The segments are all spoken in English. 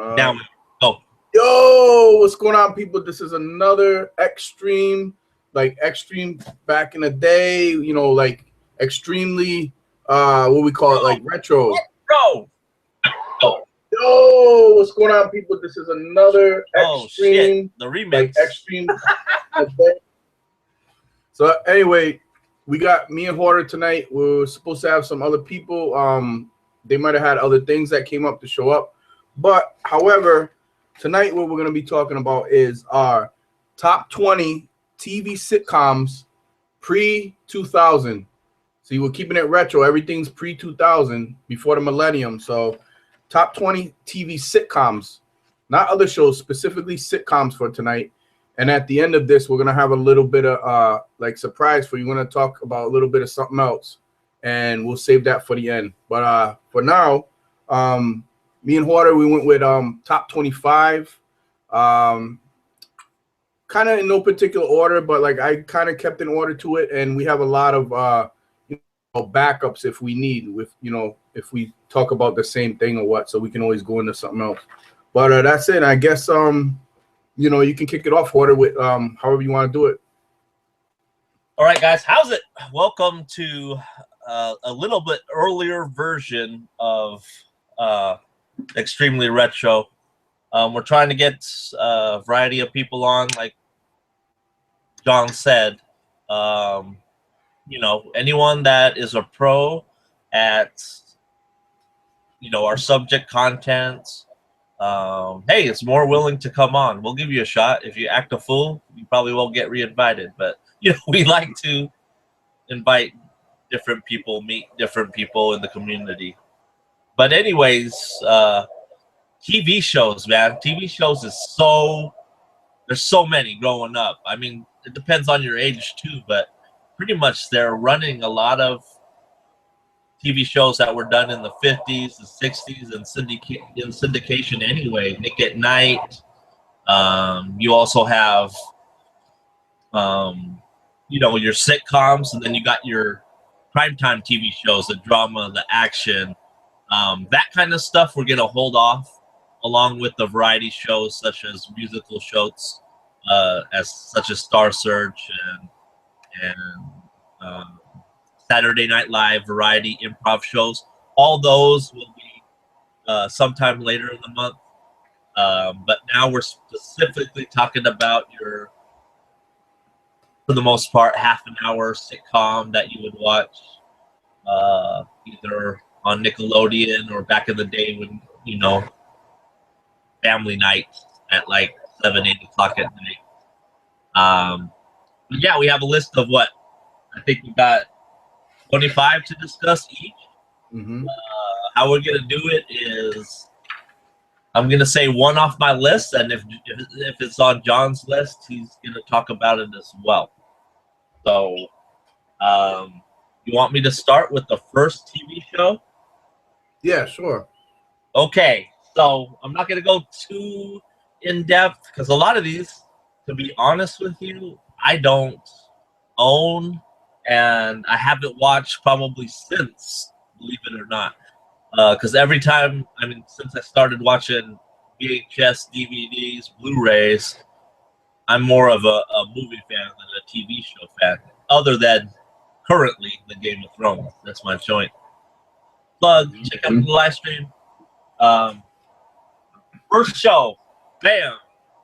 Now, go. Yo, what's going on, people? This is another Xstream, like Xstream back in the day, you know, like extremely, what we call it, like retro. Bro. Oh. Yo, what's going on, people? This is another Xstream, the remix. like Xstream. So anyway, we got me and Hoarder tonight. We're supposed to have some other people. They might have had other things that came up to show up, but however, tonight what we're going to be talking about is our top 20 TV sitcoms pre-2000. See, we're keeping it retro. Everything's pre-2000, before the millennium. So top 20 TV sitcoms, not other shows, specifically sitcoms for tonight. And at the end of this, we're going to have a little bit of like surprise for you. We're going to talk about a little bit of something else, and we'll save that for the end. But for now, me and Hoarder, we went with top 25. Kind of in no particular order, but like I kind of kept an order to it, and we have a lot of backups if we need, with if we talk about the same thing or what, so we can always go into something else. But that's it. I guess you can kick it off, Hoarder, with however you want to do it. All right, guys, how's it? Welcome to a little bit earlier version of Extremely Retro. We're trying to get a variety of people on, like John said. Anyone that is a pro at our subject content, hey, it's more willing to come on. We'll give you a shot. If you act a fool, you probably won't get re-invited. But we like to invite different people, meet different people in the community. But anyways, TV shows, man. TV shows there's so many growing up. I mean, it depends on your age too, but pretty much they're running a lot of TV shows that were done in the 50s, the 60s, and in syndication anyway. Nick at Night. You also have, your sitcoms, and then you got your primetime TV shows, the drama, the action, that kind of stuff. We're gonna hold off, along with the variety shows such as musical shows, such as Star Search and Saturday Night Live, variety improv shows. All those will be sometime later in the month. But now we're specifically talking about for the most part, half an hour sitcom that you would watch either on Nickelodeon or back in the day when, family night at like 7, 8 o'clock at night. But yeah, we have a list of what? I think we got 25 to discuss each. Mm-hmm. How we're gonna do it is, I'm gonna say one off my list, and if it's on John's list, he's gonna talk about it as well. So, you want me to start with the first TV show? Yeah, sure. Okay, so I'm not gonna go too in depth because a lot of these, to be honest with you, I don't own. And I haven't watched probably since, believe it or not, because every time, since I started watching VHS, DVDs, Blu-rays, I'm more of a movie fan than a TV show fan, other than currently the Game of Thrones. That's my joint. Plug, check out the live stream. First show, bam,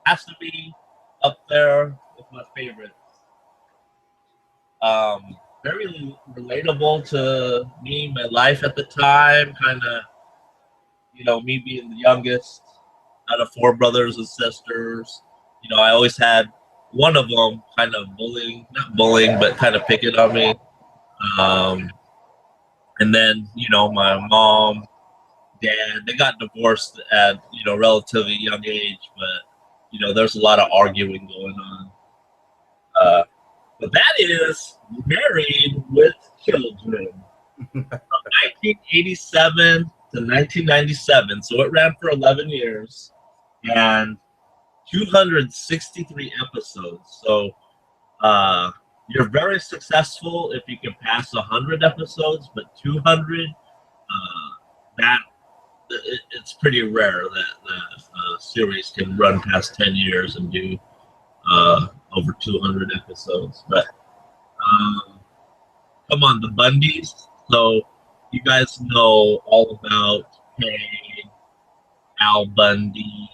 has to be up there with my favorites. Very relatable to me, my life at the time, kind of, me being the youngest out of 4 brothers and sisters. I always had one of them kind of not bullying, but kind of picking on me. And then, my mom, dad, they got divorced at, relatively young age, but, there's a lot of arguing going on. But that is Married with Children from 1987 to 1997. So it ran for 11 years and 263 episodes. So you're very successful if you can pass 100 episodes, but 200, it's pretty rare that series can run past 10 years and do over 200 episodes. But come on, the Bundys. So you guys know all about Kay, Al Bundy,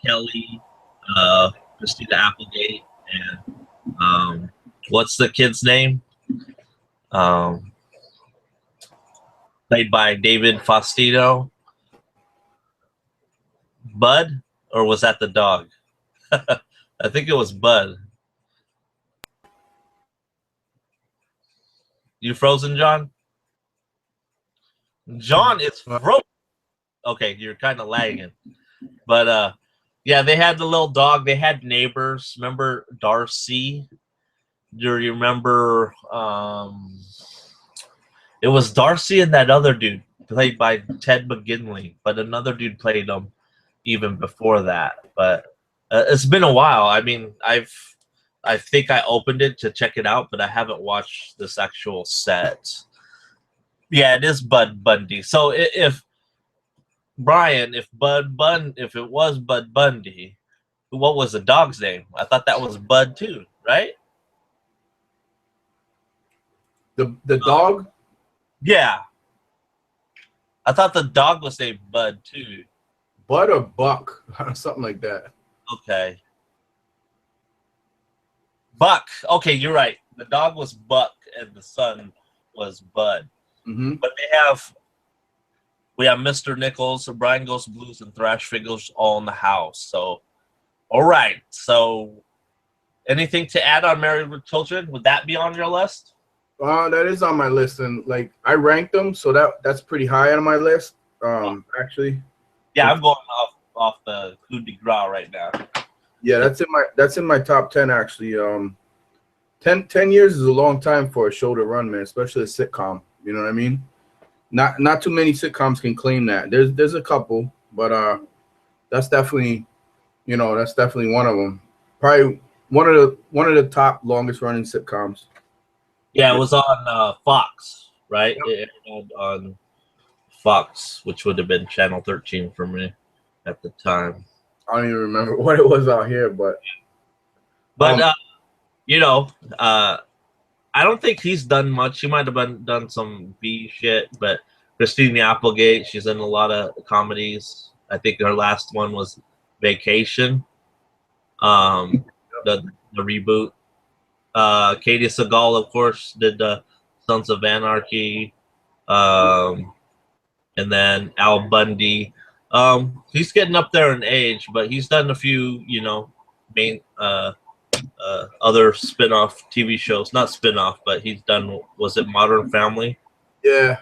Kelly, Christina Applegate, and what's the kid's name? Played by David Faustino. Bud, or was that the dog? I think it was Bud. You frozen, John? John is frozen. Okay, you're kind of lagging. But yeah, they had the little dog. They had neighbors. Remember Darcy? Do you remember? It was Darcy and that other dude played by Ted McGinley, but another dude played him even before that. But it's been a while. I mean, I think I opened it to check it out, but I haven't watched this actual set. Yeah, it is Bud Bundy. So if Brian, if it was Bud Bundy, what was the dog's name? I thought that was Bud too, right? The dog? Yeah. I thought the dog was named Bud too. Bud or Buck, something like that. Okay. Buck. Okay, you're right. The dog was Buck and the son was Bud. Mm-hmm. But we have Mr. Nichols, Brian Goes Blues, and Thrash Figures all in the house. So, all right. So, anything to add on Married with Children? Would that be on your list? That is on my list, and like I ranked them, so that's pretty high on my list. Actually. Yeah, I'm going off the coup de grace right now. Yeah, that's in my top 10 actually. 10 years is a long time for a show to run, man, especially a sitcom. You know what I mean? Not too many sitcoms can claim that. There's a couple, but that's definitely one of them. Probably one of the top longest running sitcoms. Yeah, it was on Fox, right? Yep. It aired on Fox, which would have been Channel 13 for me at the time. I don't even remember what it was out here, but I don't think he's done much. He might have done some B shit, but Christina Applegate, she's in a lot of comedies. I think her last one was Vacation, the reboot. Katie Seagal, of course, did the Sons of Anarchy, and then Al Bundy. He's getting up there in age, but he's done a few, main other spin-off TV shows. Not spin-off, but he's done. Was it Modern Family? Yeah.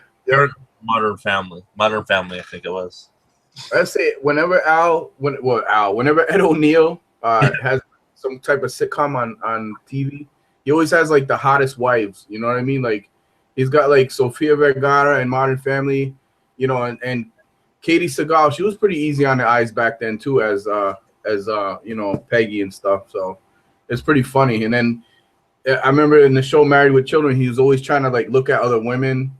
Modern Family, I think it was. I say whenever whenever Ed O'Neill has some type of sitcom on TV, he always has like the hottest wives. You know what I mean? Like he's got like Sofia Vergara in Modern Family, and Katie Seagal. She was pretty easy on the eyes back then too, as Peggy and stuff. So it's pretty funny. And then I remember in the show Married with Children, he was always trying to like look at other women.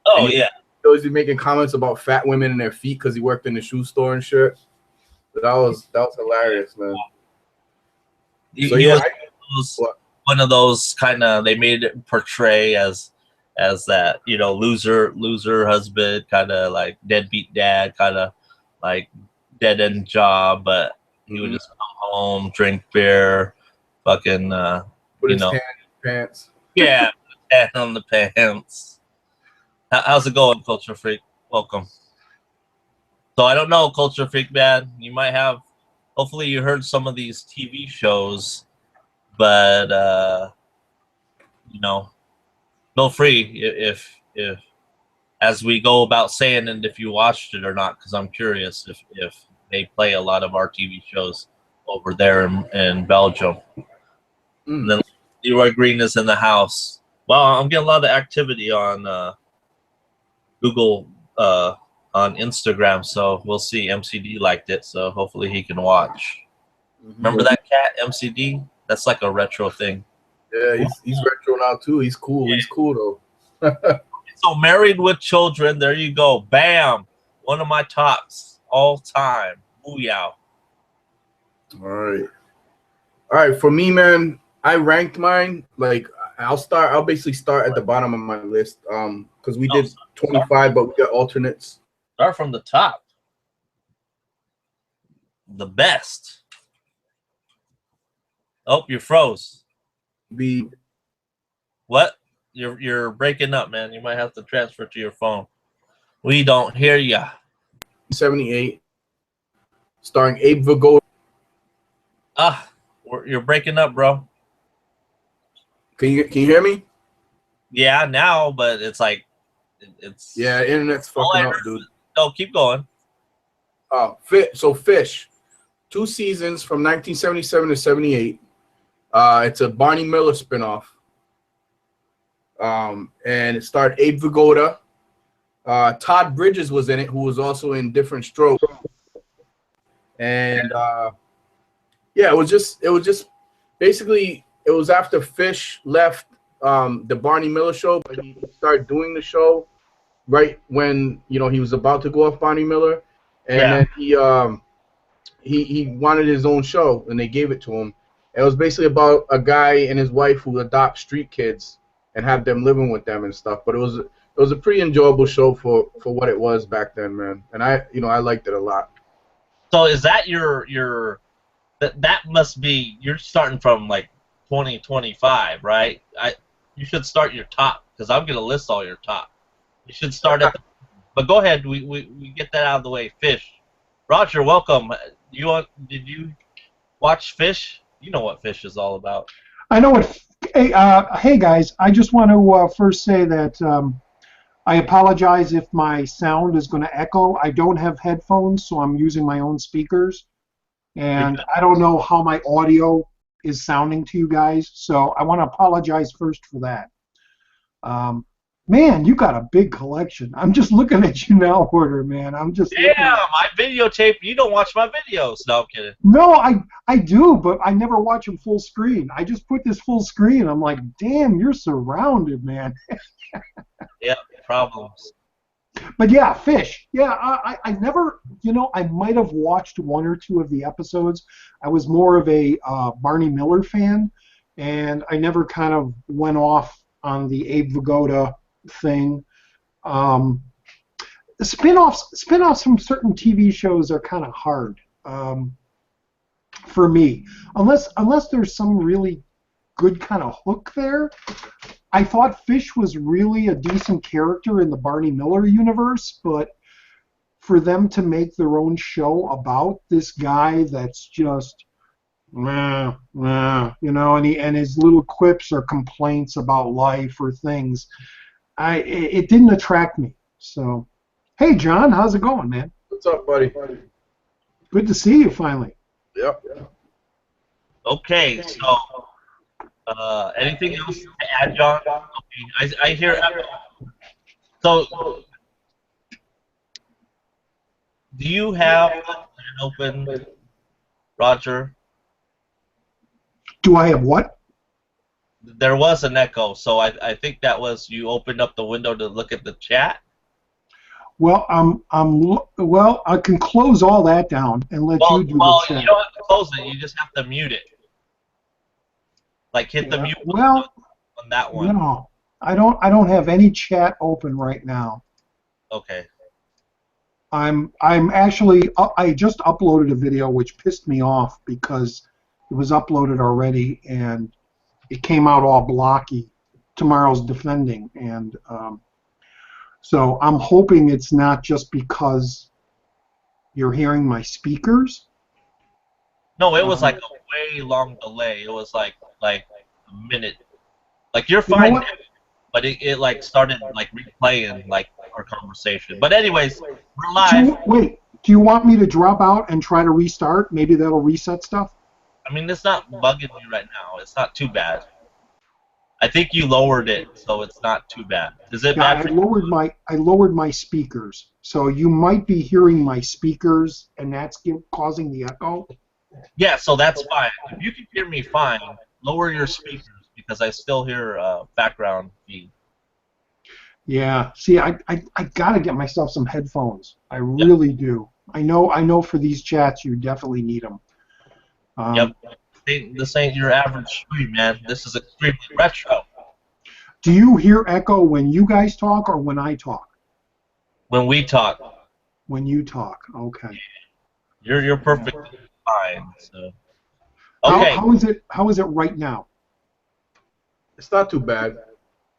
Oh yeah. Always be making comments about fat women and their feet because he worked in the shoe store and shit. But that was hilarious, man. He was one of those kind of, they made it portray as that, loser husband, kind of like deadbeat dad, kind of like dead end job, but he would just come home, drink beer, fucking put his hand in his pants. Yeah, hand on the pants. How's it going, Culture Freak? Welcome. So I don't know, Culture Freak, man. You might have, hopefully you heard some of these TV shows, but feel free if as we go about saying and if you watched it or not, because I'm curious if they play a lot of our TV shows over there in Belgium. And then Leroy Green is in the house. Well, I'm getting a lot of activity on Google, on Instagram, so we'll see. MCD liked it, so hopefully he can watch. Remember that cat, MCD? That's like a retro thing. Yeah, he's retro now too. He's cool. Yeah. He's cool though. So Married with Children, there you go. Bam! One of my tops. all time. Booyah. All right. All right. For me, man, I ranked mine. Like, I'll basically start at the bottom of my list. Because we did 25, but we got alternates. Start from the top. The best. Oh, you froze. What? You're breaking up, man. You might have to transfer to your phone. We don't hear ya. 78, starring Abe Vigoda. You're breaking up, bro. Can you hear me? Yeah, now, but it's like it's. Yeah, internet's fucking up, dude. No, keep going. Fish, 2 seasons from 1977 to 78. It's a Barney Miller spinoff. And it starred Abe Vigoda. Todd Bridges was in it, who was also in Different Strokes. And yeah, it was just basically it was after Fish left the Barney Miller show, but he started doing the show right when he was about to go off Barney Miller, and then he wanted his own show, and they gave it to him. It was basically about a guy and his wife who adopt street kids and have them living with them and stuff. But it was a pretty enjoyable show for what it was back then, man. And I liked it a lot. So is that your that must be, you're starting from like 2025, right? You should start your top, because I'm gonna list all your top. You should start at but go ahead, we get that out of the way. Fish. Roger, welcome. Did you watch Fish? You know what Fish is all about. I know what. Hey guys, I just want to first say that I apologize if my sound is going to echo. I don't have headphones, so I'm using my own speakers, and I don't know how my audio is sounding to you guys, so I want to apologize first for that. Man, you got a big collection. I'm just looking at you now, Hoarder, man. I'm just. Yeah, my videotape. You don't watch my videos. No, I'm kidding. No, I do, but I never watch them full screen. I just put this full screen. I'm like, damn, you're surrounded, man. Yeah, problems. But yeah, Fish. Yeah, I never, I might have watched 1 or 2 of the episodes. I was more of a Barney Miller fan, and I never kind of went off on the Abe Vigoda thing. Spin-offs from certain TV shows are kind of hard for me, unless there's some really good kind of hook there. I thought Fish was really a decent character in the Barney Miller universe, but for them to make their own show about this guy that's just and his little quips or complaints about life or things, it didn't attract me. So, hey, John, how's it going, man? What's up, buddy? Good to see you finally. Yep. Okay, so anything else to add, John? Okay, I hear. So, do you have an open, Roger? Do I have what? There was an echo, so I think that was you opened up the window to look at the chat. Well, well, I can close all that down and let you do the chat. You don't have to close it. You just have to mute it. Like hit the mute button on that one. No, I don't have any chat open right now. Okay. I'm actually, I just uploaded a video which pissed me off because it was uploaded already and it came out all blocky. Tomorrow's defending, and so I'm hoping it's not just because you're hearing my speakers. No, it was like a way long delay. It was like a minute. Like you're fine, but it like started like replaying like our conversation. But anyways, we're live. Do you want me to drop out and try to restart? Maybe that'll reset stuff. I mean, it's not bugging you right now. It's not too bad. I think you lowered it, so it's not too bad. Is it bad? I lowered my speakers, so you might be hearing my speakers, and that's causing the echo. Yeah, so that's fine. If you can hear me fine, lower your speakers because I still hear background feed. Yeah. See, I gotta get myself some headphones. I really do. I know for these chats you definitely need them. Yep. This ain't your average stream, man. This is extremely retro. Do you hear echo when you guys talk or when I talk? When we talk. When you talk, okay. You're perfectly fine. So. Okay. How is it right now? It's not too bad.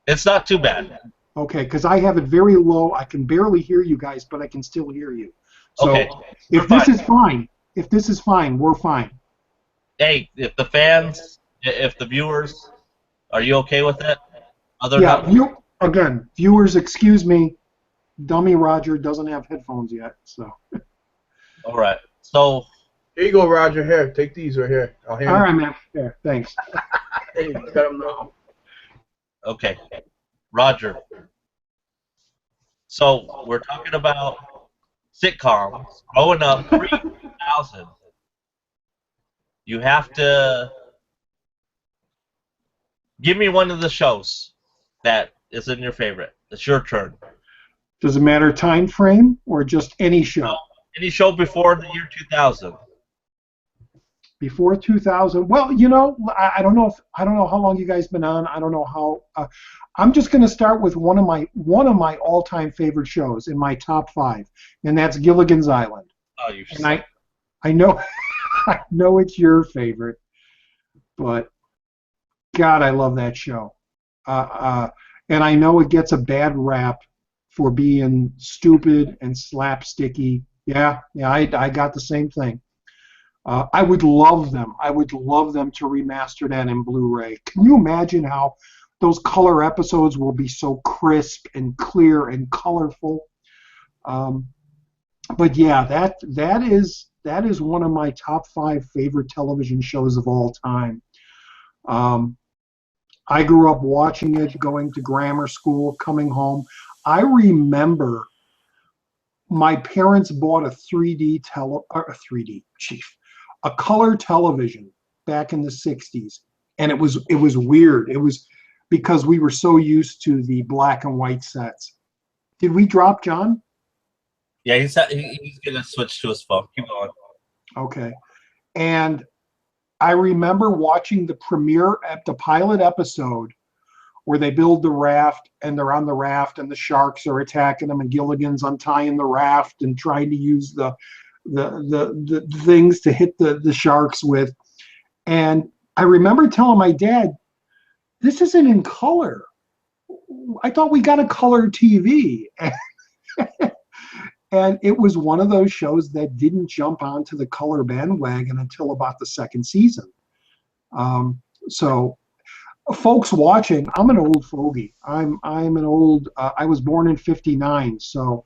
It's not too bad. Okay, because I have it very low. I can barely hear you guys, but I can still hear you. So okay. if this is fine, we're fine. Hey, if the fans, if the viewers, are you okay with it? Again, viewers, excuse me. Dummy Roger doesn't have headphones yet, so. All right. So. Here you go, Roger. Here, take these right here. All right, man. Here, thanks. Hey, let them know. Okay, Roger. So we're talking about sitcoms growing up pre-2000. You have to give me one of the shows that is in your favorite. It's your turn. Does it matter time frame or just any show? No, any show before the year 2000. Before 2000, well, you know, I don't know how long you guys been on. I don't know how. I'm just going to start with one of my all-time favorite shows in my top 5, and that's Gilligan's Island. Oh, you. And I know, I know it's your favorite, but God, I love that show. And I know it gets a bad rap for being stupid and slapsticky. Yeah, I got the same thing. I would love them. I would love them to remaster that in Blu-ray. Can you imagine how those color episodes will be so crisp and clear and colorful? But yeah, that is one of my top 5 favorite television shows of all time. I grew up watching it, going to grammar school, coming home. I remember my parents bought a color television back in the 60s, and it was weird. It was because we were so used to the black and white sets. Did we drop John? Yeah, he's gonna switch to his phone. Keep going. Okay. And I remember watching the pilot episode where they build the raft and they're on the raft and the sharks are attacking them and Gilligan's untying the raft and trying to use the things to hit the sharks with. And I remember telling my dad, this isn't in color. I thought we got a color TV. And it was one of those shows that didn't jump onto the color bandwagon until about the 2nd season. So folks watching, I'm an old fogey. I'm an old, I was born in 59, so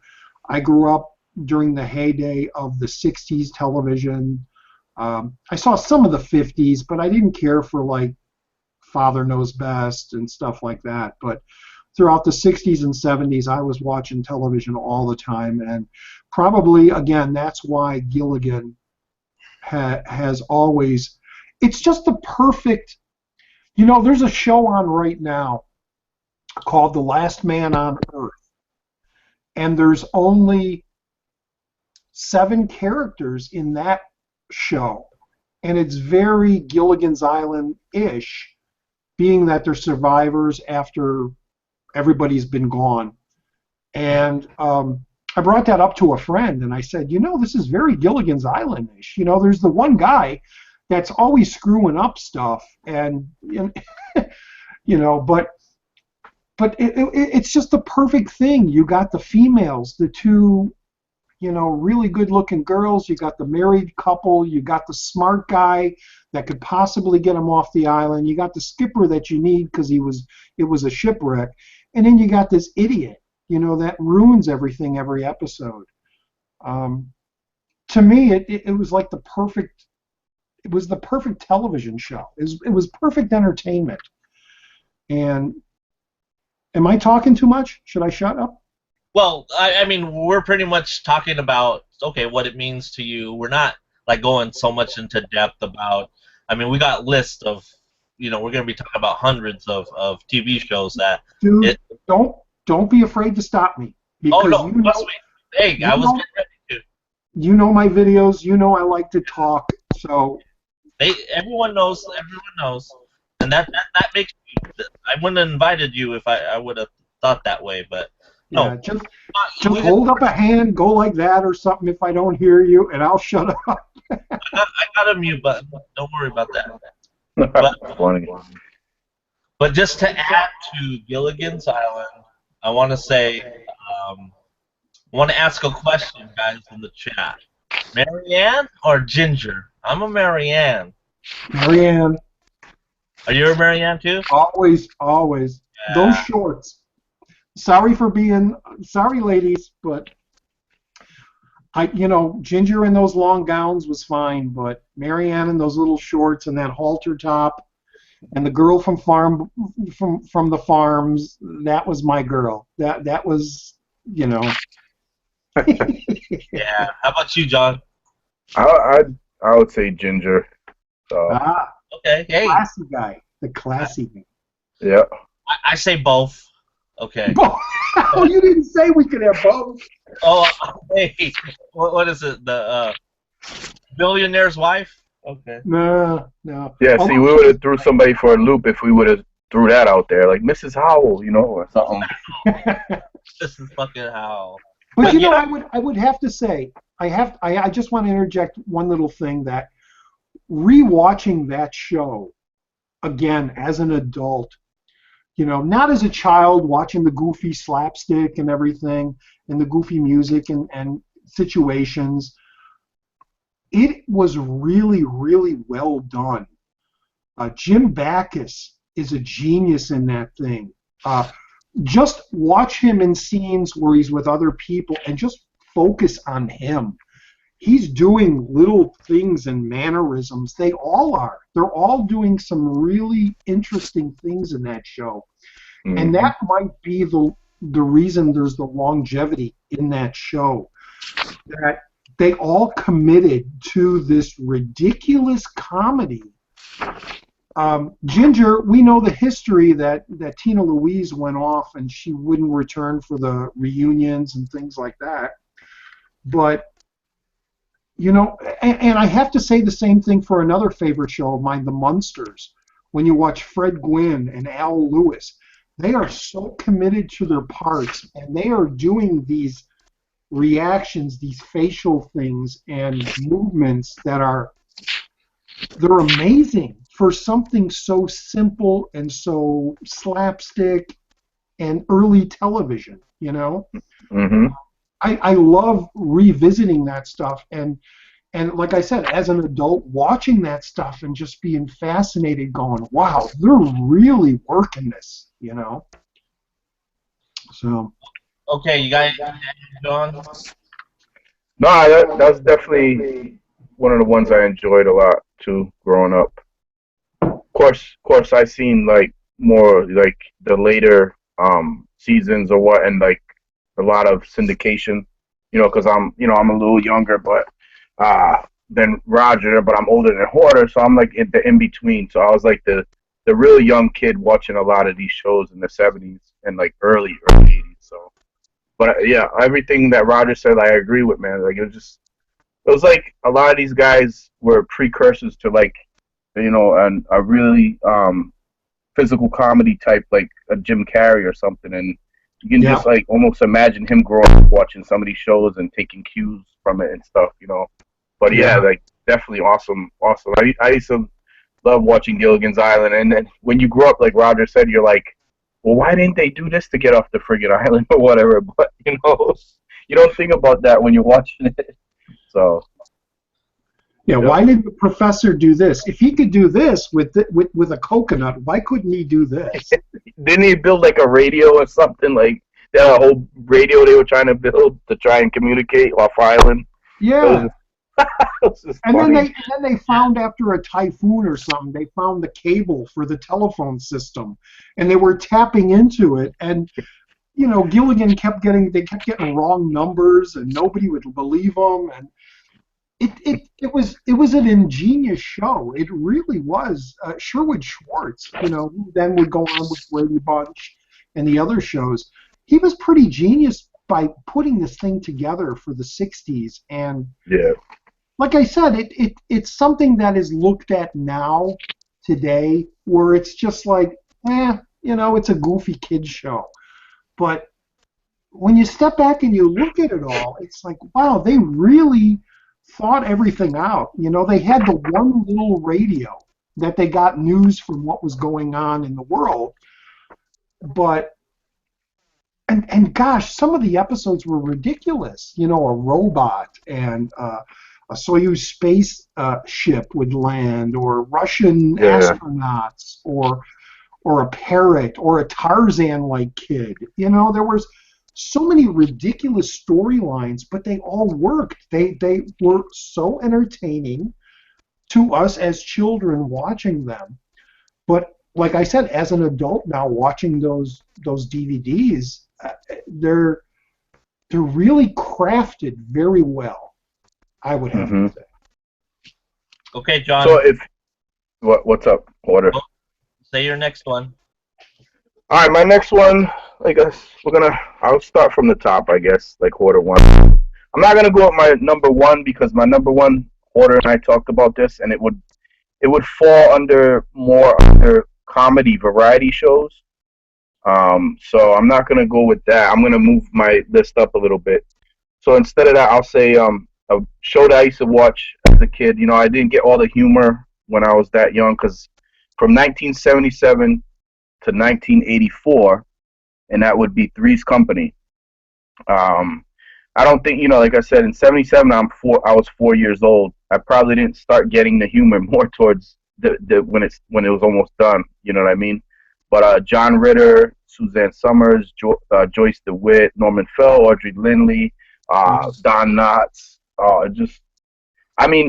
I grew up during the heyday of the 60s television. I saw some of the 50s, but I didn't care for like Father Knows Best and stuff like that. But throughout the 60s and 70s, I was watching television all the time. And probably, again, that's why Gilligan has always, it's just the perfect, you know, there's a show on right now called The Last Man on Earth. And there's only 7 characters in that show. And it's very Gilligan's Island-ish, being that they're survivors after everybody's been gone. And I brought that up to a friend, and I said, you know, this is very Gilligan's Island-ish. You know, there's the one guy that's always screwing up stuff, and you know, but it's just the perfect thing. You got the females, the 2, you know, really good-looking girls. You got the married couple. You got the smart guy that could possibly get them off the island. You got the skipper that you need because it was a shipwreck. And then you got this idiot, you know, that ruins everything every episode. To me, it was like the perfect television show. It was perfect entertainment. And am I talking too much? Should I shut up? Well, I mean, we're pretty much talking about, okay, what it means to you. We're not like going so much into depth about, I mean, we got lists of, you know, we're going to be talking about hundreds of TV shows that. Dude, don't be afraid to stop me. Oh, no, trust me. Hey, I was getting ready to. You know my videos. You know I like to talk. So Everyone knows. Everyone knows, and that makes me. I wouldn't have invited you if I would have thought that way, but yeah, no. just We hold up a hand, go like that or something if I don't hear you, and I'll shut up. I got a mute button. Don't worry about that. But Funny. but just to add to Gilligan's Island, I want to say, I want to ask a question, guys, in the chat. Marianne or Ginger? I'm a Marianne. Marianne, Are you a Marianne too? always, always. Yeah. Those shorts. Sorry, ladies, but Ginger in those long gowns was fine, but Marianne in those little shorts and that halter top, and the girl from the farms, that was my girl. That was, Yeah. How about you, John? I would say Ginger. So Okay. Hey. classy guy, the classy guy. yeah. I say both. Okay. Oh, you didn't say we could have both. Oh, hey. What is it? The billionaire's wife? Okay. No. Yeah. See, we would have threw somebody for a loop if we would have threw that out there, like Mrs. Howell, or something. This is fucking how. But I would have to say, I just want to interject one little thing, that rewatching that show again as an adult, not as a child watching the goofy slapstick and everything and the goofy music and situations, it was really, really well done. Jim Backus is a genius in that thing. Just watch him in scenes where he's with other people and just focus on him. He's doing little things and mannerisms. They all are. They're all doing some really interesting things in that show. Mm-hmm. And that might be the reason there's the longevity in that show. That they all committed to this ridiculous comedy. Ginger, we know the history that Tina Louise went off and she wouldn't return for the reunions and things like that. But, and I have to say the same thing for another favorite show of mine, The Munsters. When you watch Fred Gwynne and Al Lewis, they are so committed to their parts and they are doing these reactions, these facial things and movements they're amazing for something so simple and so slapstick and early television, Mm-hmm. I love revisiting that stuff and like I said, as an adult watching that stuff and just being fascinated going, wow, they're really working this, So Okay, you guys, John? No, that's definitely one of the ones I enjoyed a lot too, growing up. Of course, I seen like more like the later seasons or what, and like a lot of syndication, because I'm a little younger, but than Roger, but I'm older than Hoarder, so I'm like in between. So I was like the real young kid watching a lot of these shows in the '70s and like early '80s. So, but yeah, everything that Roger said, I agree with, man. Like it was like a lot of these guys were precursors to like, and a really physical comedy type, like a Jim Carrey or something, and you can just like almost imagine him growing up watching some of these shows and taking cues from it and stuff, But yeah, like definitely awesome. I used to love watching Gilligan's Island, and then when you grow up, like Roger said, you're like, well, why didn't they do this to get off the friggin' island or whatever? But you don't think about that when you're watching it. So. Yeah, why didn't the professor do this? If he could do this with a coconut, why couldn't he do this? Didn't he build like a radio or something? Like they had a whole radio they were trying to build to try and communicate off island. Yeah. And then they found, after a typhoon or something, they found the cable for the telephone system, and they were tapping into it. And Gilligan kept getting wrong numbers, and nobody would believe them. And it was an ingenious show. It really was. Sherwood Schwartz, who then would go on with Brady Bunch and the other shows. He was pretty genius by putting this thing together for the 60s. And Yeah. like I said, it's something that is looked at now, today, where it's just like, it's a goofy kid show. But when you step back and you look at it all, it's like, wow, they really thought everything out. They had the one little radio that they got news from what was going on in the world. But and gosh, some of the episodes were ridiculous. A robot and a Soyuz space ship would land, or Russian astronauts, or a parrot, or a Tarzan-like kid. There was so many ridiculous storylines, but they all worked. They were so entertaining to us as children watching them. But like I said, as an adult now watching those DVDs, they're really crafted very well, I would have to say. Okay, John. So what's up, Porter? Say your next one. All right, my next one, I guess I'll start from the top, I guess, like Hoarder 1. I'm not going to go with my number 1 because my number 1, Hoarder and I talked about this, and it would fall more under comedy variety shows. So I'm not going to go with that. I'm going to move my list up a little bit. So instead of that, I'll say a show that I used to watch as a kid. I didn't get all the humor when I was that young, because from 1977 to 1984, and that would be Three's Company. I don't think, like I said, in 77, I was 4 years old. I probably didn't start getting the humor more towards when it was almost done. You know what I mean? But John Ritter, Suzanne Summers, Joyce DeWitt, Norman Fell, Audrey Lindley, Don Knotts,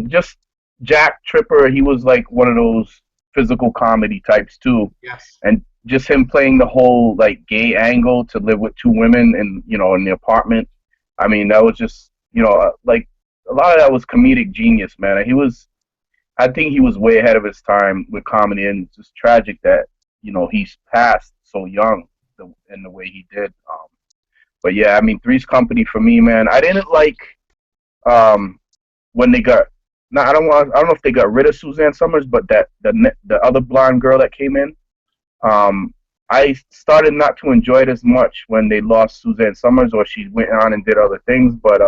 just Jack Tripper. He was like one of those physical comedy types too. Yes. And just him playing the whole like gay angle to live with 2 women and in the apartment. That was just like a lot of that was comedic genius, man. I think he was way ahead of his time with comedy, and it's just tragic that he's passed so young in the way he did. But yeah, Three's Company for me, man. I didn't like when they got. No, I don't know if they got rid of Suzanne Summers, but the other blonde girl that came in. I started not to enjoy it as much when they lost Suzanne Summers, or she went on and did other things. But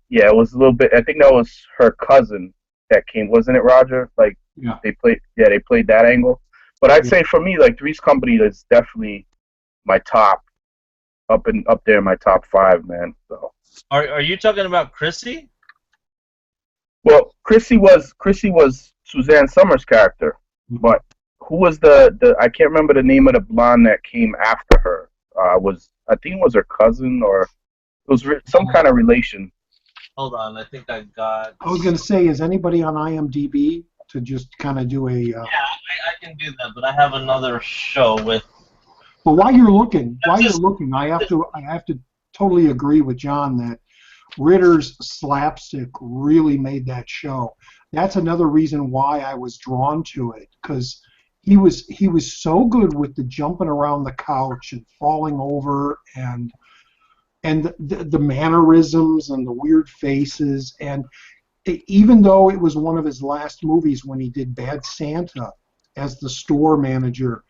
yeah, it was a little bit. I think that was her cousin that came, wasn't it, Roger? Like, yeah, they played that angle. But I'd say for me, like, Three's Company is definitely my top, up there in my top 5, man. So. Are you talking about Chrissy? Well, Chrissy was Suzanne Summers' character, but who was I can't remember the name of the blonde that came after her. I think it was her cousin, or it was some kind of relation. Hold on, I think I got. I was going to say, is anybody on IMDb to just kind of do a? Yeah, I can do that, but I have another show with. But while you're looking, I have to totally agree with John that Ritter's slapstick really made that show. That's another reason why I was drawn to it, because he was so good with the jumping around the couch and falling over and the mannerisms and the weird faces, and even though it was one of his last movies when he did Bad Santa as the store manager,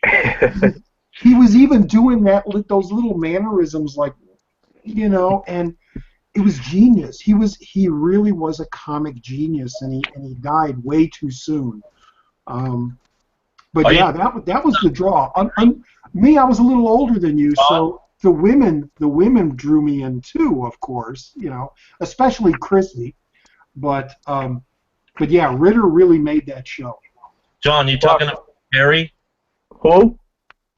he was even doing those little mannerisms, like, and it was genius. He really was a comic genius, and he died way too soon. But yeah, that was the draw. Me, I was a little older than you, so the women drew me in too, of course, especially Chrissy. But yeah, Ritter really made that show. John, you talking about Carrie? Who?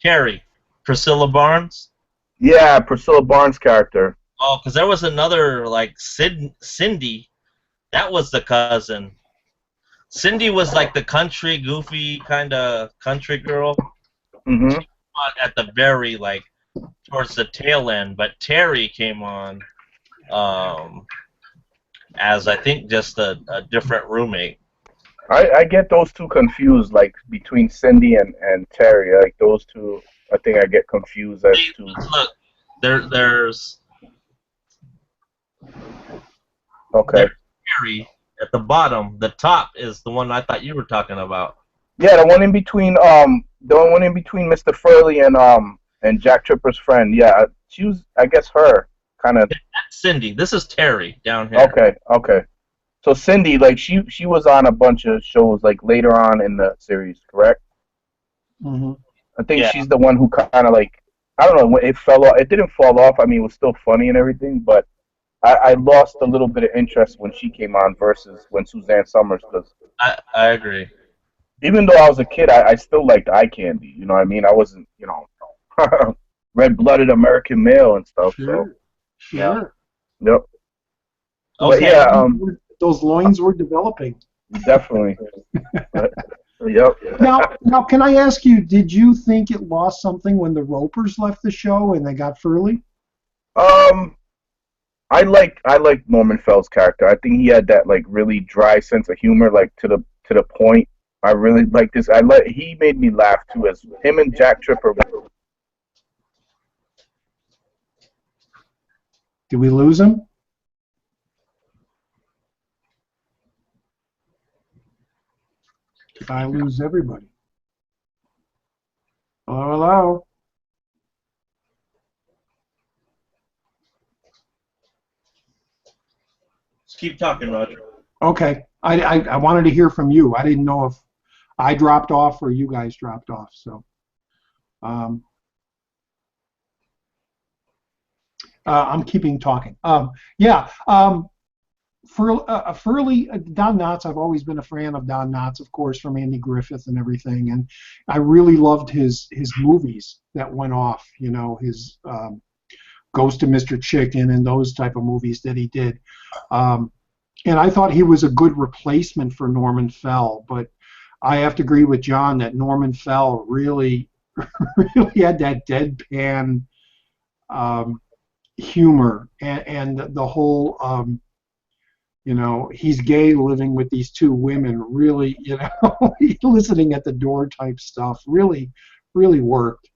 Carrie. Priscilla Barnes? Yeah, Priscilla Barnes' character. Oh, because there was another, like, Cindy. That was the cousin. Cindy was like the country, goofy kind of country girl. Mm-hmm. At the very, like, towards the tail end. But Terry came on as, I think, just a different roommate. I get those two confused, like, between Cindy and Terry. Like, those two, I think I get confused as to... Look, There's Okay. Terry at the bottom. The top is the one I thought you were talking about. Yeah, the one in between Mr. Furley and Jack Tripper's friend. Yeah, she was, I guess, her kind of. That's Cindy. This is Terry down here. Okay. So Cindy, like she was on a bunch of shows like later on in the series, correct? Mm-hmm. I think Yeah. she's the one who kind of like, I don't know, it fell off. It didn't fall off. I mean, it was still funny and everything, but I lost a little bit of interest when she came on versus when Suzanne Summers, because I agree. even though I was a kid, I still liked eye candy. You know what I mean? I wasn't, red-blooded American male and stuff. Sure. So, yep. But Okay. yeah, those loins were developing. definitely. Yep. Now, can I ask you? Did you think it lost something when the Ropers left the show and they got Furley? I like Norman Fell's character. I think he had that like really dry sense of humor, like to the point. I really like this. He made me laugh too, as him and Jack Tripper. Did we lose him? Did I lose everybody? Hello. Just keep talking, Roger. Okay. I wanted to hear from you. I didn't know if I dropped off or you guys dropped off. So, I'm keeping talking. Furley, Don Knotts, I've always been a fan of Don Knotts, of course, from Andy Griffith and everything, and I really loved his movies that went off, his Ghost of Mr. Chicken and those type of movies that he did. And I thought he was a good replacement for Norman Fell, but I have to agree with John that Norman Fell really, really had that deadpan humor, and the whole, he's gay living with these two women, really, listening at the door type stuff, really, really worked.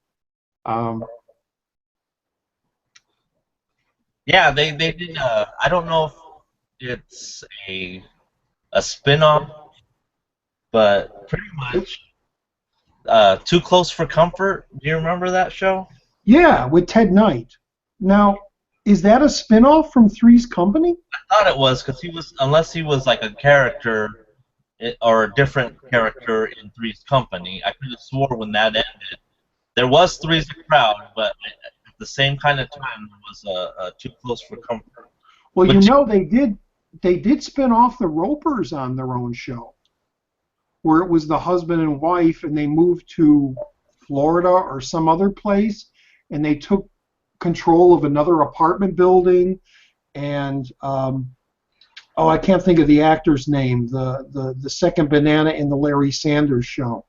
Yeah, they did. I don't know if it's a spin-off, but pretty much Too Close for Comfort. Do you remember that show? Yeah, with Ted Knight. Now, is that a spin-off from Three's Company? I thought it was, because unless he was like a character or a different character in Three's Company. I could have swore when that ended, there was Three's a Crowd, but at the same kind of time there was Too Close for Comfort. Well, they did spin off the Ropers on their own show, where it was the husband and wife, and they moved to Florida or some other place, and they took control of another apartment building, and I can't think of the actor's name, the second banana in the Larry Sanders Show.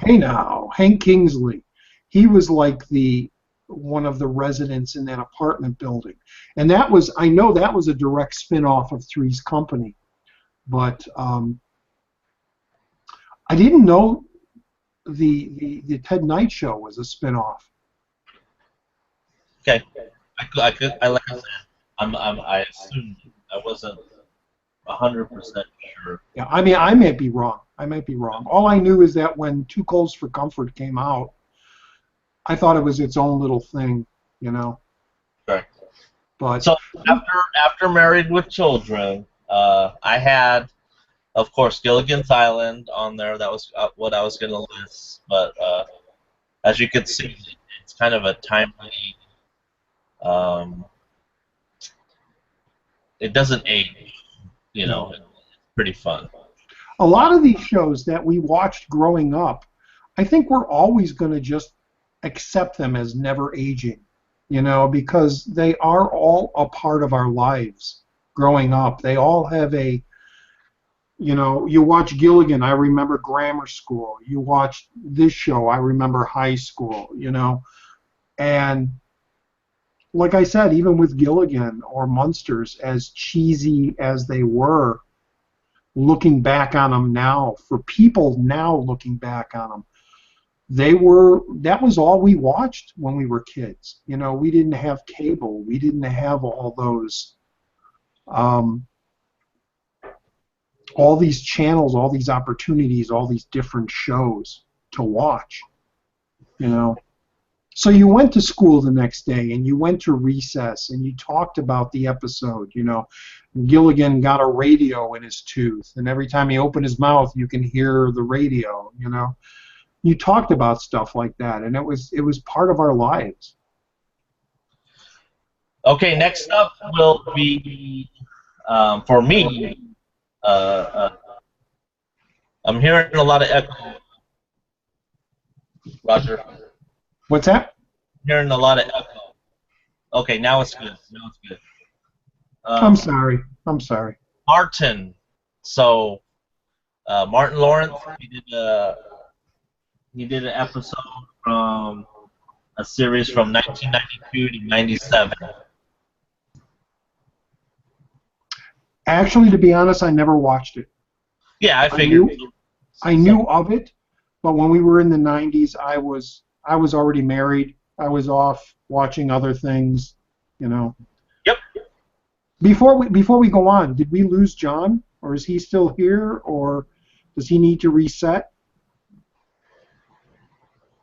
Hey now, Hank Kingsley. He was like one of the residents in that apartment building, and I know that was a direct spin-off of Three's Company, but I didn't know the Ted Knight Show was a spin-off. Okay, I like I said, I assumed I wasn't 100% sure. Yeah, I mean, I might be wrong. All I knew is that when Too Close for Comfort came out, I thought it was its own little thing, Right. But so after Married with Children, I had, of course, Gilligan's Island on there. That was what I was going to list. But as you can see, it's kind of a timely. It doesn't age, It's pretty fun. A lot of these shows that we watched growing up, I think we're always going to just accept them as never aging, because they are all a part of our lives growing up. They all have you watch Gilligan, I remember grammar school. You watch this show, I remember high school, And like I said, even with Gilligan or Munsters, as cheesy as they were, looking back on them now, for people now looking back on them, that was all we watched when we were kids. You know, we didn't have cable. We didn't have all these channels, all these opportunities, all these different shows to watch. You know, so you went to school the next day and you went to recess and you talked about the episode. You know, Gilligan got a radio in his tooth, and every time he opened his mouth, you can hear the radio. You know, you talked about stuff like that, and it was part of our lives. Okay, next up will be for me. I'm hearing a lot of echo. Roger. What's that? I'm hearing a lot of echo. Okay, now it's good. Now it's good. I'm sorry. I'm sorry. Martin. So, Martin Lawrence. He did an episode from a series from 1992 to 97. Actually, to be honest, I never watched it. Yeah, I figured. I knew of it, but when we were in the 90s, I was already married. I was off watching other things, you know. Yep. Before we go on, did we lose John, or is he still here, or does he need to reset?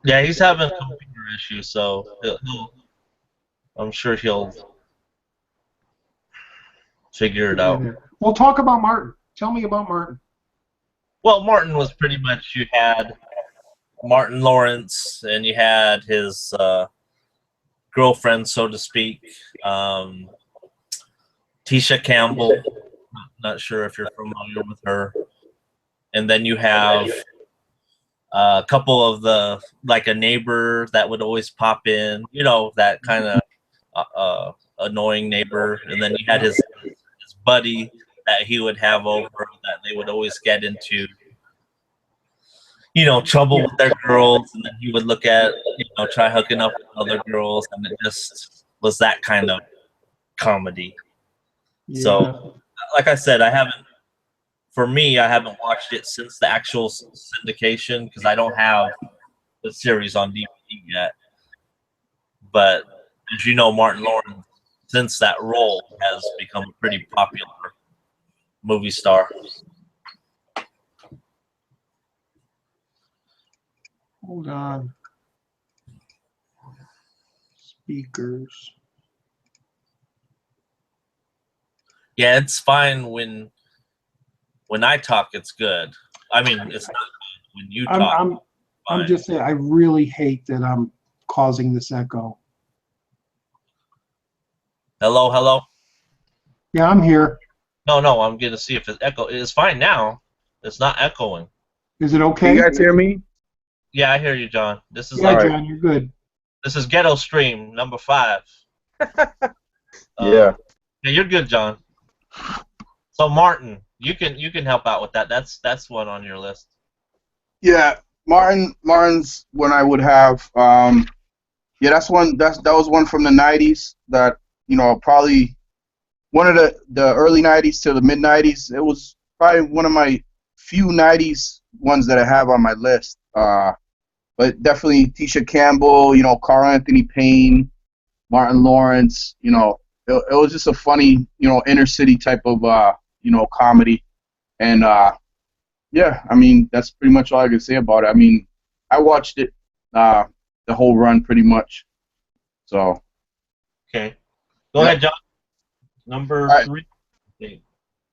Yeah, he's having computer issues, so I'm sure he'll figure it out. Well, talk about Martin. Tell me about Martin. Well, Martin was pretty much, you had Martin Lawrence, and you had his girlfriend, so to speak, Tisha Campbell. Not sure if you're familiar with her. And then you have a couple of like a neighbor that would always pop in, you know, that kind of annoying neighbor. And then you had his buddy that he would have over, that they would always get into, you know, trouble with their girls, and then he would look at, you know, try hooking up with other girls, and it just was that kind of comedy. Yeah. So, like I said, I haven't watched it since the actual syndication, because I don't have the series on DVD yet. But as you know, Martin Lawrence, since that role, has become a pretty popular movie star. Hold on. Speakers. Yeah, it's fine when I talk. It's good. I mean, it's not good when you talk. I'm just saying, I really hate that I'm causing this echo. Hello, hello. Yeah, I'm here. No, I'm gonna see if it's echo. It's fine now. It's not echoing. Is it okay? Can you guys hear me? Yeah, I hear you, John. This is Yeah, John, you're good. This is Ghetto Stream number 5. Yeah. Yeah, you're good, John. So Martin, you can help out with that. That's one on your list. Yeah, Martin's one I would have. Yeah, that was one from the 90s that, you know, probably one of the early 90s to the mid 90s. It was probably one of my few 90s ones that I have on my list. But definitely Tisha Campbell, you know, Carl Anthony Payne, Martin Lawrence, you know, it was just a funny, you know, inner city type of, you know, comedy. And, yeah, I mean, that's pretty much all I can say about it. I mean, I watched it, the whole run pretty much. So. Okay. Go ahead, John. Number 3. Okay.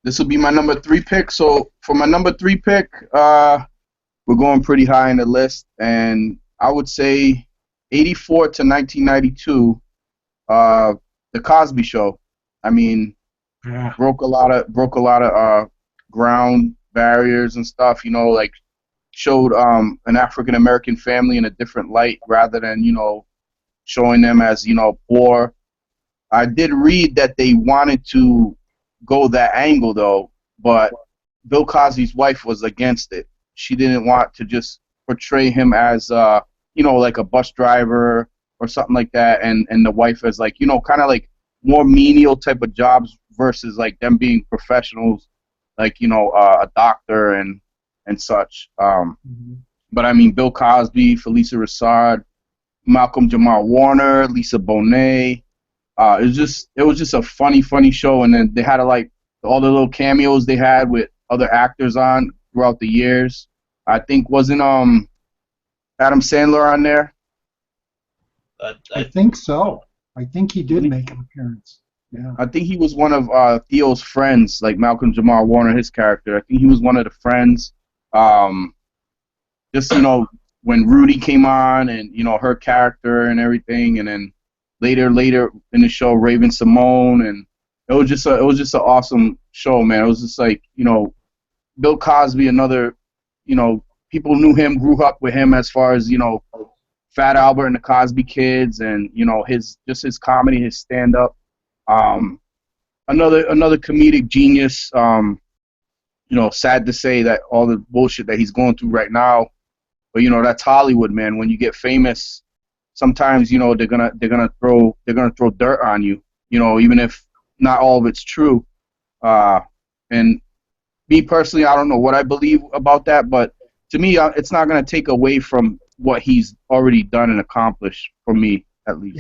This will be my number 3 pick. So for my number 3 pick, we're going pretty high in the list, and I would say 84 to 1992, The Cosby Show. I mean, broke a lot of ground barriers and stuff. You know, like showed an African American family in a different light rather than, you know, showing them as, you know, poor. I did read that they wanted to go that angle though, but Bill Cosby's wife was against it. She didn't want to just portray him as, you know, like a bus driver or something like that, and the wife as, like, you know, kind of like more menial type of jobs versus like them being professionals, like, you know, a doctor and such. But I mean, Bill Cosby, Felicia Rashad, Malcolm Jamal Warner, Lisa Bonet. It was just a funny show, and then they had like all the little cameos they had with other actors on throughout the years. I think wasn't Adam Sandler on there? I think so. I think he did make an appearance. Yeah. I think he was one of Theo's friends, like Malcolm Jamal Warner, his character. I think he was one of the friends. Just, you know, when Rudy came on and, you know, her character and everything, and then later in the show, Raven Simone, and it was just an awesome show, man. It was just like, you know, Bill Cosby, another, you know, people knew him, grew up with him as far as, you know, Fat Albert and the Cosby Kids, and, you know, his comedy, his stand-up. Another comedic genius. You know, sad to say that all the bullshit that he's going through right now, but you know, that's Hollywood, man. When you get famous, sometimes, you know, they're gonna throw dirt on you. You know, even if not all of it's true. And me personally, I don't know what I believe about that, but to me, it's not gonna take away from what he's already done and accomplished, for me at least.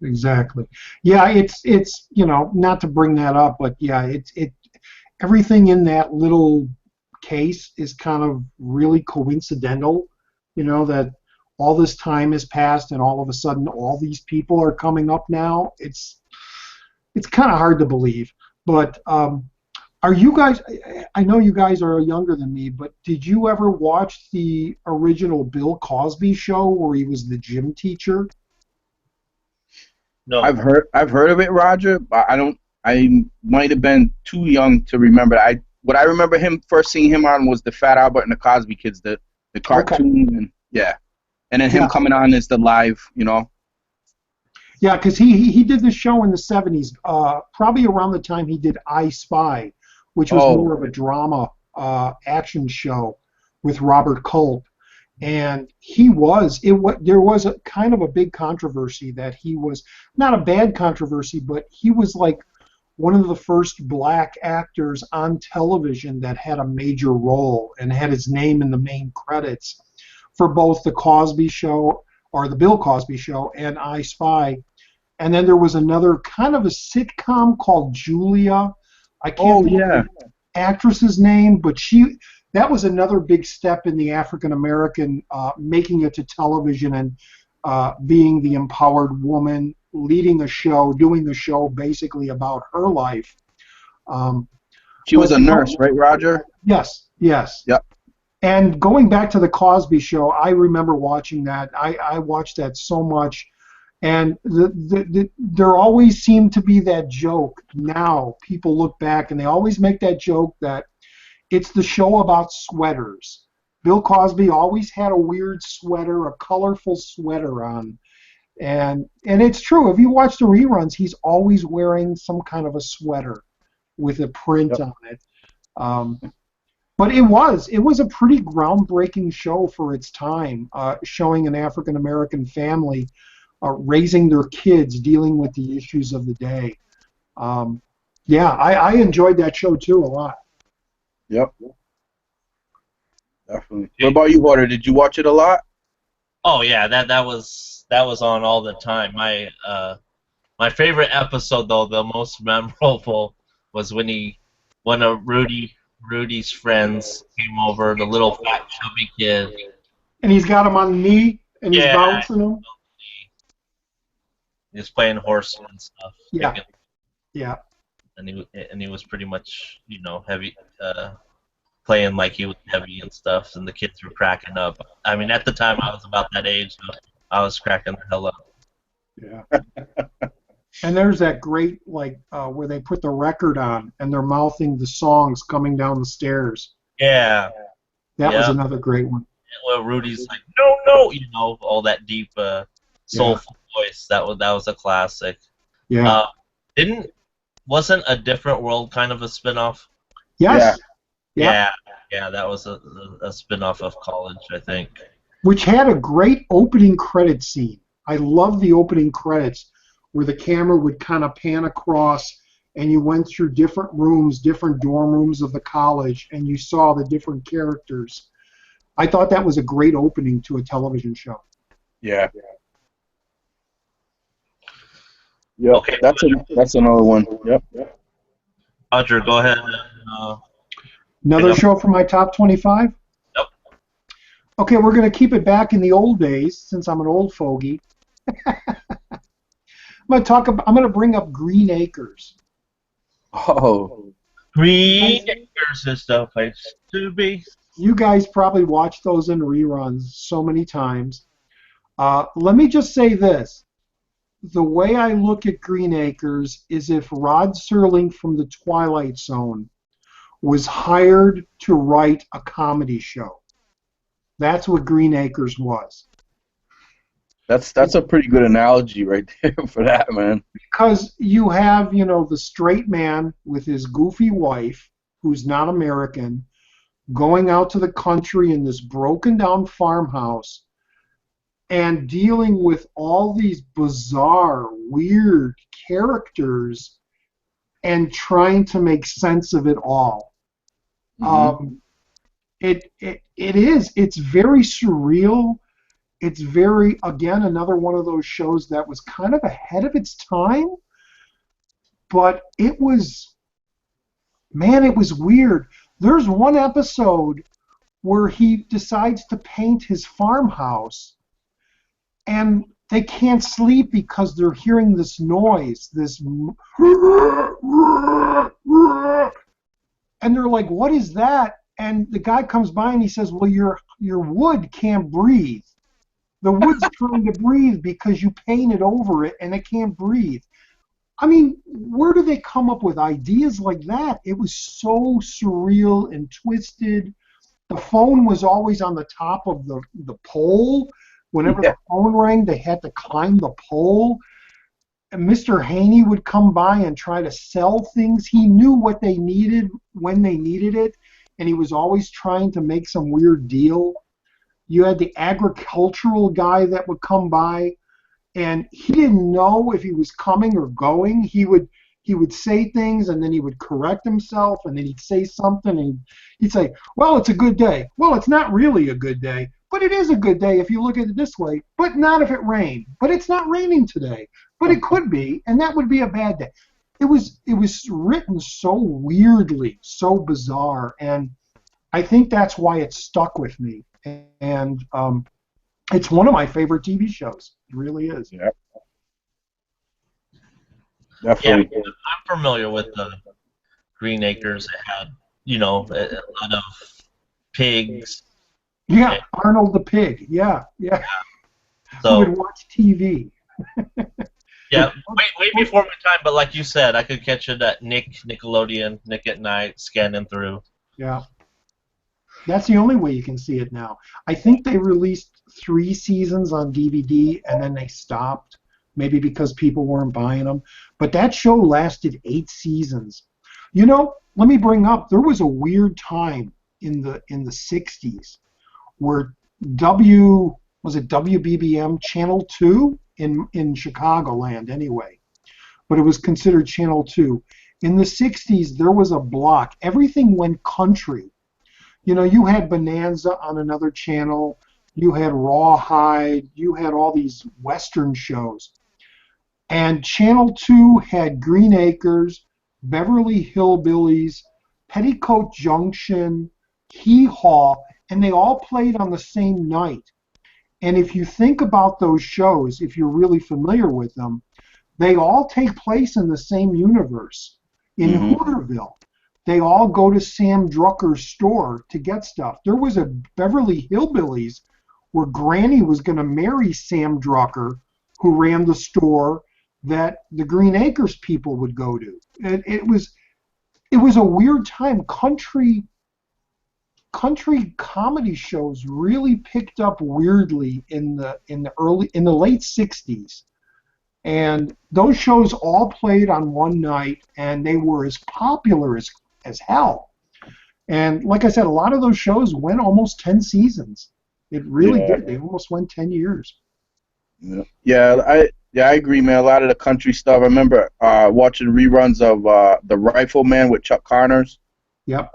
Exactly. Yeah, it's you know, not to bring that up, but yeah, it everything in that little case is kind of really coincidental, you know, that all this time has passed and all of a sudden all these people are coming up now. It's kind of hard to believe. But are you guys, I know you guys are younger than me, but did you ever watch the original Bill Cosby show where he was the gym teacher? No. I've heard of it, Roger, but I might have been too young to remember. What I remember him first seeing him on was the Fat Albert and the Cosby Kids, the cartoon, and yeah, and then him coming on as the live, you know. Yeah, because he did this show in the 70s, probably around the time he did I Spy, which was more of a drama action show with Robert Culp. And there was a kind of a big controversy that he was, not a bad controversy, but he was like one of the first black actors on television that had a major role and had his name in the main credits for both the Cosby Show, or the Bill Cosby Show, and I Spy. And then there was another kind of a sitcom called Julia. I can't remember the actress's name, but that was another big step in the African American making it to television and being the empowered woman, leading a show, doing the show basically about her life. She was a nurse, right, Roger? Yes. Yep. And going back to the Cosby Show, I remember watching that. I watched that so much. And there always seemed to be that joke. Now people look back and they always make that joke that it's the show about sweaters. Bill Cosby always had a weird sweater, a colorful sweater on. And it's true. If you watch the reruns, he's always wearing some kind of a sweater with a print on it. But it was a pretty groundbreaking show for its time, showing an African American family raising their kids, dealing with the issues of the day. I enjoyed that show too a lot. Yep. Definitely. What about you, Water? Did you watch it a lot? Oh yeah, that was on all the time. My favorite episode, though, the most memorable, was when one of Rudy's friends came over, the little fat chubby kid. And he's got him on the knee and he's bouncing him. He's playing horse and stuff. Yeah. And he was pretty much, you know, heavy, playing like he was heavy and stuff, and the kids were cracking up. I mean, at the time I was about that age, so I was cracking the hell up. Yeah. And there's that great, like, where they put the record on and they're mouthing the songs coming down the stairs. Yeah. That was another great one. Well, Rudy's like, no, you know, all that deep, soulful voice. That was a classic. Yeah. Wasn't A Different World kind of a spinoff? Yes. Yeah, that was a spinoff of College, I think. Which had a great opening credit scene. I love the opening credits where the camera would kind of pan across and you went through different rooms, different dorm rooms of the college, and you saw the different characters. I thought that was a great opening to a television show. Yeah. Yep. Okay. That's another one. Yep. Roger, go ahead. Another Yep. show for my top 25? Yep. Okay, we're going to keep it back in the old days since I'm an old fogey. I'm going to bring up Green Acres. Oh. Green Acres is the place to be. You guys probably watched those in reruns so many times. Let me just say this. The way I look at Green Acres is if Rod Serling from The Twilight Zone was hired to write a comedy show. That's what Green Acres was. That's a pretty good analogy right there for that, man. Because you have, the straight man with his goofy wife, who's not American, going out to the country in this broken down farmhouse and dealing with all these bizarre, weird characters and trying to make sense of it all. Mm-hmm. It's very surreal. It's very, again, another one of those shows that was kind of ahead of its time, but it was weird. There's one episode where he decides to paint his farmhouse, and they can't sleep because they're hearing this noise, and they're like, what is that? And the guy comes by and he says, well, your wood can't breathe. The wood's trying to breathe because you painted over it and it can't breathe. I mean, where do they come up with ideas like that? It was so surreal and twisted. The phone was always on the top of the pole. Whenever the phone rang, they had to climb the pole. And Mr. Haney would come by and try to sell things. He knew what they needed when they needed it, and he was always trying to make some weird deal. You had the agricultural guy that would come by, and he didn't know if he was coming or going. He would say things, and then he would correct himself, and then he'd say something, and he'd say, well, it's a good day. Well, it's not really a good day, but it is a good day if you look at it this way, but not if it rained. But it's not raining today, but it could be, and that would be a bad day. It was written so weirdly, so bizarre, and I think that's why it stuck with me. And it's one of my favorite TV shows. It really is. Yeah. Definitely. Yeah, I'm familiar with the Green Acres. It had, a lot of pigs. Yeah, Arnold the pig. Yeah. So Who would watch TV. yeah, way before my time. But like you said, I could catch it at Nickelodeon, Nick at Night, scanning through. Yeah. That's the only way you can see it now. I think they released 3 seasons on DVD and then they stopped, maybe because people weren't buying them. But that show lasted 8 seasons. Let me bring up, there was a weird time in the 60s where WBBM Channel 2 in Chicagoland anyway, but it was considered Channel 2. In the 60s, there was a block. Everything went country. You had Bonanza on another channel, you had Rawhide, you had all these Western shows. And Channel 2 had Green Acres, Beverly Hillbillies, Petticoat Junction, Hee Haw, and they all played on the same night. And if you think about those shows, if you're really familiar with them, they all take place in the same universe, in Hooterville. They all go to Sam Drucker's store to get stuff. There was a Beverly Hillbillies where Granny was going to marry Sam Drucker, who ran the store that the Green Acres people would go to. It was a weird time. Country comedy shows really picked up weirdly in the late 60s. And those shows all played on one night, and they were as popular as hell. And like I said, a lot of those shows went almost 10 seasons. It really did. They almost went 10 years. Yeah, I agree, man. A lot of the country stuff. I remember watching reruns of The Rifleman with Chuck Connors. Yep.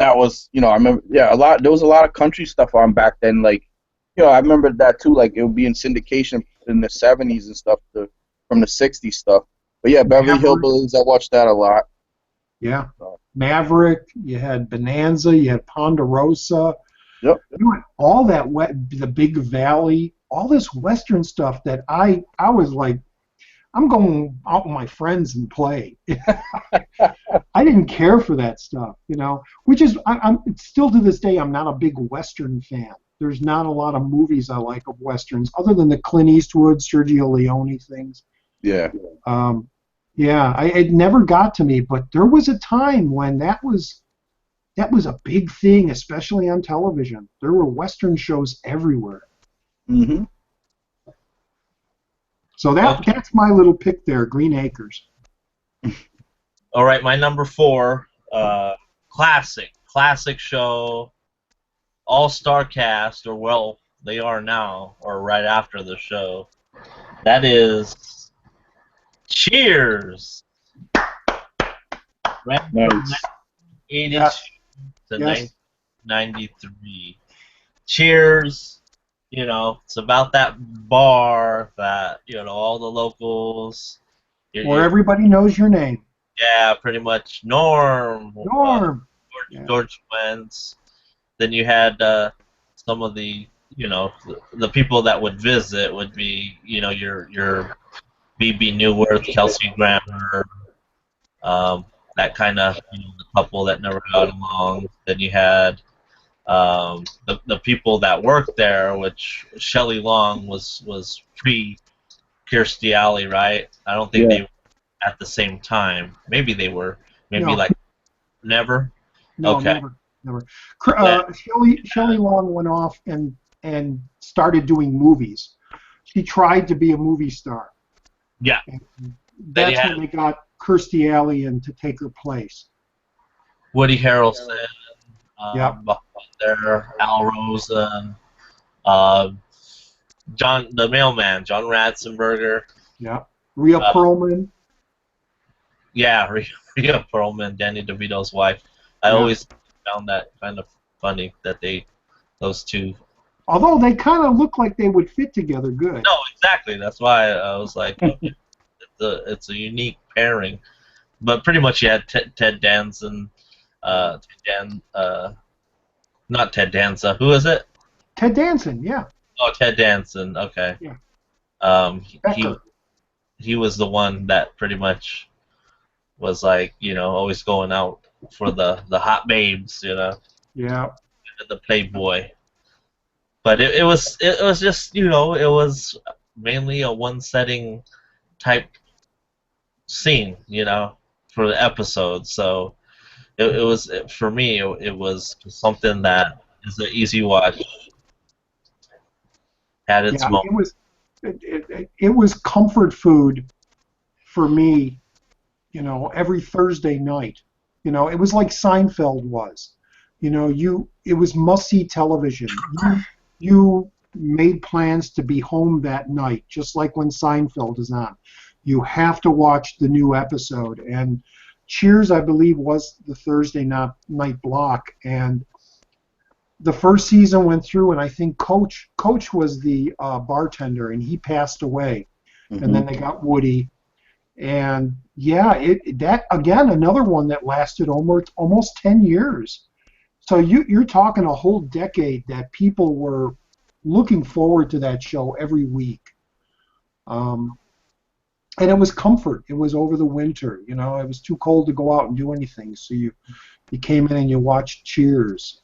that was, you know, I remember, yeah, there was a lot of country stuff on back then. Like, you know, I remember that too. Like, it would be in syndication in the 70s and stuff, from the 60s stuff. But yeah, Beverly Hillbillies, I watched that a lot. Yeah. Maverick, you had Bonanza, you had Ponderosa. Yep. You had all that, the Big Valley, all this Western stuff that I was like, I'm going out with my friends and play. I didn't care for that stuff, you know, which is, I'm still to this day, I'm not a big Western fan. There's not a lot of movies I like of Westerns, other than the Clint Eastwood, Sergio Leone things. Yeah. Yeah, it never got to me, but there was a time when that was a big thing, especially on television. There were Western shows everywhere. Mm-hmm. So that's my little pick there, Green Acres. All right, my number 4, classic show, all-star cast, or well, they are now, or right after the show. That is Cheers. Nice. 82 to Yes. 93. Cheers. You know, it's about that bar that, you know, all the locals. Where everybody knows your name. Yeah, pretty much. Norm. George Wentz. Then you had some of the, you know, the people that would visit would be, you know, your B.B. Newworth, Kelsey Grammer, that kind of, you know, the couple that never got along. Then you had the people that worked there, which Shelley Long was pre-Kirstie Alley, right? I don't think they were at the same time. Maybe they were. Maybe No. like never. No, Okay. never. Shelley Long went off and started doing movies. She tried to be a movie star. Yeah. And that's when they got Kirstie Alley in to take her place. Woody Harrelson. Yep. There, Al Rosen, John the Mailman, John Ratzenberger. Yeah. Rhea Perlman. Yeah, Rhea Perlman, Danny DeVito's wife. I always found that kind of funny that those two. Although they kind of look like they would fit together good. No, exactly. That's why I was like, it's a unique pairing. But pretty much you had Ted Danson, not Ted Danza. Who is it? Ted Danson, yeah. Oh, Ted Danson. Okay. Yeah. He was the one that pretty much was like, you know, always going out for the hot babes, you know. Yeah. The Playboy. But it was just, you know, it was mainly a one setting type scene, you know, for the episode. So it was, for me, it was something that is an easy watch. Had its moment. It was comfort food for me, you know, every Thursday night. You know, it was like Seinfeld was. You know, it was must-see television. You made plans to be home that night, just like when Seinfeld is on. You have to watch the new episode. And Cheers, I believe, was the Thursday night block. And the first season went through, and I think Coach was the bartender, and he passed away. Mm-hmm. And then they got Woody. And yeah, that again, another one that lasted almost 10 years. So you're talking a whole decade that people were looking forward to that show every week. And it was comfort. It was over the winter. You know, it was too cold to go out and do anything. So you came in and you watched Cheers.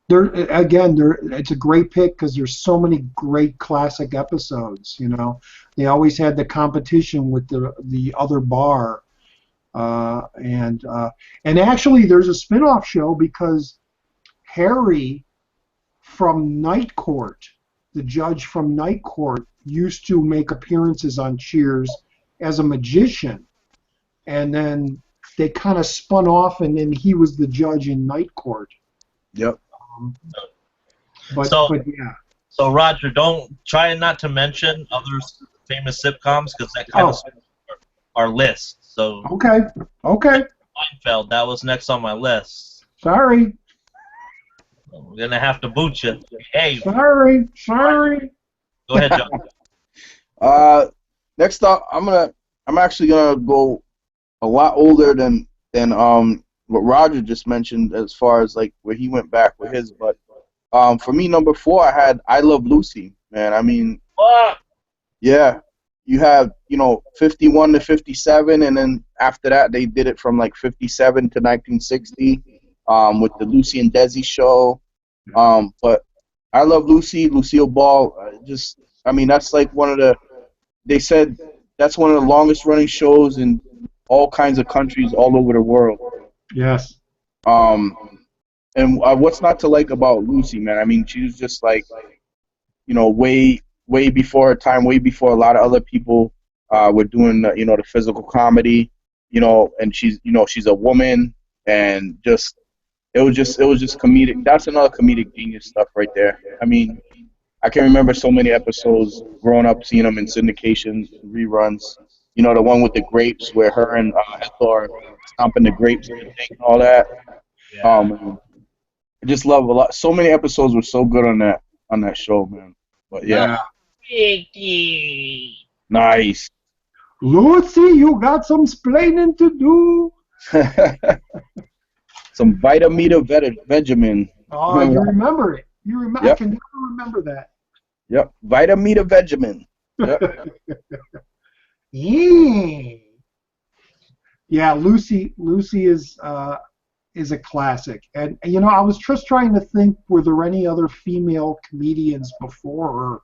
It's a great pick because there's so many great classic episodes. You know, they always had the competition with the other bar. And actually, there's a spin-off show because Harry from Night Court, the judge from Night Court, used to make appearances on Cheers as a magician, and then they kind of spun off, and then he was the judge in Night Court. Yep. But yeah. So Roger, don't try not to mention other famous sitcoms because that kind of our list. So okay. Seinfeld, that was next on my list. Sorry. We're gonna have to boot you. Hey, Sorry. go ahead, John. Next up, I'm actually gonna go a lot older than what Roger just mentioned as far as like where he went back with his. But for me, number 4, I had I Love Lucy. Man, I mean, What? yeah, you have 51 to 57, and then after that they did it from like 57 to 1960 with the Lucy and Desi show. But I Love Lucy, Lucille Ball. I mean, that's like they said that's one of the longest running shows in all kinds of countries all over the world. Yes. And what's not to like about Lucy, man? I mean, she was just like, way before her time, way before a lot of other people were doing, the physical comedy, and she's a woman, and it was just comedic. That's another comedic genius stuff right there. I mean, I can remember so many episodes growing up, seeing them in syndication reruns. The one with the grapes where her and Ethel are stomping the grapes and all that. Yeah. I just love a lot. So many episodes were so good on that show, man. But yeah. Nice. Lucy, you got some splaining to do. Some Vitamita Vegemin. Oh, you remember it. You remember? Yep. I can never remember that. Yep. Vitamita Vegemin. Yep. Yeah, Lucy is a classic, and I was just trying to think, were there any other female comedians before her?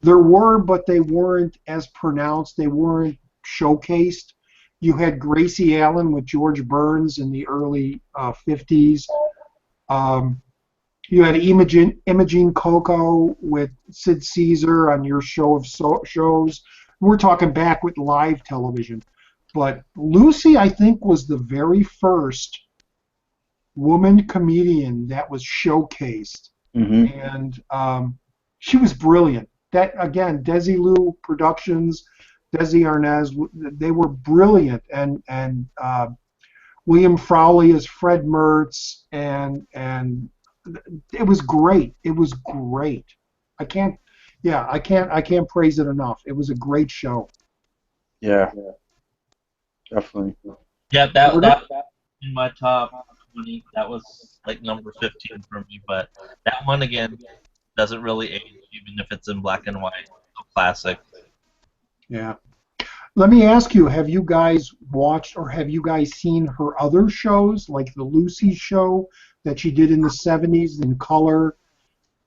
There were, but they weren't as pronounced. They weren't showcased. You had Gracie Allen with George Burns in the early 50s. You had Imogene Coco with Sid Caesar on your show of shows. We're talking back with live television. But Lucy, I think, was the very first woman comedian that was showcased. Mm-hmm. And she was brilliant. That, again, Desilu Productions, Desi Arnaz, they were brilliant. And William Frawley as Fred Mertz, and it was great. It was great. I can't praise it enough. It was a great show. Yeah. Definitely. Yeah, that in my top 20. That was like number 15 for me. But that one again doesn't really age, even if it's in black and white. A classic. Yeah. Let me ask you: have you guys watched or have you guys seen her other shows, like the Lucy show that she did in the '70s in color,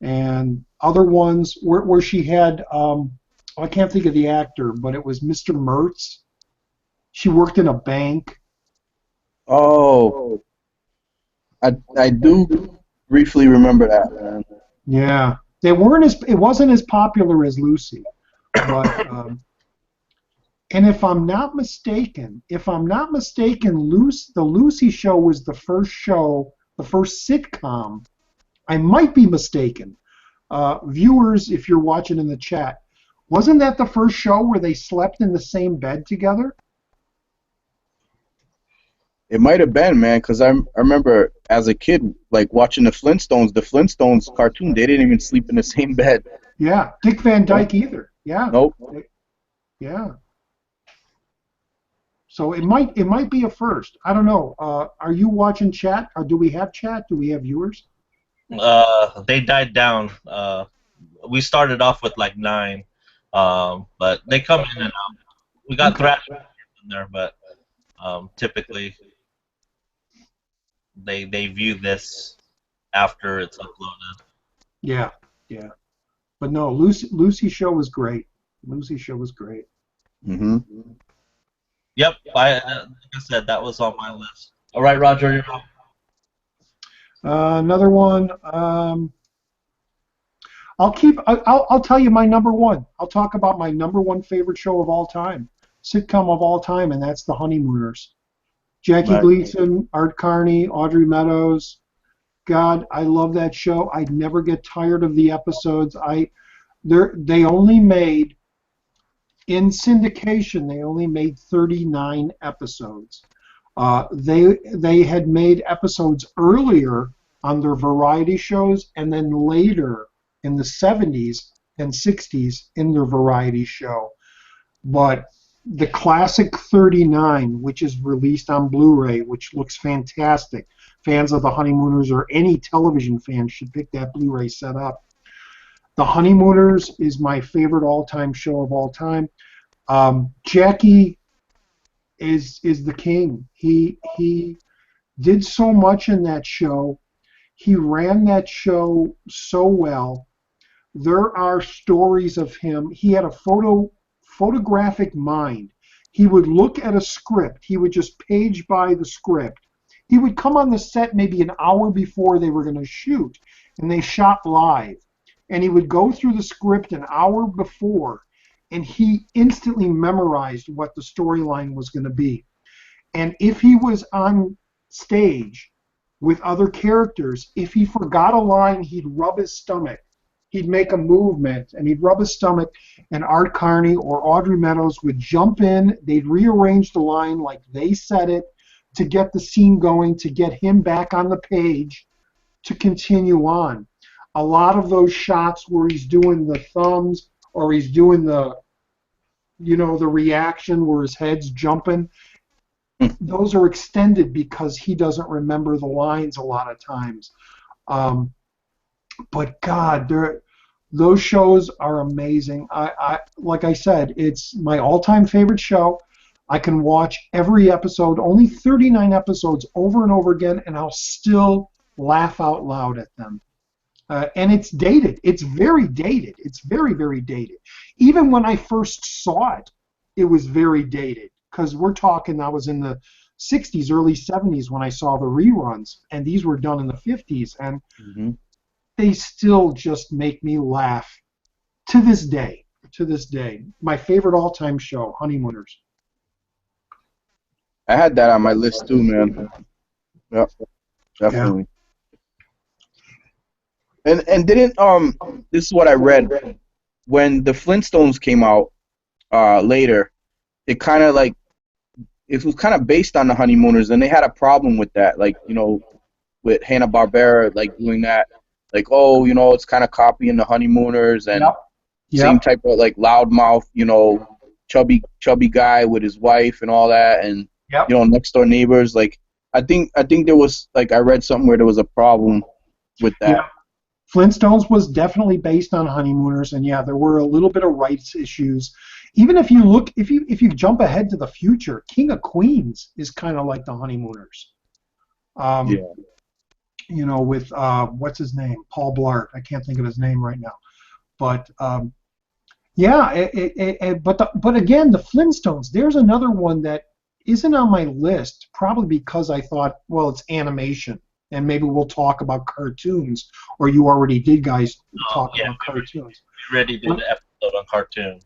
and other ones where she had I can't think of the actor, but it was Mr. Mertz. She worked in a bank. Oh, I do briefly remember that, man. Yeah, it wasn't as popular as Lucy, but and if I'm not mistaken, the Lucy show was the first show, the first sitcom. I might be mistaken. Viewers, if you're watching in the chat, wasn't that the first show where they slept in the same bed together? It might have been, man, because I remember as a kid, like watching the Flintstones cartoon, they didn't even sleep in the same bed. Yeah, Dick Van Dyke either. Yeah. Nope. Yeah. So it might be a first. I don't know. Are you watching chat? Or do we have chat? Do we have viewers? They died down. We started off with like 9, but they come in and out. We got Thrash in there, but typically they view this after it's uploaded. Yeah, yeah. But no, Lucy show was great. Lucy show was great. Mm-hmm. Yep, like I said, that was on my list. All right, Roger, you're up. Another one. I'll tell you my number one. I'll talk about my number one favorite show of all time, sitcom of all time, and that's The Honeymooners. Jackie Gleason, Art Carney, Audrey Meadows. God, I love that show. I'd never get tired of the episodes. They only made, in syndication, they only made 39 episodes. They had made episodes earlier on their variety shows, and then later in the 70s and 60s in their variety show. But the classic 39, which is released on Blu-ray, which looks fantastic. Fans of The Honeymooners or any television fan should pick that Blu-ray set up. The Honeymooners is my favorite all-time show of all time. Jackie is the king. He did so much in that show. He ran that show so well. There are stories of him. He had a photographic mind. He would look at a script. He would just page by the script. He would come on the set maybe an hour before they were going to shoot, and they shot live. And he would go through the script an hour before, and he instantly memorized what the storyline was going to be. And if he was on stage with other characters, if he forgot a line, he'd rub his stomach. He'd make a movement, and he'd rub his stomach, and Art Carney or Audrey Meadows would jump in. They'd rearrange the line like they said it to get the scene going, to get him back on the page to continue on. A lot of those shots where he's doing the thumbs or he's doing the, the reaction where his head's jumping, those are extended because he doesn't remember the lines a lot of times. But God, those shows are amazing. I like I said, it's my all-time favorite show. I can watch every episode, only 39 episodes, over and over again, and I'll still laugh out loud at them. And it's dated. It's very dated. It's very, very dated. Even when I first saw it, it was very dated. Because we're talking, I was in the 60s, early 70s when I saw the reruns, and these were done in the 50s. And they still just make me laugh to this day. To this day. My favorite all-time show, Honeymooners. I had that on my list too, man. Yep, definitely. Yeah. And didn't this is what I read when the Flintstones came out later. It kind of like it was kind of based on the Honeymooners, and they had a problem with that, like with Hanna-Barbera like doing that. Like, oh, it's kind of copying the Honeymooners and same type of like loudmouth, chubby guy with his wife and all that, and next door neighbors. Like, I think there was like I read something where there was a problem with that. Yeah. Flintstones was definitely based on Honeymooners, and there were a little bit of rights issues. Even if you look, if you jump ahead to the future, King of Queens is kind of like the Honeymooners. With what's his name, Paul Blart. I can't think of his name right now, but but again, the Flintstones. There's another one that isn't on my list, probably because I thought, well, it's animation, and maybe we'll talk about cartoons, or you already did, guys, talk about cartoons. We already did an episode on cartoons.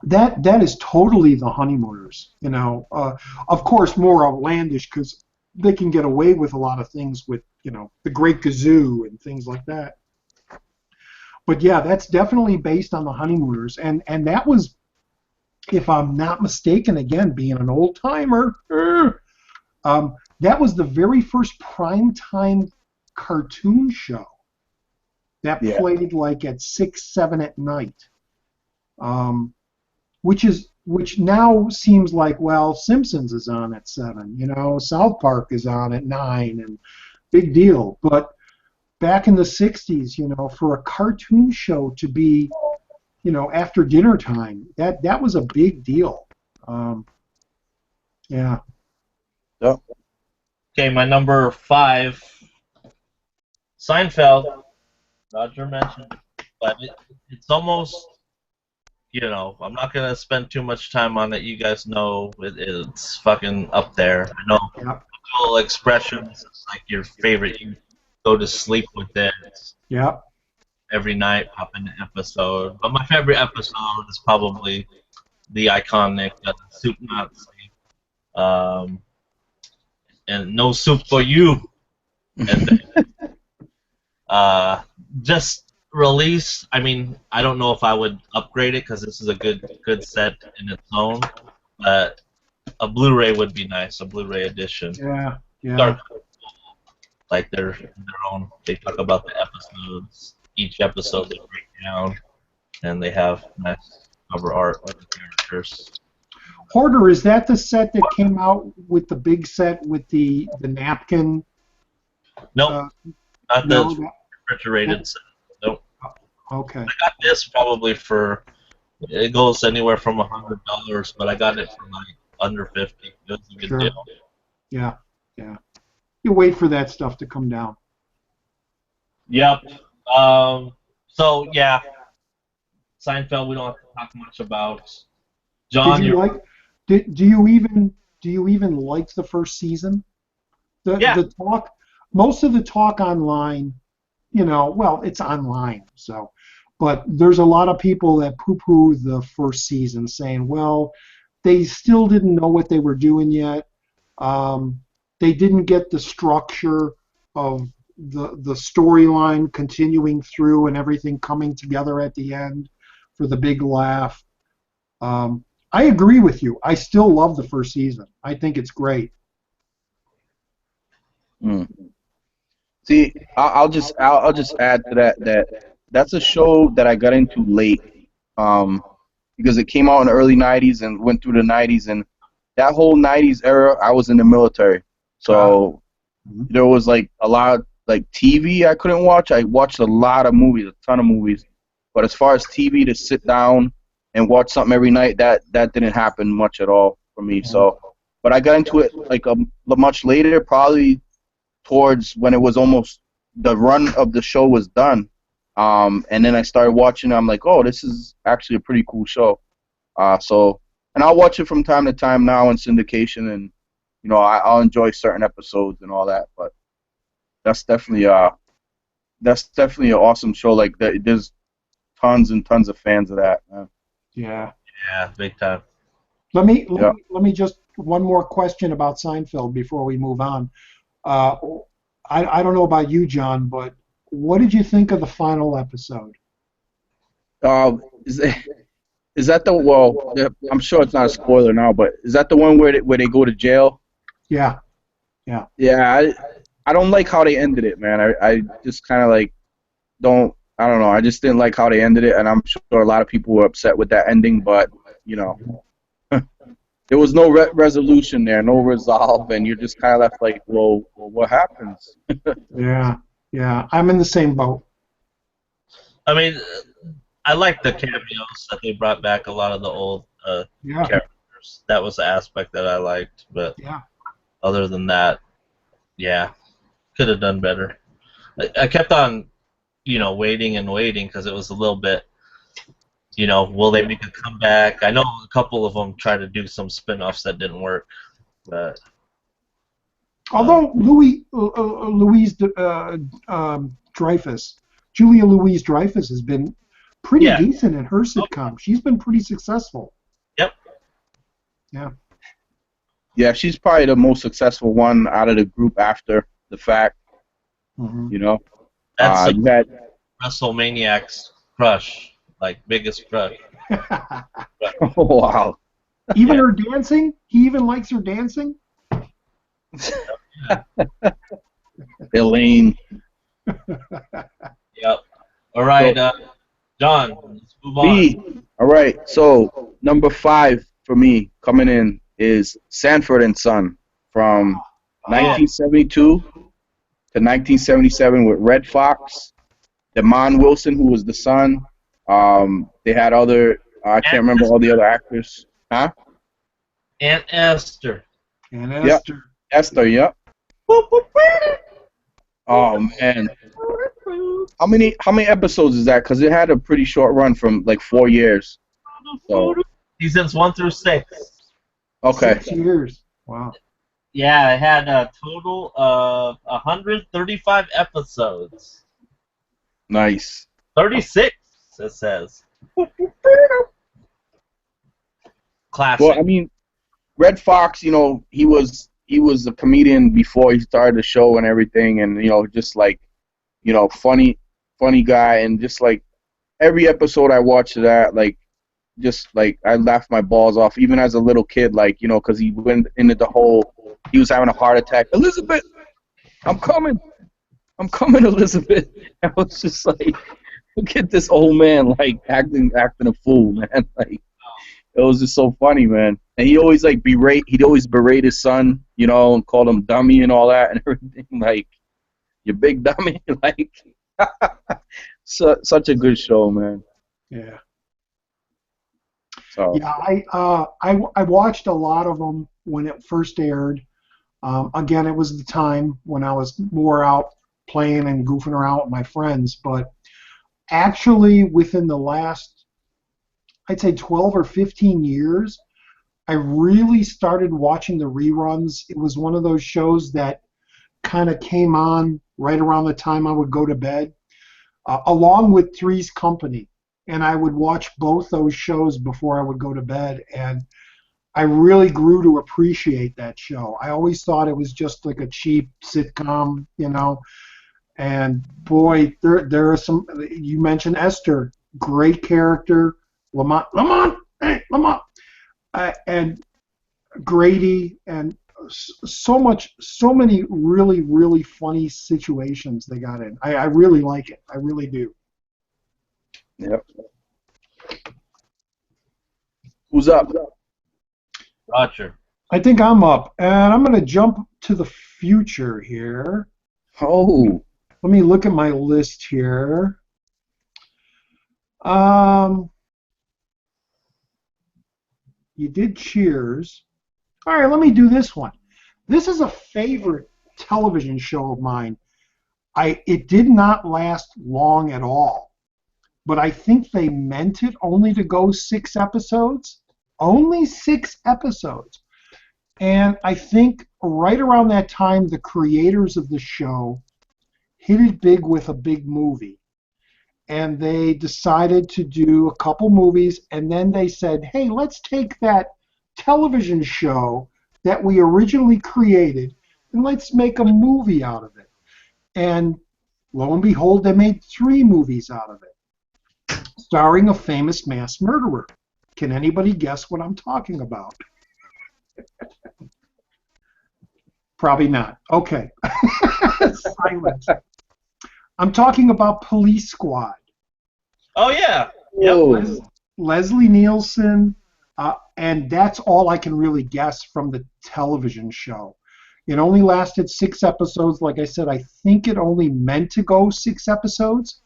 That is totally the Honeymooners. Of course, more outlandish because they can get away with a lot of things with the Great Gazoo and things like that. But yeah, that's definitely based on the Honeymooners, and that was, if I'm not mistaken, again being an old timer, that was the very first primetime cartoon show that played like at 6, 7 at night, which now seems like, well, Simpsons is on at 7, South Park is on at 9, and big deal. But back in the 60s, for a cartoon show to be, after dinner time, that was a big deal. Yeah. Yep. Okay, my number 5, Seinfeld. Roger mentioned, but it's almost, I'm not gonna spend too much time on it. You guys know it's fucking up there. I know. Yep. Little expressions. It's like your favorite. You go to sleep with it. Yep. Every night, pop in an episode. But my favorite episode is probably the iconic Soup Nazi. And No Soup for You. And then, just release. I mean, I don't know if I would upgrade it because this is a good set in its own. But a Blu-ray would be nice. A Blu-ray edition. Yeah, yeah. Start like their own. They talk about the episodes. Each episode they break down, and they have nice cover art of the characters. Hoarder, is that the set that came out with the big set with the napkin? Nope, not no, the refrigerated set. Nope. Okay. I got this probably for. It goes anywhere from $100, but I got it for like under 50. It was a good Sure. deal. Yeah, yeah. You wait for that stuff to come down. Yep. So yeah, Seinfeld. We don't have to talk much about. John, Did you like? Do you even like the first season? The talk. Most of the talk online, well, it's online, so. But there's a lot of people that poo-poo the first season, saying, well, they still didn't know what they were doing yet. They didn't get the structure of the storyline continuing through and everything coming together at the end for the big laugh. I agree with you. I still love the first season. I think it's great. See, I'll just add to that that's a show that I got into late, because it came out in the early '90s and went through the '90s, and that whole '90s era, I was in the military, so there was like a lot of like TV I couldn't watch. I watched a lot of movies, a ton of movies, but as far as TV to sit down and watch something every night, that didn't happen much at all for me. So, but I got into it like much later, probably towards when it was almost the run of the show was done. And then I started watching it. I'm like, oh, this is actually a pretty cool show. And I'll watch it from time to time now in syndication, and I'll enjoy certain episodes and all that. But that's definitely an awesome show. Like there's tons and tons of fans of that, man. Yeah. Yeah, big time. Let me just one more question about Seinfeld before we move on. I don't know about you, John, but what did you think of the final episode? Is that the well? I'm sure it's not a spoiler now, but is that the one where they go to jail? Yeah, yeah. Yeah, I don't like how they ended it, man. I just kind of like I don't know. I just didn't like how they ended it, and I'm sure a lot of people were upset with that ending. But there was no resolution there, no resolve, and you're just kind of left like, well, what happens? Yeah, I'm in the same boat. I mean, I like the cameos that they brought back. A lot of the old characters. That was the aspect that I liked. But other than that, could have done better. I kept on, waiting and waiting because it was a little bit. Will they make a comeback? I know a couple of them tried to do some spin-offs that didn't work, but although Julia Louise-Dreyfus has been pretty decent in her sitcom. She's been pretty successful. Yep. Yeah. Yeah, she's probably the most successful one out of the group after the fact. That's you had WrestleManiac's crush, like biggest crush. Oh, wow. Even her dancing? He even likes her dancing? Elaine. Yep. All right, John, let's move on. All right, so number 5 for me coming in is Sanford and Son from 1972 to 1977 with Red Fox, Damon Wilson, who was the son. They had other, I can't remember all the other actors. Huh? Aunt Esther. Aunt Esther. Yep. Esther, yep. Oh, man. How many episodes is that? Because it had a pretty short run from like 4 years. So. Seasons 1 through 6. Okay. 6 years. Wow. Yeah, it had a total of 135 episodes. Nice. 36, it says. Classic. Well, I mean, Red Fox, he was a comedian before he started the show and everything, and just like, funny guy, and just like every episode I watched of that, like, just like I laughed my balls off even as a little kid, like, you know, because he went into the whole, he was having a heart attack. Elizabeth, I'm coming, Elizabeth. I was just like, look at this old man like acting a fool, man. Like, it was just so funny, man. And he always like he'd always berate his son, you know, and call him dummy and all that and everything. Like, you big dummy, like. Such a good show, man. Yeah. So. Yeah, I watched a lot of them when it first aired. Again, it was the time when I was more out playing and goofing around with my friends. But actually, within the last, I'd say 12 or 15 years, I really started watching the reruns. It was one of those shows that kind of came on right around the time I would go to bed. Along with Three's Company, and I would watch both those shows before I would go to bed, and I really grew to appreciate that show. I always thought it was just like a cheap sitcom, you know, and boy, there are some, you mentioned Esther, great character, Lamont, hey, Lamont, and Grady, and so many really funny situations they got in. I really like it. I really do. Yep. Who's up? Roger. I think I'm up, and I'm going to jump to the future here. Oh. Let me look at my list here. You did Cheers. All right, let me do this one. This is a favorite television show of mine. It did not last long at all, but I think they meant it only to go 6 episodes. Only 6 episodes. And I think right around that time, the creators of the show hit it big with a big movie. And they decided to do a couple movies, and then they said, hey, let's take that television show that we originally created and let's make a movie out of it. And lo and behold, they made 3 movies out of it, starring a famous mass murderer. Can anybody guess what I'm talking about? Probably not. Okay. Silence. I'm talking about Police Squad. Oh, yeah. Yep. Leslie Nielsen, and that's all I can really guess from the television show. It only lasted 6 episodes. Like I said, I think it only meant to go 6 episodes.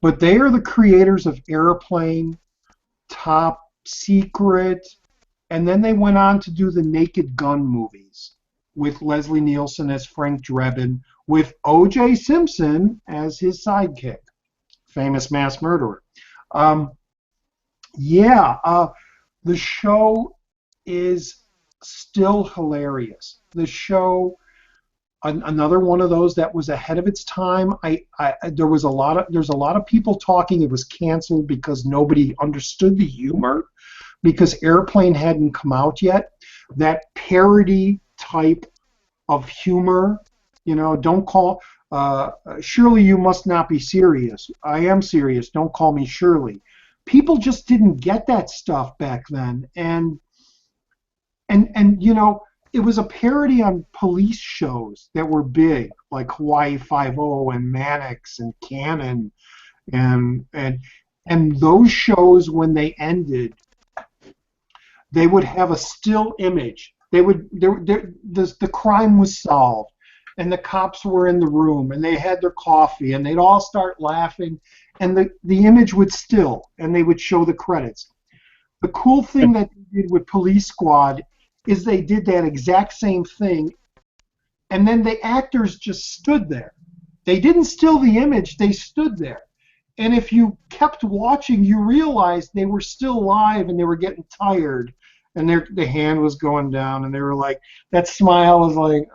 But they are the creators of Airplane, Top Secret, and then they went on to do the Naked Gun movies with Leslie Nielsen as Frank Drebin, with O.J. Simpson as his sidekick, famous mass murderer. The show is still hilarious. The show, another one of those that was ahead of its time. There's a lot of people talking it was canceled because nobody understood the humor, because Airplane hadn't come out yet. That parody type of humor, you know, don't call Shirley, you must not be serious. I am serious. Don't call me Shirley. People just didn't get that stuff back then, and you know, it was a parody on police shows that were big, like Hawaii Five-0 and Mannix and Cannon, and those shows, when they ended, they would have a still image. The crime was solved, and the cops were in the room, and they had their coffee, and they'd all start laughing, and the image would still, and they would show the credits. The cool thing that they did with Police Squad is they did that exact same thing, and then the actors just stood there. They didn't still the image, they stood there. And if you kept watching, you realized they were still live and they were getting tired, and the hand was going down, and they were like, that smile was like,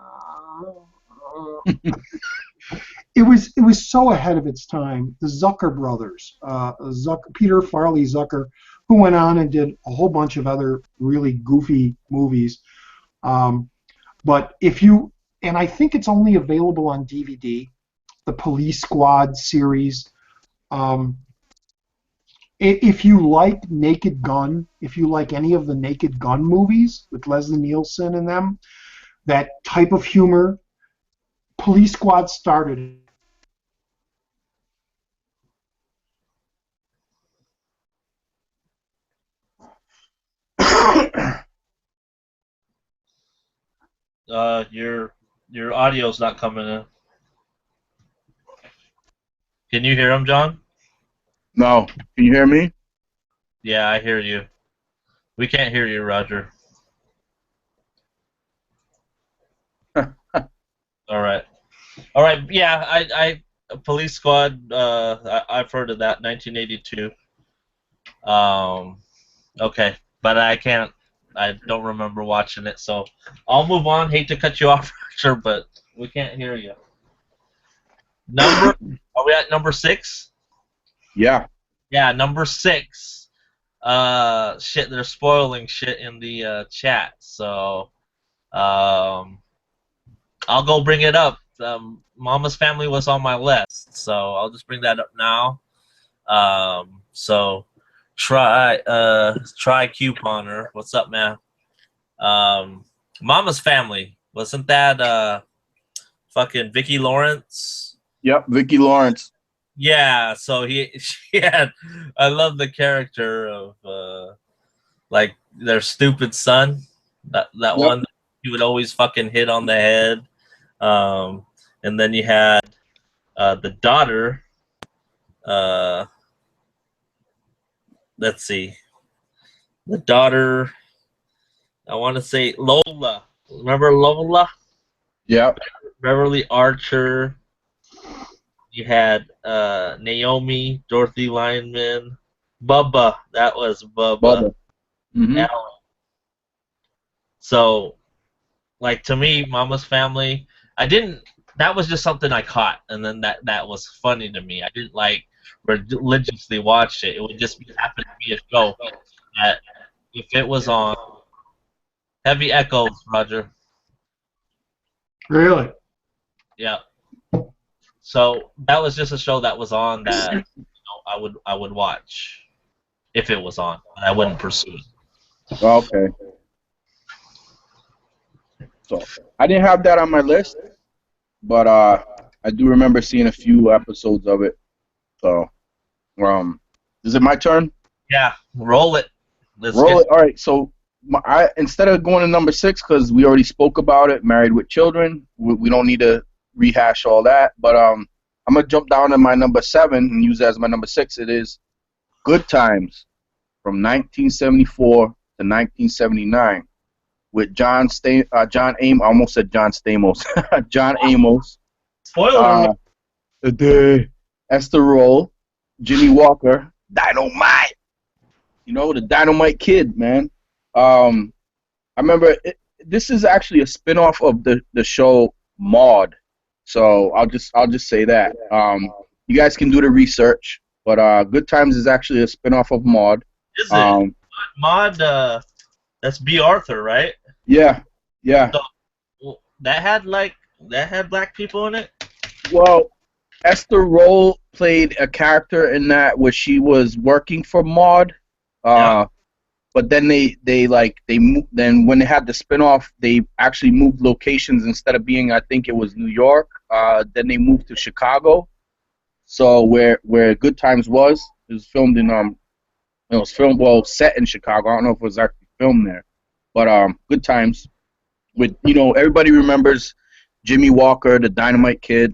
It was so ahead of its time. The Zucker brothers, Peter Farley Zucker, who went on and did a whole bunch of other really goofy movies. But and I think it's only available on DVD, the Police Squad series. If you like Naked Gun, if you like any of the Naked Gun movies with Leslie Nielsen in them, that type of humor, Police Squad started it. Your audio's not coming in. Can you hear him, John? No. Can you hear me? Yeah, I hear you. We can't hear you, Roger. All right. Yeah, I Police Squad. I've heard of that. 1982. Okay, but I can't. I don't remember watching it, so I'll move on. Hate to cut you off, Roger, but we can't hear you. Are we at number 6? Yeah. Yeah, number 6. Shit, they're spoiling shit in the chat, so I'll go bring it up. Mama's Family was on my list, so I'll just bring that up now. So try couponer. What's up, man? Mama's Family, wasn't that fucking Vicki Lawrence? Yep, Vicki Lawrence. Yeah, so she had. I love the character of like their stupid son. That Yep. one he would always fucking hit on the head. And then you had the daughter. Let's see. The daughter. I want to say Lola. Remember Lola? Yep. Beverly Archer. You had Naomi, Dorothy Lineman, Bubba. That was Bubba. Mm-hmm. Alan. So, like, to me, Mama's Family, that was just something I caught, and then that was funny to me. I didn't, like, religiously watch it. It would just happen to be a show that, if it was on, heavy echoes, Roger. Really? Yeah. So that was just a show that was on that I would watch if it was on. I wouldn't pursue it. Okay. So I didn't have that on my list, but I do remember seeing a few episodes of it. So, is it my turn? Yeah, roll it. Roll it. All right. So instead of going to number 6, because we already spoke about it, Married with Children. We don't need to rehash all that. But I'm gonna jump down to my number 7 and use it as my number 6. It is Good Times from 1974 to 1979 with John Amos. I almost said John Stamos. John Amos. Spoiler. Esther Roll, Jimmy Walker, Dynamite. You know, the Dynamite Kid, man. I remember this is actually a spin-off of the show Maude. So I'll just say that. You guys can do the research, but Good Times is actually a spin-off of Maude. Is it? Maude, that's B. Arthur, right? Yeah. So, that had black people in it? Well, Esther Roll played a character in that where she was working for Maude. Yeah. But then then when they had the spinoff, they actually moved locations. Instead of being, I think it was New York, then they moved to Chicago. So where Good Times was, it was filmed in set in Chicago. I don't know if it was actually filmed there, but Good Times with everybody remembers Jimmy Walker, the Dynamite Kid.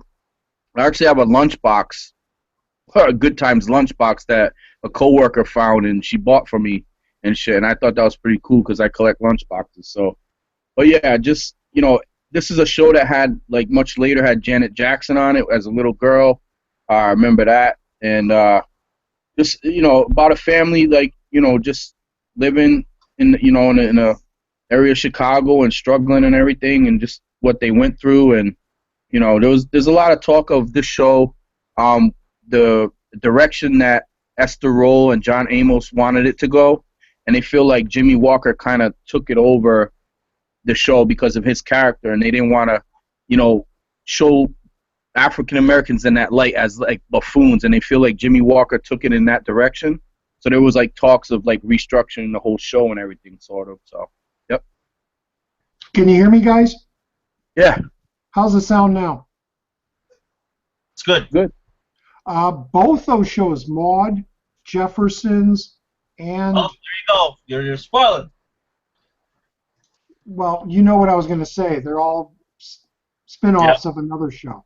I actually have a lunchbox, a Good Times lunchbox that a coworker found and she bought for me and shit, and I thought that was pretty cool because I collect lunchboxes. So, but yeah, just this is a show that had much later had Janet Jackson on it as a little girl. I remember that, and just about a family just living in in a area of Chicago and struggling and everything, and just what they went through. And there's a lot of talk of this show, the direction that Esther Roll and John Amos wanted it to go, and they feel like Jimmy Walker kind of took it over the show because of his character, and they didn't want to show African Americans in that light as like buffoons, and they feel like Jimmy Walker took it in that direction. So there was like talks of like restructuring the whole show and everything, sort of. So, yep. Can you hear me, guys? Yeah. How's the sound now? It's good. Good. Both those shows, Maude, Jeffersons, and... Oh, there you go. You're spoiling. Well, you know what I was going to say. They're all spin-offs of another show.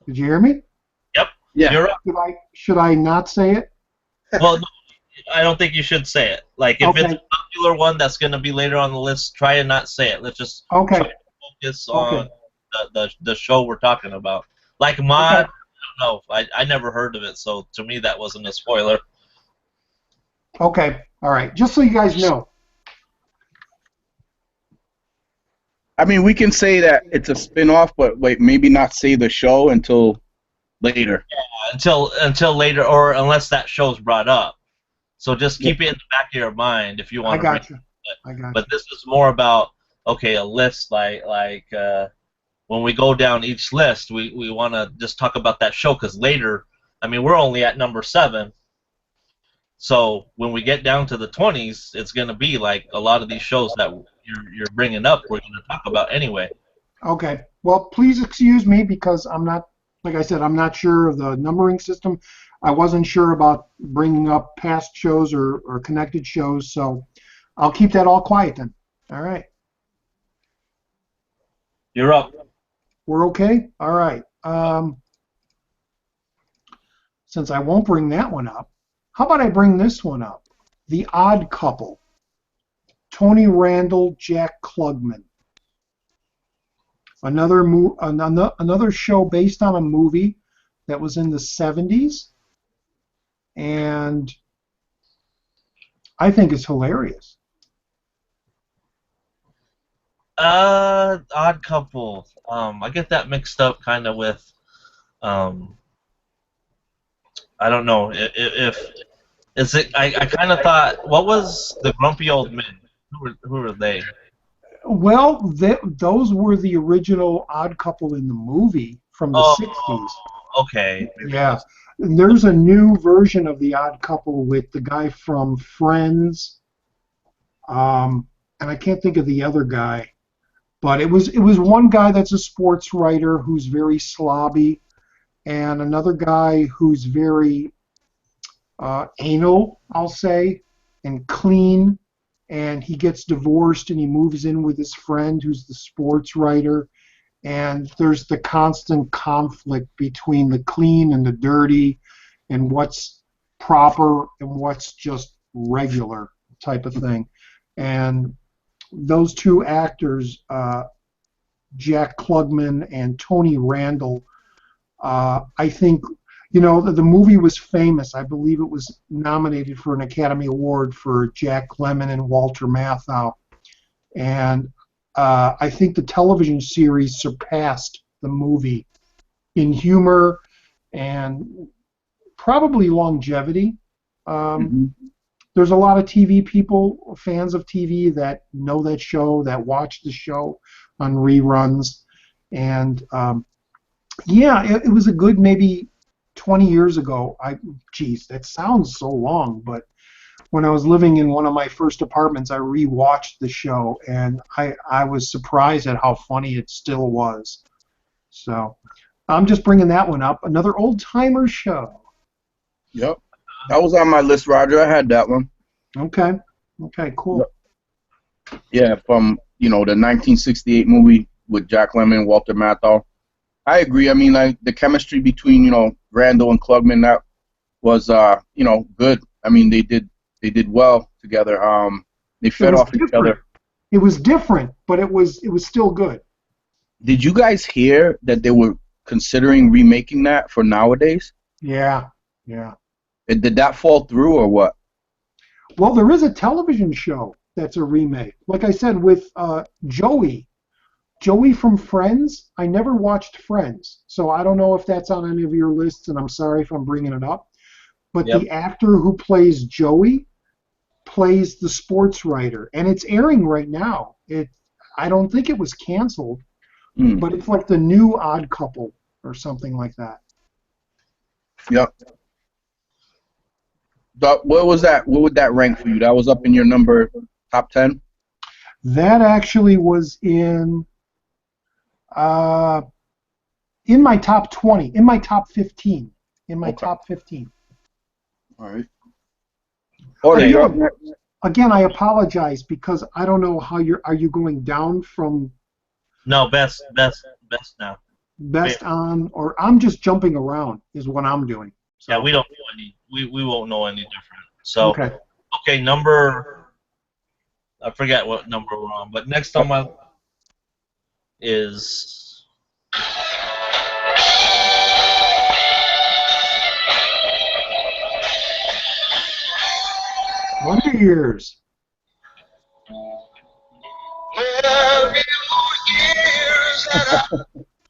Did you hear me? Yep. Yeah. You're right. Should I not say it? Well, no, I don't think you should say it. Like, if it's a popular one that's going to be later on the list, try and not say it. Let's just try to focus on the show we're talking about. Like Mod, I don't know. I never heard of it, so to me that wasn't a spoiler. Okay. All right. Just so you guys know. I mean, we can say that it's a spin-off, but wait, maybe not say the show until later. Yeah, until later, or unless that show's brought up. So just keep it in the back of your mind if you want to. I got you. But this is more about, okay, a list like when we go down each list, we want to just talk about that show, because later, I mean, we're only at number 7. So when we get down to the 20s, it's going to be like a lot of these shows that you're bringing up, we're going to talk about anyway. Okay. Well, please excuse me, because I'm not, like I said, I'm not sure of the numbering system. I wasn't sure about bringing up past shows or connected shows, so I'll keep that all quiet then. All right. You're up. We're okay? All right. Since I won't bring that one up, how about I bring this one up? The Odd Couple. Tony Randall, Jack Klugman. Another show based on a movie that was in the 70s, and I think it's hilarious. Odd Couple. I get that mixed up kind of with, I don't know if is it. I kind of thought, what was the Grumpy Old Men? Who were they? Well, those were the original Odd Couple in the movie from the 60s. Okay. Yeah. And there's a new version of the Odd Couple with the guy from Friends, and I can't think of the other guy, but it was one guy that's a sports writer who's very slobby, and another guy who's very anal, I'll say, and clean, and he gets divorced and he moves in with his friend who's the sports writer, and there's the constant conflict between the clean and the dirty and what's proper and what's just regular type of thing. And those two actors, Jack Klugman and Tony Randall, I think, you know, the movie was famous. I believe it was nominated for an Academy Award for Jack Lemmon and Walter Matthau. And I think the television series surpassed the movie in humor and probably longevity. There's a lot of TV people, fans of TV, that know that show, that watch the show on reruns. And yeah, it was a good maybe 20 years ago. Geez, that sounds so long, but when I was living in one of my first apartments, I rewatched the show, and I was surprised at how funny it still was. So I'm just bringing that one up. Another old-timer show. Yep. That was on my list, Roger. I had that one. Okay. Okay, cool. Yep. Yeah, from, you know, the 1968 movie with Jack Lemmon and Walter Matthau. I agree. I mean, like, the chemistry between, you know, Randall and Klugman, that was, you know, good. I mean, they did well together. They fed off each other. It was different, but it was still good. Did you guys hear that they were considering remaking that for nowadays? Yeah, yeah. Did that fall through or what? Well, there is a television show that's a remake. Like I said, with Joey. Joey from Friends. I never watched Friends, so I don't know if that's on any of your lists, and I'm sorry if I'm bringing it up. But the actor who plays Joey plays the sports writer, and it's airing right now. I don't think it was canceled, but it's like the new Odd Couple or something like that. Yep. What was that? What would that rank for you? That was up in your number top 10? That actually was in my top 20, in my top 15, in my Okay. top 15. All right. Okay, you're up next. Again, I apologize because I don't know how are you going down from No, best now. best on, or I'm just jumping around is what I'm doing. So. Yeah, we don't know any. We won't know any different. So okay, number. I forget what number we're on, but next on my is. Wonder Years.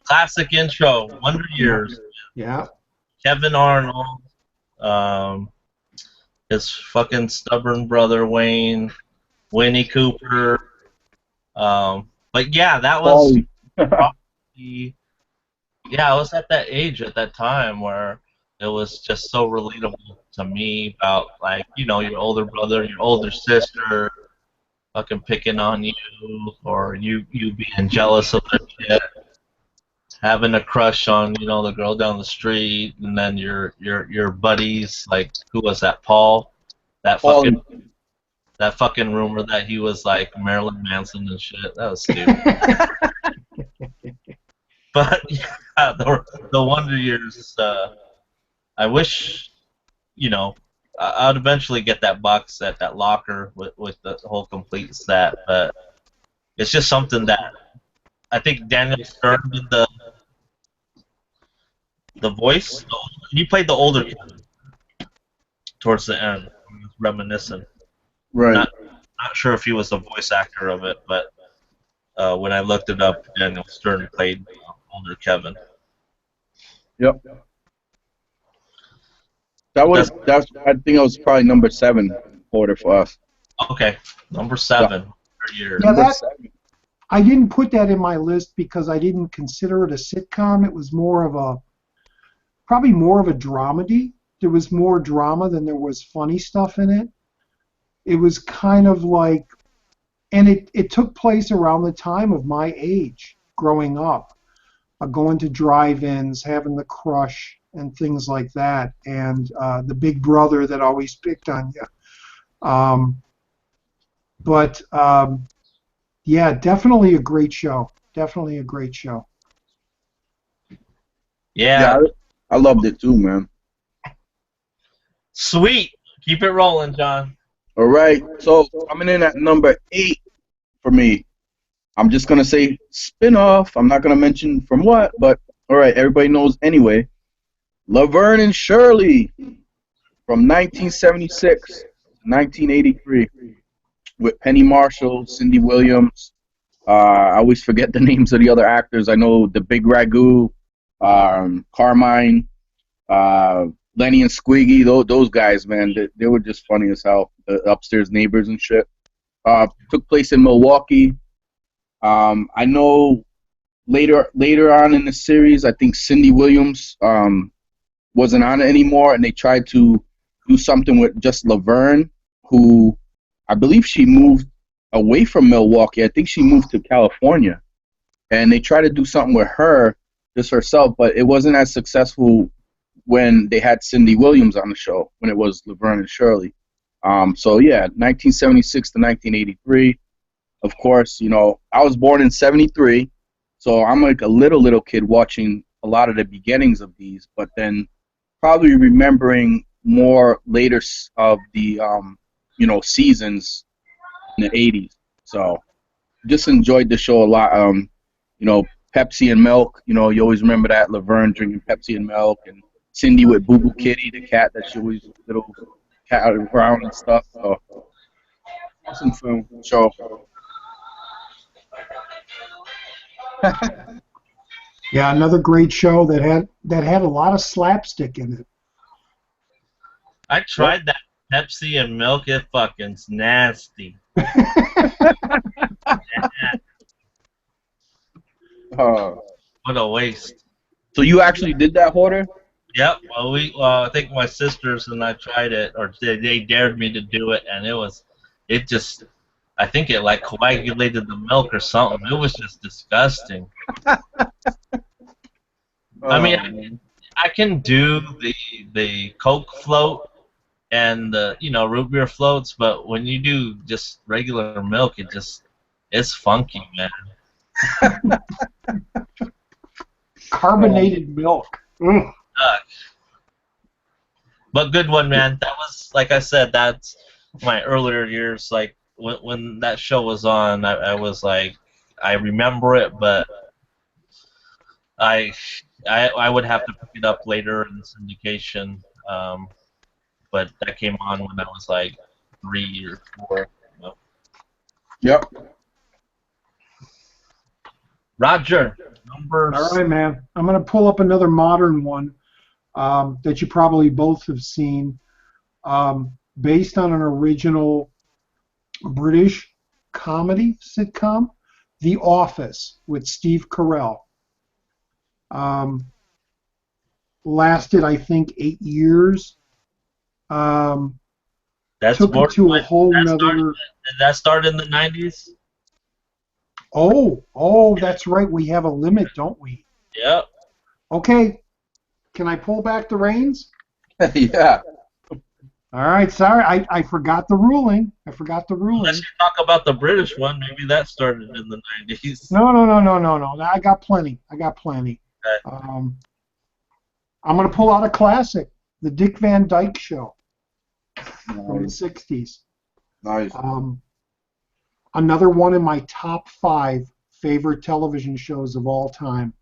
Classic intro, Wonder Years. Yeah. Kevin Arnold, his fucking stubborn brother Wayne, Winnie Cooper. But yeah, that was probably, yeah, I was at that age at that time where it was just so relatable to me about, like, you know, your older brother, your older sister fucking picking on you, or you being jealous of their kid, having a crush on, you know, the girl down the street, and then your buddies, like, who was that, Paul? That fucking rumor that he was like Marilyn Manson and shit. That was stupid. But yeah, the Wonder Years. I wish, you know, I'd eventually get that box set, that locker with the whole complete set. But it's just something that I think Daniel Stern did the voice. He played the older kid towards the end, reminiscent. Right. Not sure if he was the voice actor of it, but when I looked it up, Daniel Stern played older Kevin. Yep. That's I think it was probably number 7 order for us. Okay, number 7 per year. Yeah, I didn't put that in my list because I didn't consider it a sitcom. It was probably more of a dramedy. There was more drama than there was funny stuff in it. It was kind of like, and it took place around the time of my age, growing up, going to drive-ins, having the crush, and things like that, and the big brother that always picked on you. Yeah, definitely a great show. Definitely a great show. Yeah, I loved it too, man. Sweet. Keep it rolling, John. All right, so coming in at number 8 for me. I'm just gonna say spin-off. I'm not gonna mention from what, but all right, everybody knows anyway. Laverne and Shirley from 1976 to 1983 with Penny Marshall, Cindy Williams. I always forget the names of the other actors. I know the Big Ragu, Carmine, Lenny and Squiggy. Those guys, man, they were just funny as hell. The upstairs neighbors and shit. Took place in Milwaukee. I know later on in the series, I think Cindy Williams wasn't on it anymore, and they tried to do something with just Laverne, who I believe she moved away from Milwaukee. I think she moved to California, and they tried to do something with her, just herself, but it wasn't as successful when they had Cindy Williams on the show, when it was Laverne and Shirley. So yeah, 1976 to 1983. Of course, you know, I was born in 73, so I'm like a little kid watching a lot of the beginnings of these, but then probably remembering more later of the you know, seasons in the 80s. So just enjoyed the show a lot. You know, Pepsi and milk, you know, you always remember that, Laverne drinking Pepsi and milk, and Cindy with Boo Boo Kitty, the cat that she always little cat around and stuff. So awesome film show. Yeah, another great show that had a lot of slapstick in it. I tried that Pepsi and milk. It fucking's nasty. What a waste. So you actually did that, Hoarder? Yep. Well, I think my sisters and I tried it, or they dared me to do it, and it just, I think it like coagulated the milk or something. It was just disgusting. I mean, I can do the Coke float and the root beer floats, but when you do just regular milk, it's funky, man. Carbonated milk. Mm. But good one, man. That was, like I said, that's my earlier years. Like when that show was on, I was like, I remember it, but I would have to pick it up later in syndication. But that came on when I was like 3 or 4. Yep. Roger, number. All right, man. I'm going to pull up another modern one that you probably both have seen, based on an original British comedy sitcom, The Office, with Steve Carell. Lasted, I think, 8 years. That's took it to a whole nother. Did that start in the 90s? Oh, that's right. We have a limit, don't we? Yep. Okay. Can I pull back the reins? Yeah. All right. Sorry, I forgot the ruling. Unless you talk about the British one, maybe that started in the 90s. No. I got plenty. Okay. I'm going to pull out a classic, the Dick Van Dyke Show from the 60s. Nice. Another one of my top 5 favorite television shows of all time.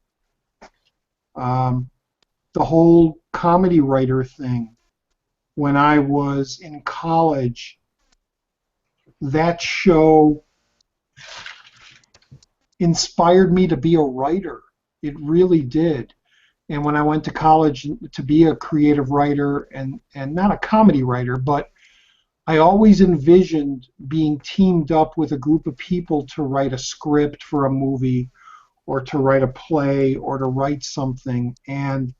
The whole comedy writer thing. When I was in college, that show inspired me to be a writer. It really did. And when I went to college to be a creative writer and not a comedy writer, but I always envisioned being teamed up with a group of people to write a script for a movie or to write a play or to write something. And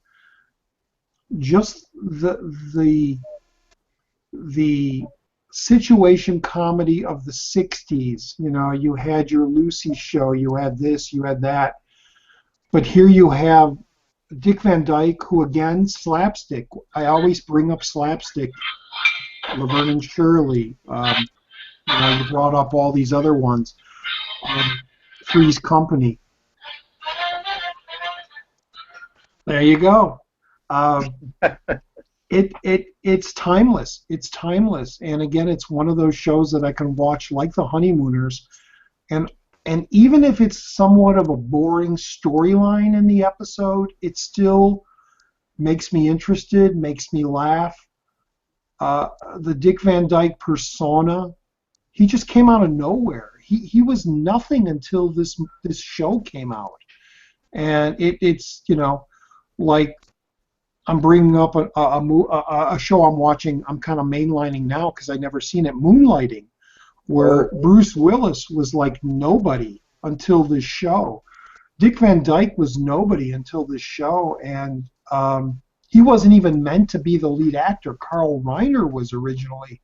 just the situation comedy of the 60s, you had your Lucy show, you had this, you had that. But here you have Dick Van Dyke, who, again, slapstick. I always bring up slapstick. Laverne and Shirley. You brought up all these other ones. Three's Company. There you go. It's timeless. It's timeless. And again, it's one of those shows that I can watch like The Honeymooners, and even if it's somewhat of a boring storyline in the episode, it still makes me interested, makes me laugh. The Dick Van Dyke persona, he just came out of nowhere. He was nothing until this show came out, and it's like I'm bringing up a show I'm watching. I'm kind of mainlining now because I've never seen it. Moonlighting, where Bruce Willis was like nobody until this show. Dick Van Dyke was nobody until this show, and he wasn't even meant to be the lead actor. Carl Reiner was originally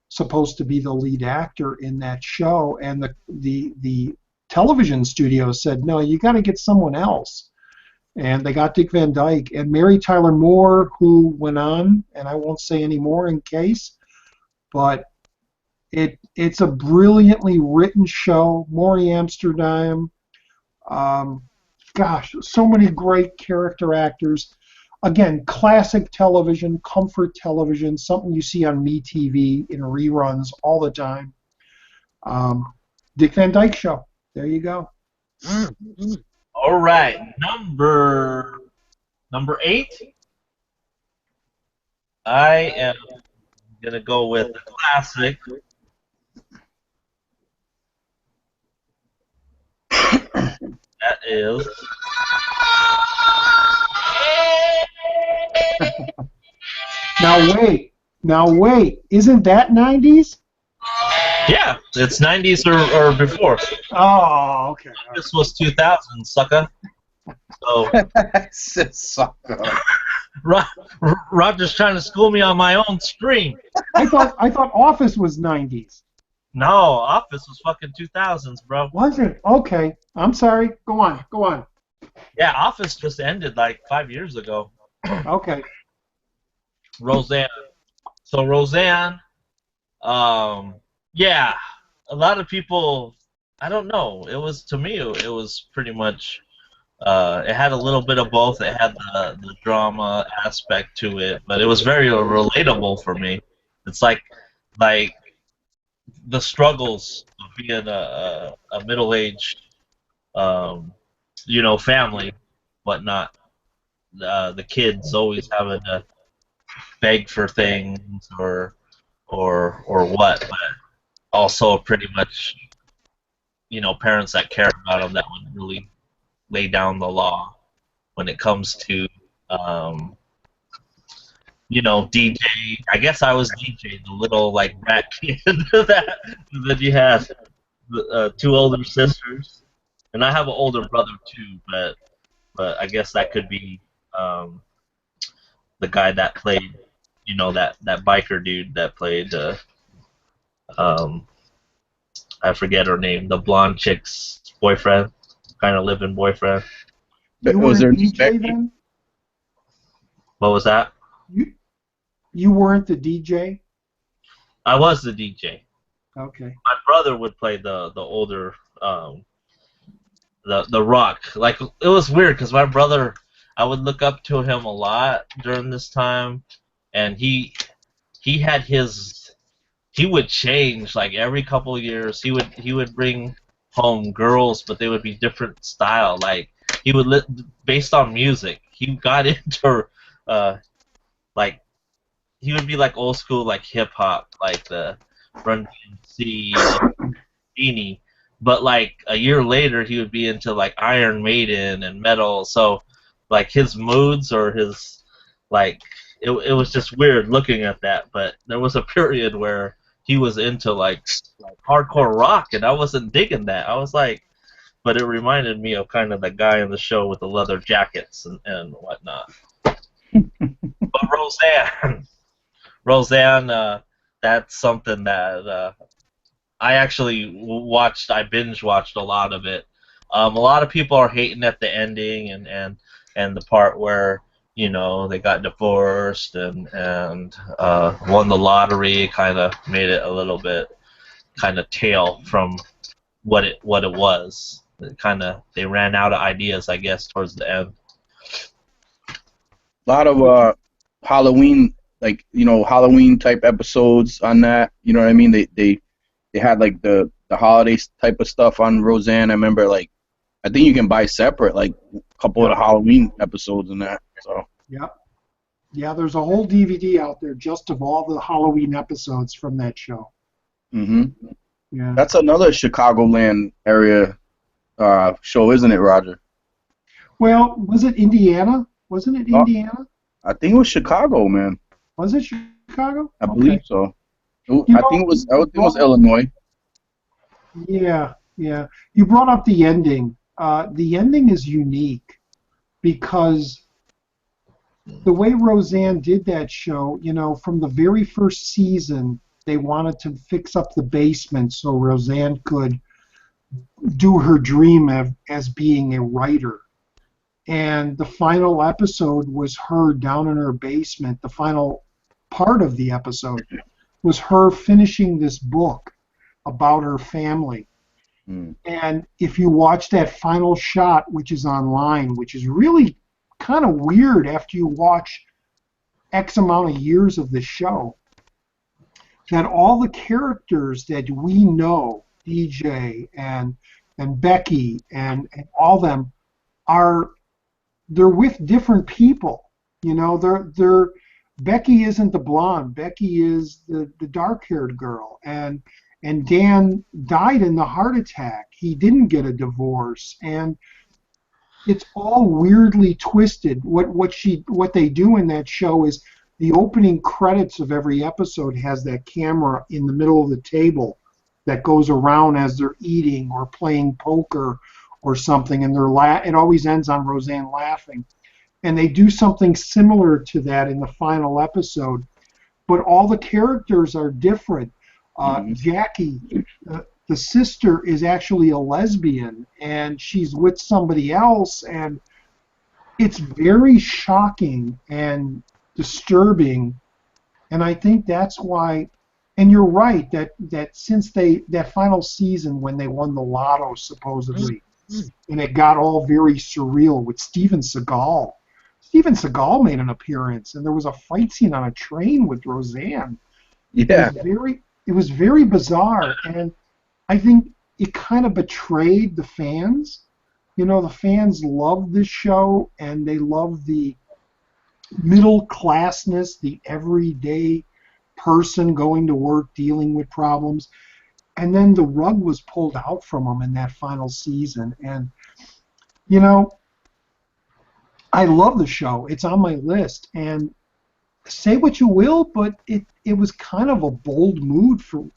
supposed to be the lead actor in that show, and the television studio said, no, you got to get someone else. And they got Dick Van Dyke. And Mary Tyler Moore, who went on, and I won't say any more in case, but it's a brilliantly written show. Maury Amsterdam, gosh, so many great character actors. Again, classic television, comfort television, something you see on MeTV in reruns all the time. Dick Van Dyke Show. There you go. All right, number 8. I am gonna go with the classic. That is. Now wait, isn't that 90s? Yeah, it's 90s or before. Oh, okay. This was 2000, sucker. So Sucker. Roger's trying to school me on my own stream. I thought Office was 90s. No, Office was fucking 2000s, bro. Was it? Okay. I'm sorry. Go on. Go on. Yeah, Office just ended like 5 years ago. Okay. Roseanne. So Roseanne, yeah, a lot of people, I don't know. It was, to me, it was pretty much, it had a little bit of both. It had the drama aspect to it, but it was very relatable for me. It's like the struggles of being a middle-aged, family, whatnot. The kids always having to beg for things or what, but also pretty much, parents that care about them that would really lay down the law when it comes to, DJ. I guess I was DJ, the little like rat kid that you had, two older sisters, and I have an older brother too, but I guess that could be the guy that played, that biker dude that played, I forget her name, the blonde chick's boyfriend, kind of living boyfriend. You Was weren't there DJ then? What was that? You weren't the DJ? I was the DJ. Okay. My brother would play the older, the rock. Like, it was weird because my brother, I would look up to him a lot during this time, and he had he would change like every couple of years. He would bring home girls, but they would be different style. Like, he would based on music. He got into like, he would be like old school, like hip hop, like the Run DMC, Beanie. But like a year later, he would be into like Iron Maiden and metal. So like his moods or his like it was just weird looking at that. But there was a period where he was into like hardcore rock, and I wasn't digging that. I was like, but it reminded me of kind of the guy in the show with the leather jackets and whatnot. But Roseanne, that's something that I actually watched. I binge watched a lot of it. A lot of people are hating at the ending and the part where they got divorced and won the lottery. Kind of made it a little bit kind of tail from what it was. They ran out of ideas, I guess, towards the end. A lot of Halloween, like Halloween type episodes on that. You know what I mean? They had like the holidays type of stuff on Roseanne. I remember, like, I think you can buy separate like a couple of the Halloween episodes in that. So yeah, there's a whole DVD out there just of all the Halloween episodes from that show. Mm-hmm. Yeah, that's another Chicagoland area show, isn't it, Roger? Well, was it Indiana? Wasn't it Indiana? I think it was Chicago, man. Was it Chicago? I believe so. I think it was Illinois. Yeah. You brought up the ending. The ending is unique because the way Roseanne did that show, from the very first season, they wanted to fix up the basement so Roseanne could do her dream as being a writer. And the final episode was her down in her basement. The final part of the episode was her finishing this book about her family. And if you watch that final shot, which is online, which is really kind of weird after you watch X amount of years of the show, that all the characters that we know, DJ and Becky and all them, they're with different people. They're Becky isn't the blonde. Becky is the dark-haired girl, and Dan died in the heart attack. He didn't get a divorce, and it's all weirdly twisted. What they do in that show is the opening credits of every episode has that camera in the middle of the table that goes around as they're eating or playing poker or something, and it always ends on Roseanne laughing. And they do something similar to that in the final episode, but all the characters are different. Jackie, the sister, is actually a lesbian, and she's with somebody else, and it's very shocking and disturbing. And I think that's why, and you're right, that since that final season when they won the lotto, supposedly, and it got all very surreal with Steven Seagal. Steven Seagal made an appearance, and there was a fight scene on a train with Roseanne. Yeah. It was very bizarre, and I think it kind of betrayed the fans. You know, the fans love this show, and they love the middle classness, the everyday person going to work, dealing with problems. And then the rug was pulled out from them in that final season. And, you know, I love the show. It's on my list. And say what you will, but it was kind of a bold move for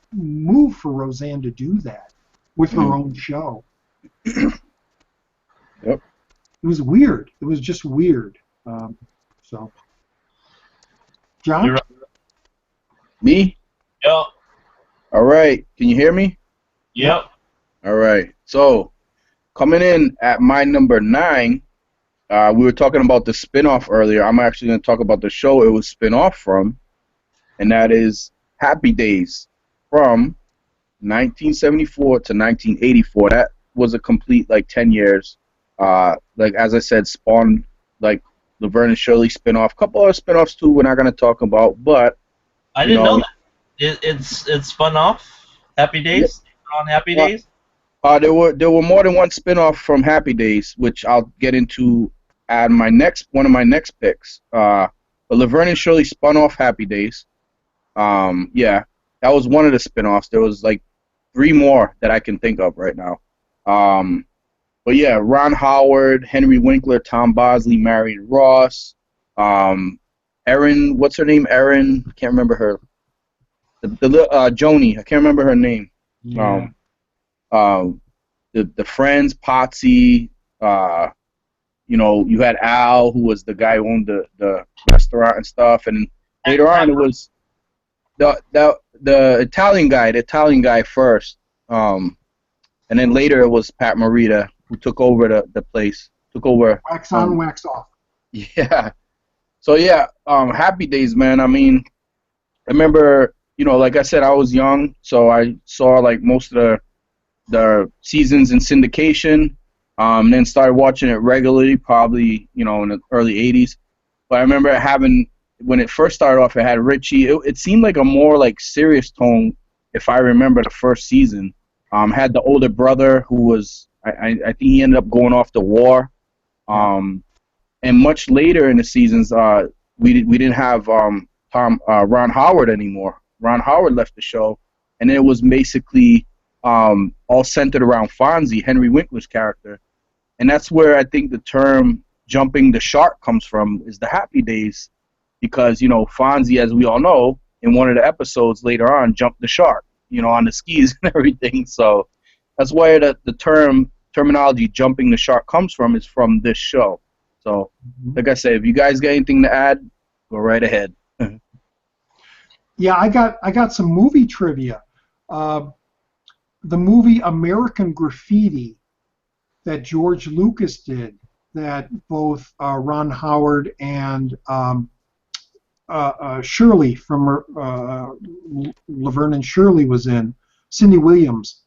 Roseanne to do that with her own show. Yep. It was weird. It was just weird. So, John? You're right. Me? Yep. All right. Can you hear me? Yep. All right. So, coming in at my number 9, we were talking about the spinoff earlier. I'm actually going to talk about the show it was spin-off from, and that is Happy Days from 1974 to 1984. That was a complete, 10 years. As I said, spawned, Laverne and Shirley spinoff. A couple other spinoffs, too, we're not going to talk about, but... I didn't know that. It's spun off? Happy Days? On Happy Days? There were more than one spinoff from Happy Days, which I'll get into at one of my next picks. But Laverne and Shirley spun off Happy Days. Yeah, that was one of the spinoffs. There was 3 more that I can think of right now. But yeah, Ron Howard, Henry Winkler, Tom Bosley, Marion Ross, Erin, what's her name? Erin, I can't remember her. Joni, I can't remember her name. Yeah. The friends, Potsy, you had Al, who was the guy who owned the restaurant and stuff, and later on it was the Italian guy first, and then later it was Pat Morita who took over the place, Wax on, wax off. Yeah. So yeah, Happy Days, man. I mean, I remember, like I said, I was young, so I saw most of the seasons in syndication, then started watching it regularly, probably in the early '80s. But I remember when it first started off, it had Richie. It seemed like a more serious tone, if I remember the first season. Had the older brother who was, I think he ended up going off to war. And much later in the seasons, we didn't have Ron Howard anymore. Ron Howard left the show, and it was basically all centered around Fonzie, Henry Winkler's character. And that's where I think the term jumping the shark comes from, is the Happy Days, because, Fonzie, as we all know, in one of the episodes later on, jumped the shark, on the skis and everything. So that's where the terminology jumping the shark comes from, is from this show. So, like I said, if you guys got anything to add, go right ahead. Yeah, I got some movie trivia. The movie American Graffiti that George Lucas did, that both Ron Howard and Shirley from Laverne and Shirley was in, Cindy Williams,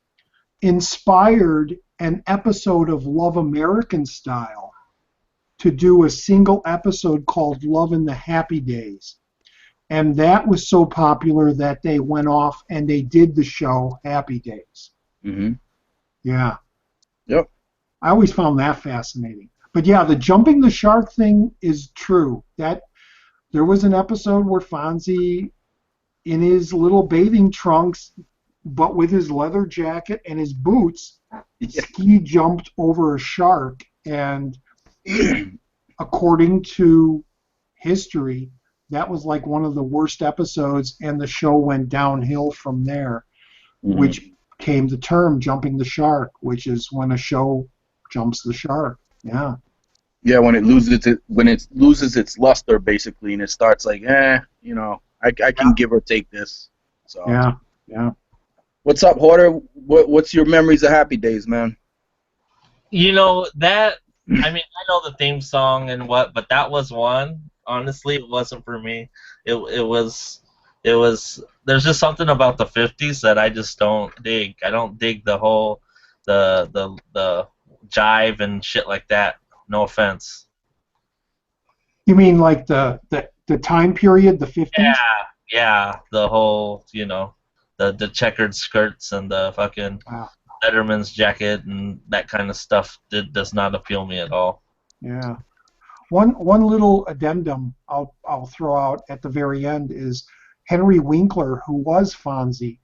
inspired an episode of Love American Style to do a single episode called Love in the Happy Days. And that was so popular that they went off and they did the show Happy Days. Mm-hmm. Yeah. Yep. I always found that fascinating. But yeah, the jumping the shark thing is true. That there was an episode where Fonzie, in his little bathing trunks, but with his leather jacket and his boots, ski jumped over a shark, and according to history, that was like one of the worst episodes, and the show went downhill from there, which came the term jumping the shark, which is when a show jumps the shark. Yeah. Yeah, when it loses its luster basically, and it starts like, you know, I can give or take this. So Yeah. Yeah. what's up, Hoarder? What's your memories of Happy Days, man? You know that. I mean, I know the theme song and what, but that was one. Honestly, it wasn't for me. It was. There's just something about the '50s that I just don't dig. I don't dig the whole the jive and shit like that. No offense. You mean like the time period, the 50s? Yeah, yeah. The whole, the checkered skirts and the fucking Wow. Letterman's jacket and that kind of stuff does not appeal me at all. Yeah. One little addendum I'll throw out at the very end is Henry Winkler, who was Fonzie,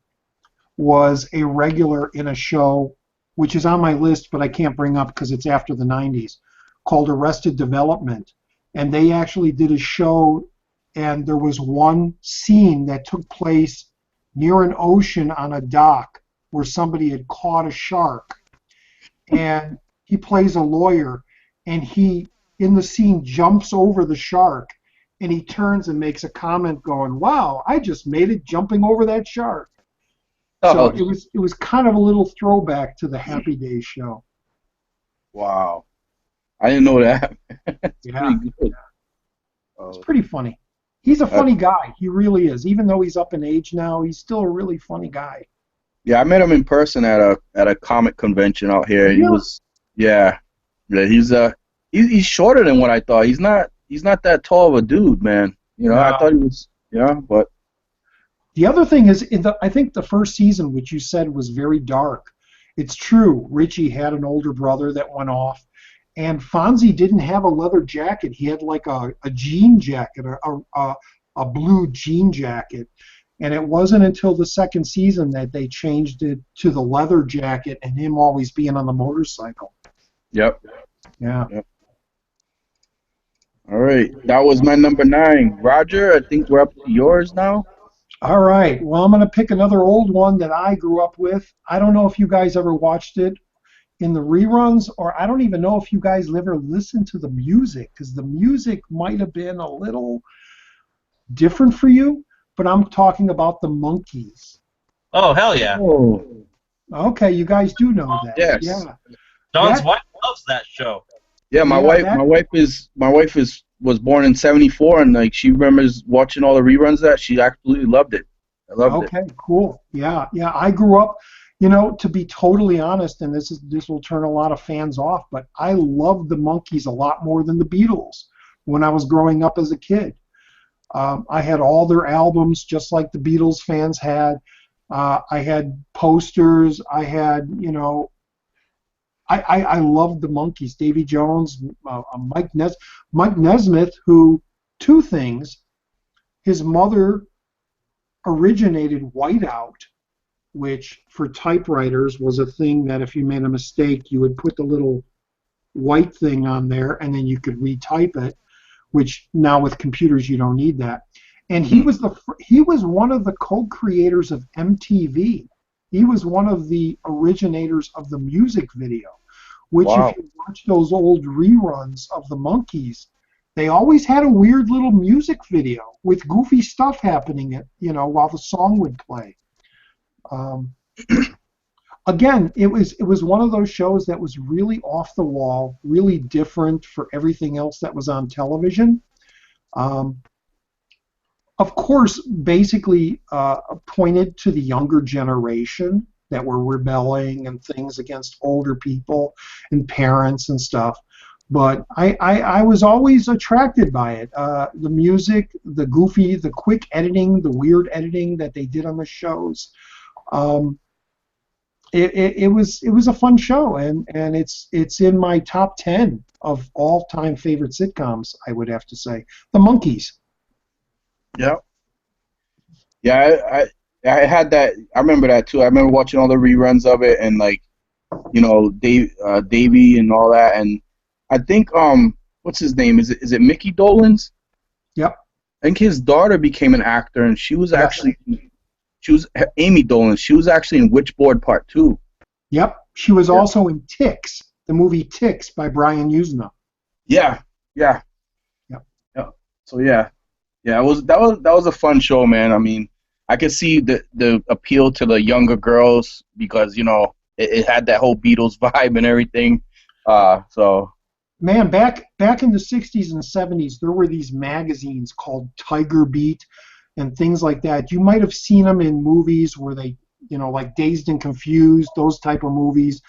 was a regular in a show which is on my list, but I can't bring up because it's after the 90s, called Arrested Development. And they actually did a show, and there was one scene that took place near an ocean on a dock where somebody had caught a shark. And he plays a lawyer, and he, in the scene, jumps over the shark, and he turns and makes a comment going, "Wow, I just made it jumping over that shark." So it was kind of a little throwback to the Happy Days show. Wow, I didn't know that. Yeah, pretty good. It's pretty funny. He's a funny guy. He really is. Even though he's up in age now, he's still a really funny guy. Yeah, I met him in person at a comic convention out here. He was, he's shorter than what I thought. He's not that tall of a dude, man. You know, I thought he was, but. The other thing is, I think the first season, which you said was very dark, it's true. Richie had an older brother that went off, and Fonzie didn't have a leather jacket. He had like a jean jacket, a blue jean jacket. And it wasn't until the second season that they changed it to the leather jacket and him always being on the motorcycle. Yep. Yeah. Yep. All right. That was my number 9. Roger, I think we're up to yours now. All right. Well, I'm going to pick another old one that I grew up with. I don't know if you guys ever watched it in the reruns, or I don't even know if you guys ever listened to the music, because the music might have been a little different for you. But I'm talking about the Monkees. Oh, hell yeah. Oh. Okay, you guys do know that. Yes. Yeah. John's wife loves that show. Yeah, my wife was born in '74, and like she remembers watching all the reruns of that. She absolutely loved it. I loved it. Okay, cool. Yeah. I grew up, to be totally honest, and this will turn a lot of fans off, but I loved the Monkees a lot more than the Beatles when I was growing up as a kid. I had all their albums, just like the Beatles fans had. I had posters. I had, I loved the Monkees. Davy Jones, Mike Nesmith, who, two things. His mother originated whiteout, which for typewriters was a thing that if you made a mistake, you would put the little white thing on there, and then you could retype it. Which now with computers you don't need that. And he was one of the co-creators of MTV. He was one of the originators of the music video, which if you watch those old reruns of the Monkees, they always had a weird little music video with goofy stuff happening, while the song would play. Again, it was one of those shows that was really off the wall, really different for everything else that was on television. Of course, basically pointed to the younger generation that were rebelling and things against older people and parents and stuff. But I was always attracted by it. The music, the goofy, the quick editing, the weird editing that they did on the shows. It was a fun show, and it's in my top 10 of all-time favorite sitcoms, I would have to say. The Monkees. Yeah. Yeah, I had that. I remember that too. I remember watching all the reruns of it, and Davey and all that, and I think what's his name? Is it Mickey Dolenz? Yep. I think his daughter became an actor, and she was actually. She was Amy Dolenz. She was actually in Witchboard Part 2. Yep. She was also in Ticks, the movie Ticks by Brian Usna. Yeah, yeah, Yep. yeah. So yeah, that was a fun show, man. I mean, I could see the appeal to the younger girls because it had that whole Beatles vibe and everything. So Man, back in the 60s and 70s, there were these magazines called Tiger Beat and things like that. You might have seen them in movies where they, like Dazed and Confused, those type of movies,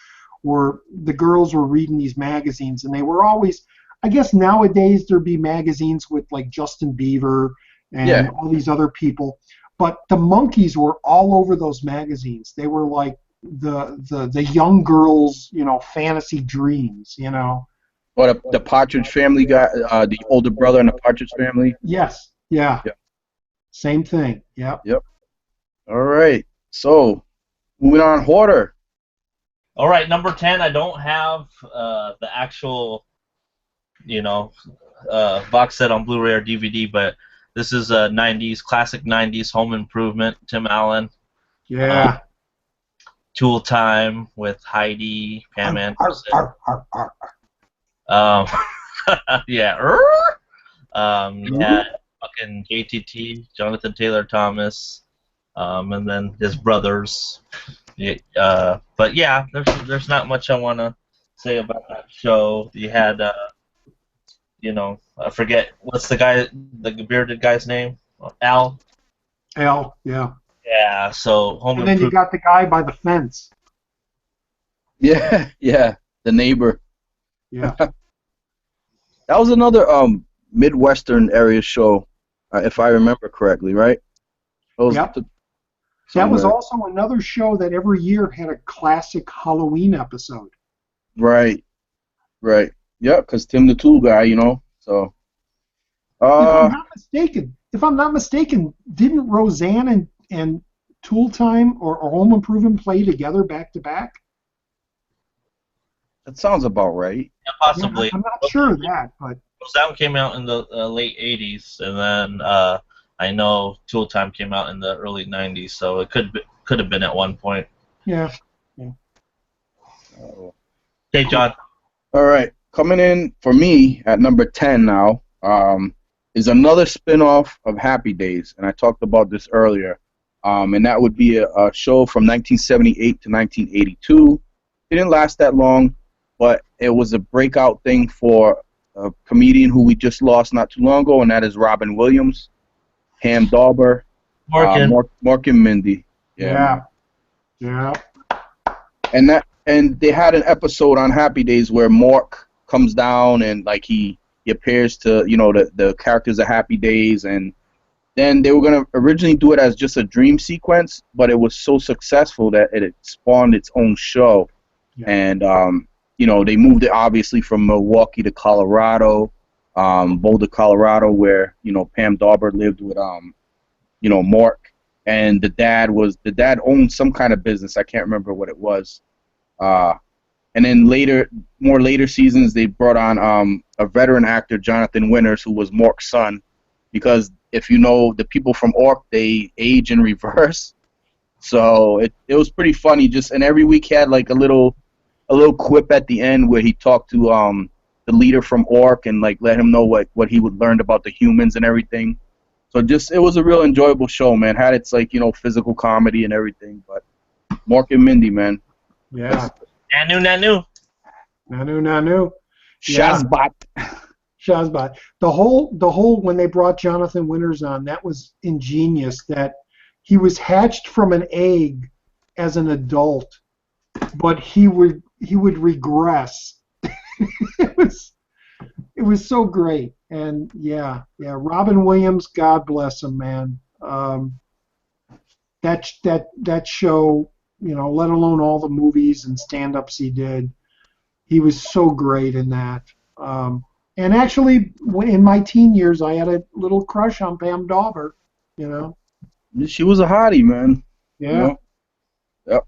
where the girls were reading these magazines, and they were always, I guess nowadays there'd be magazines with like Justin Bieber and all these other people, but the monkeys were all over those magazines. They were like the young girls, fantasy dreams, or the Partridge Family guy, the older brother in the Partridge Family. Yes. Yeah. Yep. Same thing. Yep. Yep. All right. So, moving on, Hoarder. All right, number 10. I don't have the actual, box set on Blu-ray or DVD, but this is a classic 90s Home Improvement. Tim Allen. Yeah. Tool Time with Heidi, Pam Anderson. Yeah. Yeah. Fucking JTT, Jonathan Taylor Thomas, and then his brothers. But yeah, there's not much I want to say about that show. You had, I forget what's the bearded guy's name? Al. Al. Yeah. Yeah. So And then you got the guy by the fence. Yeah. Yeah. The neighbor. Yeah. That was another Midwestern area show, if I remember correctly, right? Yep. That was also another show that every year had a classic Halloween episode. Right. Right. Yeah, because Tim the Tool Guy, So. If I'm not mistaken, didn't Roseanne and Tool Time or Home Improvement play together back to back? That sounds about right. Yeah, possibly. Yeah, I'm not sure of that, but Roseanne came out in the late 80s, and then I know Tool Time came out in the early 90s, so it could have been at one point. Yeah. Hey, John. All right, coming in for me at number 10 now is another spin-off of Happy Days, and I talked about this earlier, and that would be a show from 1978 to 1982. It didn't last that long, but it was a breakout thing for a comedian who we just lost not too long ago, and that is Robin Williams, Pam Dauber, Mork and Mindy. Yeah. And they had an episode on Happy Days where Mork comes down and like he appears to the characters of Happy Days, and then they were gonna originally do it as just a dream sequence, but it was so successful that it spawned its own show, and they moved it obviously from Milwaukee to Colorado, Boulder, Colorado, where Pam Dauber lived with Mork, and the dad owned some kind of business. I can't remember what it was. And then more later seasons, they brought on a veteran actor, Jonathan Winters, who was Mork's son, because if you know the people from Ork, they age in reverse. So it was pretty funny. And every week he had like a little quip at the end where he talked to the leader from Ork and like let him know what he would learn about the humans and everything. So it was a real enjoyable show, man. Had its like physical comedy and everything, but Mork and Mindy, man. Yeah. Nanu. Shazbot. Shazbot. The whole when they brought Jonathan Winters on, that was ingenious. That he was hatched from an egg as an adult, but he would regress. It was so great, and yeah. Robin Williams, God bless him, man. That show, let alone all the movies and stand-ups he did, he was so great in that. And actually, in my teen years, I had a little crush on Pam Dauber. She was a hottie, man. Yeah. Yep.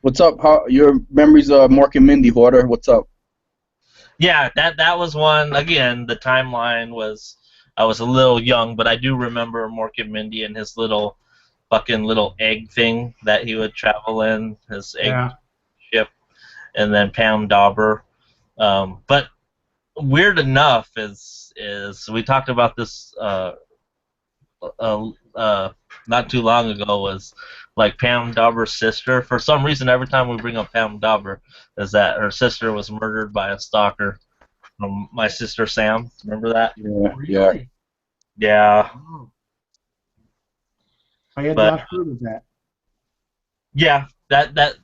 What's up? How your memories of Mork and Mindy, Hoarder? What's up? Yeah, that was one. Again, the timeline was, I was a little young, but I do remember Mork and Mindy and his little egg thing that he would travel in, his egg ship. and then Pam Dauber. But weird enough is we talked about this not too long ago, was like Pam Dauber's sister. For some reason, every time we bring up Pam Dauber, is that her sister was murdered by a stalker from My Sister Sam. Remember that? Yeah. Really? Yeah. Oh. I had But not heard of that. yeah, that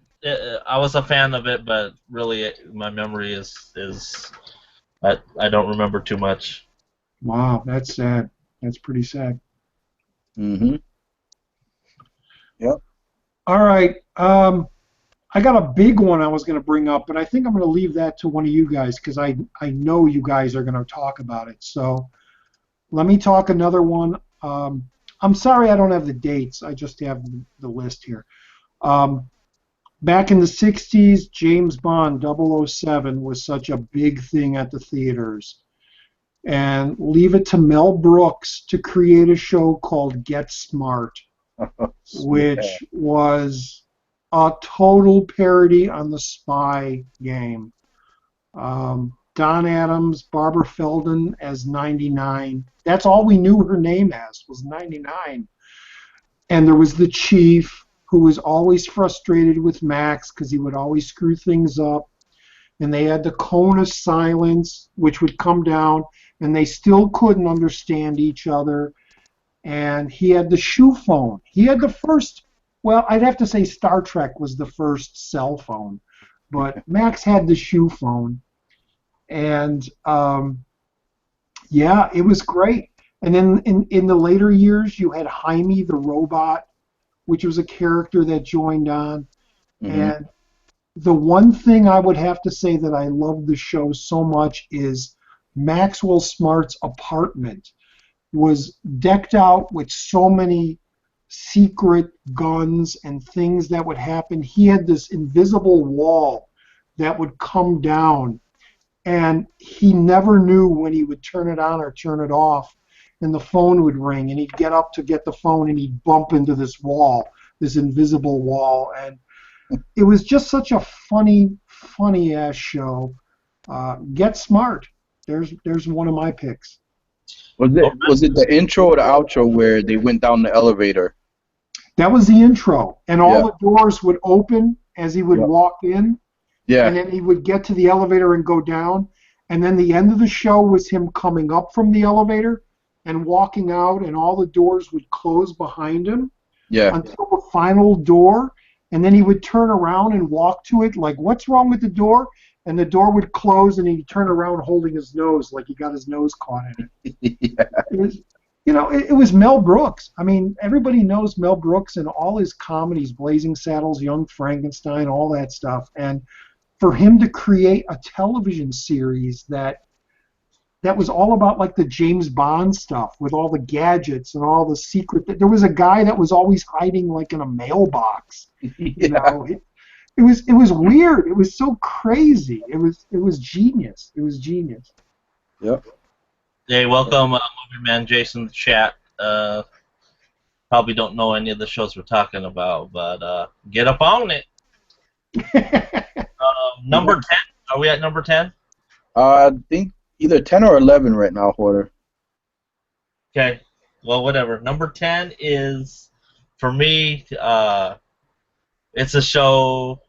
I was a fan of it, but really my memory is I don't remember too much. Wow, that's sad. That's pretty sad. Mm-hmm. Yep. All right. I got a big one I was going to bring up, but I think I'm going to leave that to one of you guys because I know you guys are going to talk about it. So let me talk another one. I'm sorry I don't have the dates. I just have the list here. Back in the 60s, James Bond 007 was such a big thing at the theaters. And leave it to Mel Brooks to create a show called Get Smart, which was a total parody on the spy game. Don Adams, Barbara Feldon as 99. That's all we knew her name as, was 99. And there was the chief, who was always frustrated with Max because he would always screw things up. And they had the cone of silence, which would come down, and they still couldn't understand each other. And he had the shoe phone. He had the first, well, I'd have to say Star Trek was the first cell phone, but Max had the shoe phone. And yeah, it was great. And then in the later years, you had Jaime the robot, which was a character that joined on. Mm-hmm. And the one thing I would have to say that I love the show so much is Maxwell Smart's apartment was decked out with so many secret guns and things that would happen. He had this invisible wall that would come down, and he never knew when he would turn it on or turn it off, and the phone would ring, and he'd get up to get the phone, and he'd bump into this wall, this invisible wall, and it was just such a funny ass show. Get Smart. There's one of my picks. Was it the intro or the outro where they went down the elevator? That was the intro, and all the doors would open as he would walk in, Yeah. and then he would get to the elevator and go down, and then the end of the show was him coming up from the elevator and walking out, and all the doors would close behind him until the final door. And then he would turn around and walk to it like, what's wrong with the door? And the door would close, and he'd turn around holding his nose like he got his nose caught in it. It was, it was Mel Brooks. I mean, everybody knows Mel Brooks and all his comedies, Blazing Saddles, Young Frankenstein, all that stuff. And for him to create a television series that was all about like the James Bond stuff with all the gadgets and all the secret. There was a guy that was always hiding like in a mailbox. You know, it was weird. It was so crazy. It was genius. It was genius. Yep. Hey, welcome, Movie Man Jason in the chat. Probably don't know any of the shows we're talking about, but get up on it. Number 10. Are we at number 10? I think either 10 or 11 right now, Hoarder. Okay. Well, whatever. Number 10 is, for me, it's a show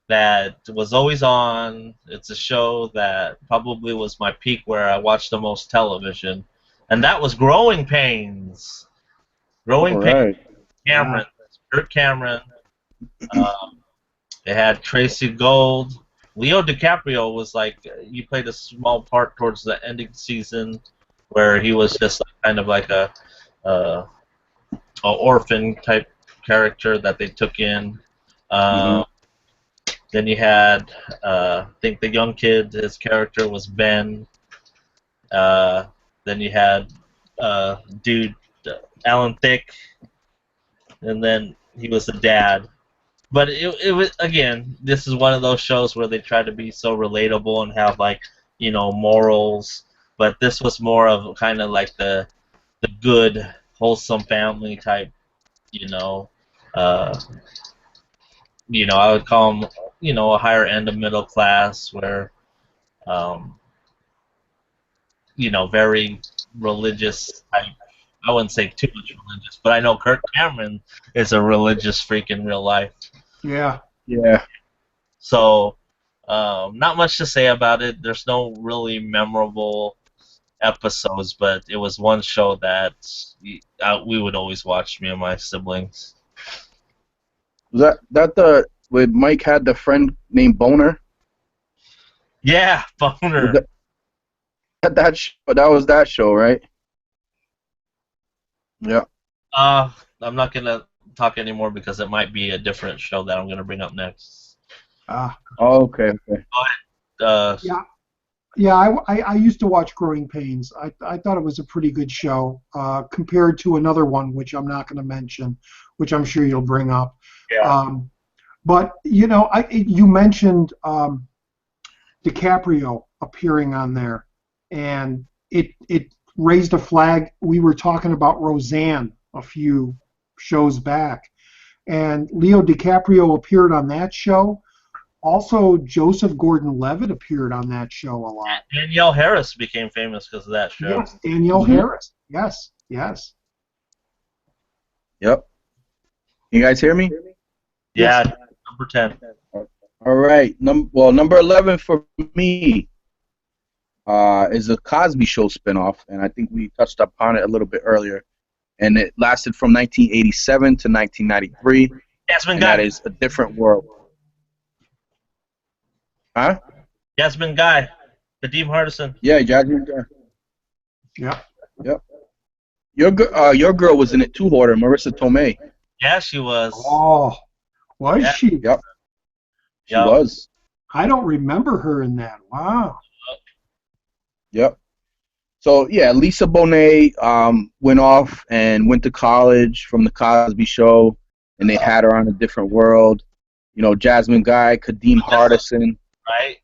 that was always on. It's a show that probably was my peak where I watched the most television, and that was Growing Pains. Growing Pains. Cameron. Kirk Cameron. They had Tracy Gold. Leo DiCaprio was like, he played a small part towards the ending season where he was just kind of like a orphan type character that they took in. Then you had, I think the young kid, his character was Ben. Then you had Alan Thicke, and then he was the dad. But it was, again, this is one of those shows where they try to be so relatable and have, like, morals. But this was more of kind of like the good, wholesome family type, I would call them, a higher end of middle class, where, um, very religious type. I wouldn't say too much religious, but I know Kirk Cameron is a religious freak in real life. Yeah. Yeah. So, not much to say about it. There's no really memorable episodes, but it was one show that we would always watch, me and my siblings. Was that the where Mike had the friend named Boner? Yeah, Boner. That was that show, right? Yeah. I'm not gonna talk anymore because it might be a different show that I'm gonna bring up next. Oh, okay. Yeah. Yeah, I used to watch Growing Pains. I thought it was a pretty good show compared to another one, which I'm not going to mention, which I'm sure you'll bring up. Yeah. But, you mentioned DiCaprio appearing on there, and it raised a flag. We were talking about Roseanne a few shows back, and Leo DiCaprio appeared on that show. Also, Joseph Gordon-Levitt appeared on that show a lot. Danielle Harris became famous because of that show. Yes, Danielle Harris. Yes. Yep. You guys hear me? Yeah, number 10. All right. Number 11 for me is a Cosby Show spinoff, and I think we touched upon it a little bit earlier. And it lasted from 1987 to 1993. Jasmine and Guy. that is A Different World. Huh? Jasmine Guy. Kadeem Hardison. Yeah, Jasmine Guy. Yep. Your girl was in it too, Hoarder. Marissa Tomei. Yeah, she was. Oh, was she? Yep. She Yep. was. I don't remember her in that. Wow. Yep. So yeah, Lisa Bonet went off and went to college from the Cosby Show, and they had her on A Different World. Jasmine Guy, Kadeem Hardison. Right.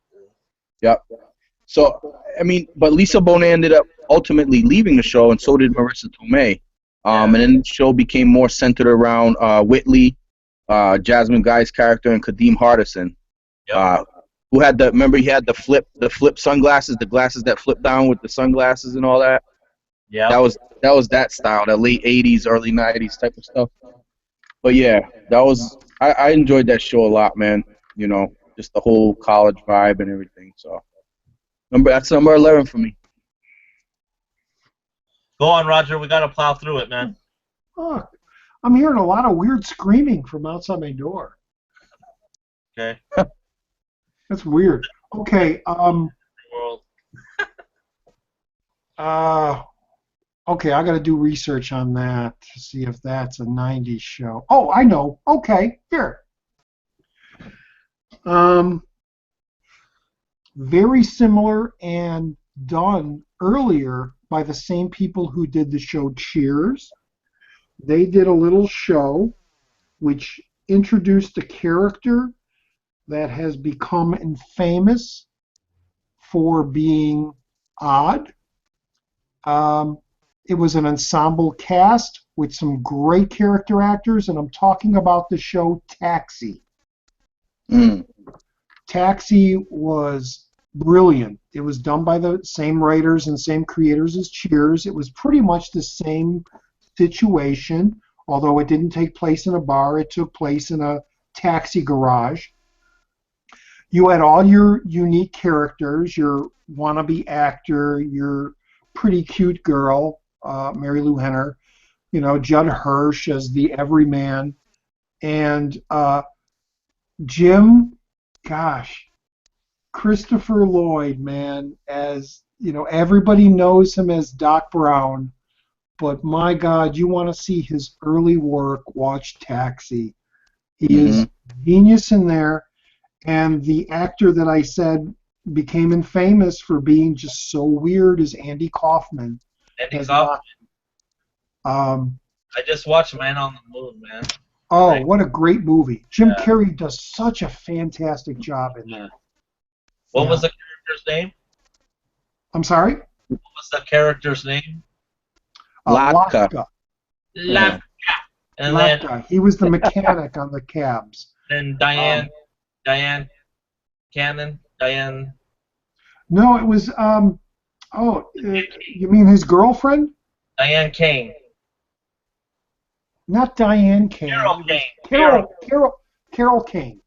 Yep. So but Lisa Bonet ended up ultimately leaving the show, and so did Marissa Tomei. And then the show became more centered around Whitley, Jasmine Guy's character, and Kadeem Hardison. Yep. Who had remember he had the flip sunglasses, the glasses that flip down with the sunglasses and all that. Yeah. That was that style, that late '80s, early '90s type of stuff. But yeah, I enjoyed that show a lot, man. Just the whole college vibe and everything. So that's number 11 for me. Go on, Roger. We gotta plow through it, man. Oh, I'm hearing a lot of weird screaming from outside my door. Okay. That's weird. Okay. World. Okay, I got to do research on that to see if that's a 90s show. Oh, I know. Okay, here. Very similar and done earlier by the same people who did the show Cheers. They did a little show which introduced a character that has become infamous for being odd. It was an ensemble cast with some great character actors, and I'm talking about the show Taxi. Taxi was brilliant. It was done by the same writers and same creators as Cheers. It was pretty much the same situation, although it didn't take place in a bar. It took place in a taxi garage. You had all your unique characters, your wannabe actor, your pretty cute girl, Mary Lou Henner, Judd Hirsch as the everyman, and Jim, Christopher Lloyd, man, as, everybody knows him as Doc Brown, but my God, you want to see his early work, watch Taxi. He is genius in there, and the actor that I said became infamous for being just so weird is Andy Kaufman. Andy Kaufman. I just watched Man on the Moon, man. Oh, right. What a great movie. Jim Carrey does such a fantastic job in there. What was the character's name? I'm sorry? What was the character's name? Latka. Latka. And Latka. He was the mechanic on the cabs. And Diane Cannon, Diane. No, it was you mean his girlfriend? Diane Kane. Not Diane Kane. Carol Kane. Carol Kane.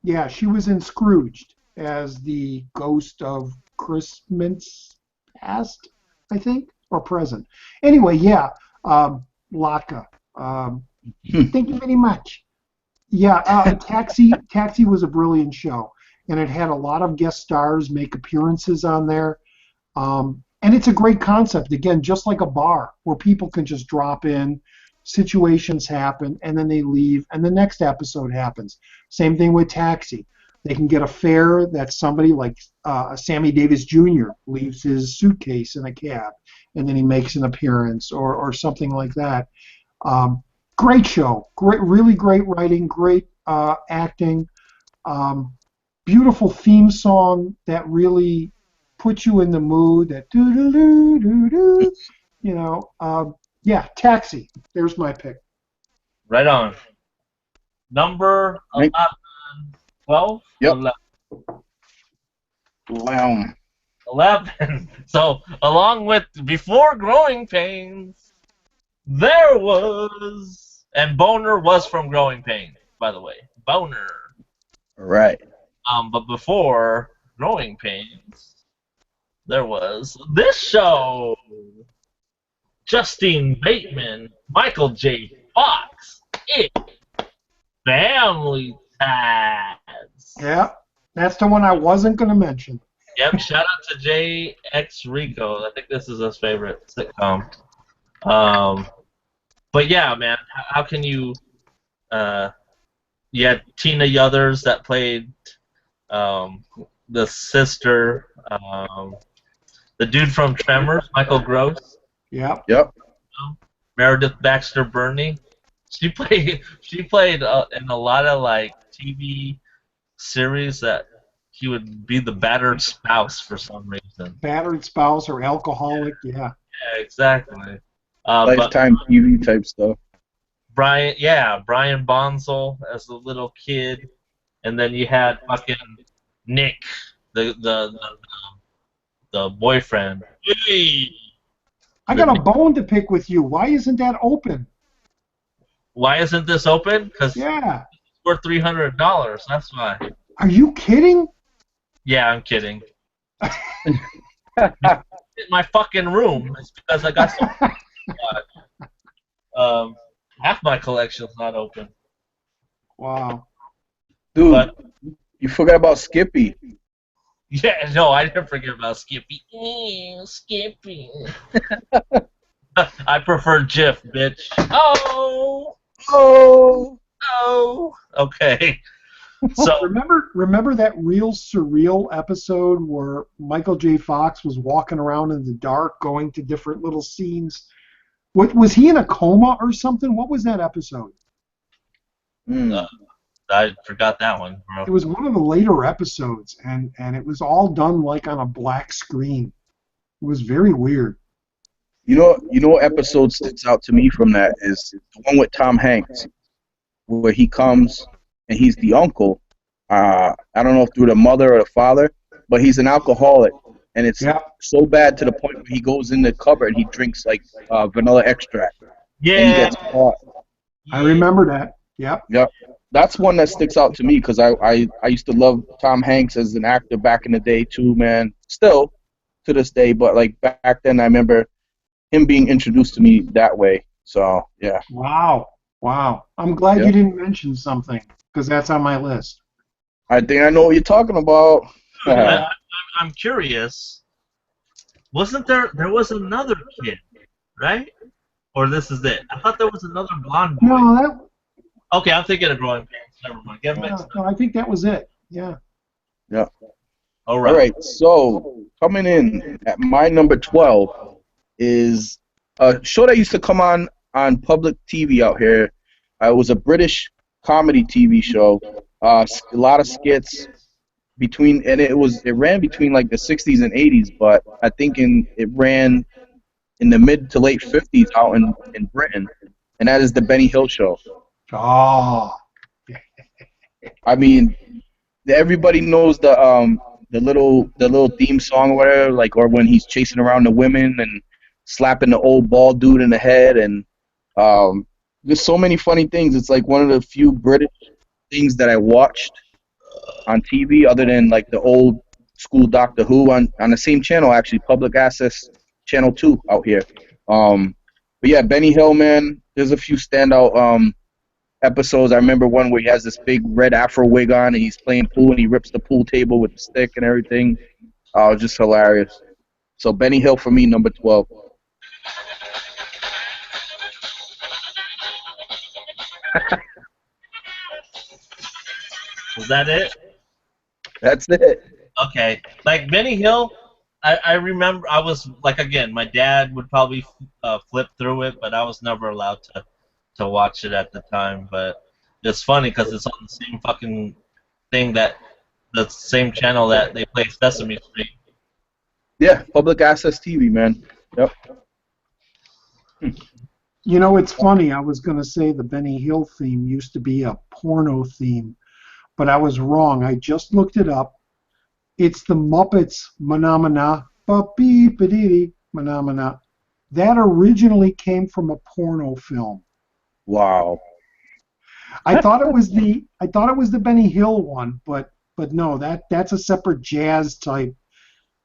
Yeah, she was in Scrooged as the ghost of Christmas past, I think, or present. Anyway, yeah, Latka. Thank you very much. Yeah, Taxi was a brilliant show, and it had a lot of guest stars make appearances on there. And it's a great concept, again, just like a bar, where people can just drop in, situations happen, and then they leave, and the next episode happens. Same thing with Taxi. They can get a fare that somebody like Sammy Davis Jr. leaves his suitcase in a cab, and then he makes an appearance, or something like that. Great show. Really great writing, great acting. Beautiful theme song that really puts you in the mood. That doo-doo-doo-doo-doo. You know, yeah, Taxi. There's my pick. Right on. Number 11. 12? Yep. 11. 11. So, along with Before Growing Pains, there was... And Boner was from Growing Pains, by the way. Boner. Right. But before Growing Pains, there was this show. Justine Bateman, Michael J. Fox, Family Ties. Yeah, that's the one I wasn't going to mention. Yep, shout out to JX Rico. I think this is his favorite sitcom. But yeah, man, how can you... you had Tina Yothers that played the sister, the dude from Tremors, Michael Gross. Yep. Meredith Baxter Burney. She played in a lot of like TV series that he would be the battered spouse for some reason. Battered spouse or alcoholic, yeah. Yeah, exactly. Lifetime TV type stuff. Brian Bonsall as the little kid, and then you had fucking Nick, the boyfriend. Hey! I got a bone to pick with you. Why isn't that open? Why isn't this open? Because yeah, it's worth $300. That's why. Are you kidding? Yeah, I'm kidding. In my fucking room is because I got some. Half my collection's not open. Wow. Dude, But, you forgot about Skippy. yeah, no, I didn't forget about Skippy. Skippy. I prefer Jif, bitch. Oh. Okay. So remember that real surreal episode where Michael J. Fox was walking around in the dark, going to different little scenes? What was he in a coma or something? What was that episode? I forgot that one, bro. It was one of the later episodes, and it was all done like on a black screen. It was very weird. You know what episode sticks out to me from that is the one with Tom Hanks, where he comes and he's the uncle. I don't know if through the mother or the father, but he's an alcoholic, and it's so bad to the point where he goes in the cupboard and he drinks like vanilla extract. Yeah. And he gets caught. I remember that. Yep. That's one that sticks out to me because I used to love Tom Hanks as an actor back in the day too, man. Still to this day, but like back then I remember him being introduced to me that way. So yeah. Wow. I'm glad you didn't mention something because that's on my list. I think I know what you're talking about. I'm curious. Wasn't there was another kid, right? Or this is it? I thought there was another blonde boy. No, Okay, I'm thinking of Growing Pains. Never mind. Get mixed up. no, I think that was it. Yeah. Yeah. All right. All right. So coming in at my number 12 is a show that used to come on public TV out here. It was a British comedy TV show. A lot of skits and it ran between like the 60s and 80s, but I think it ran in the mid to late 50s out in Britain, and that is the Benny Hill Show. Oh, I mean, everybody knows the little theme song or whatever, like, or when he's chasing around the women and slapping the old bald dude in the head, and there's so many funny things. It's like one of the few British things that I watched on TV, other than like the old school Doctor Who on the same channel, actually, Public Access Channel 2 out here. But yeah, Benny Hill, man, there's a few standout episodes. I remember one where he has this big red afro wig on and he's playing pool and he rips the pool table with the stick and everything. It was just hilarious. So Benny Hill for me, number 12. Was that it? That's it. Okay. Like Benny Hill, I remember I was like, again, my dad would probably flip through it, but I was never allowed to watch it at the time. But it's funny because it's on the same fucking thing, that the same channel that they play Sesame Street. Yeah, Public Access TV, man. Yep. You know, it's funny. I was going to say the Benny Hill theme used to be a porno theme, but I was wrong. I just looked it up. It's the Muppets Manamana, ba-beep-a-dee-dee, Manamana. That originally came from a porno film. Wow. I thought it was the Benny Hill one, but no, that's a separate jazz type,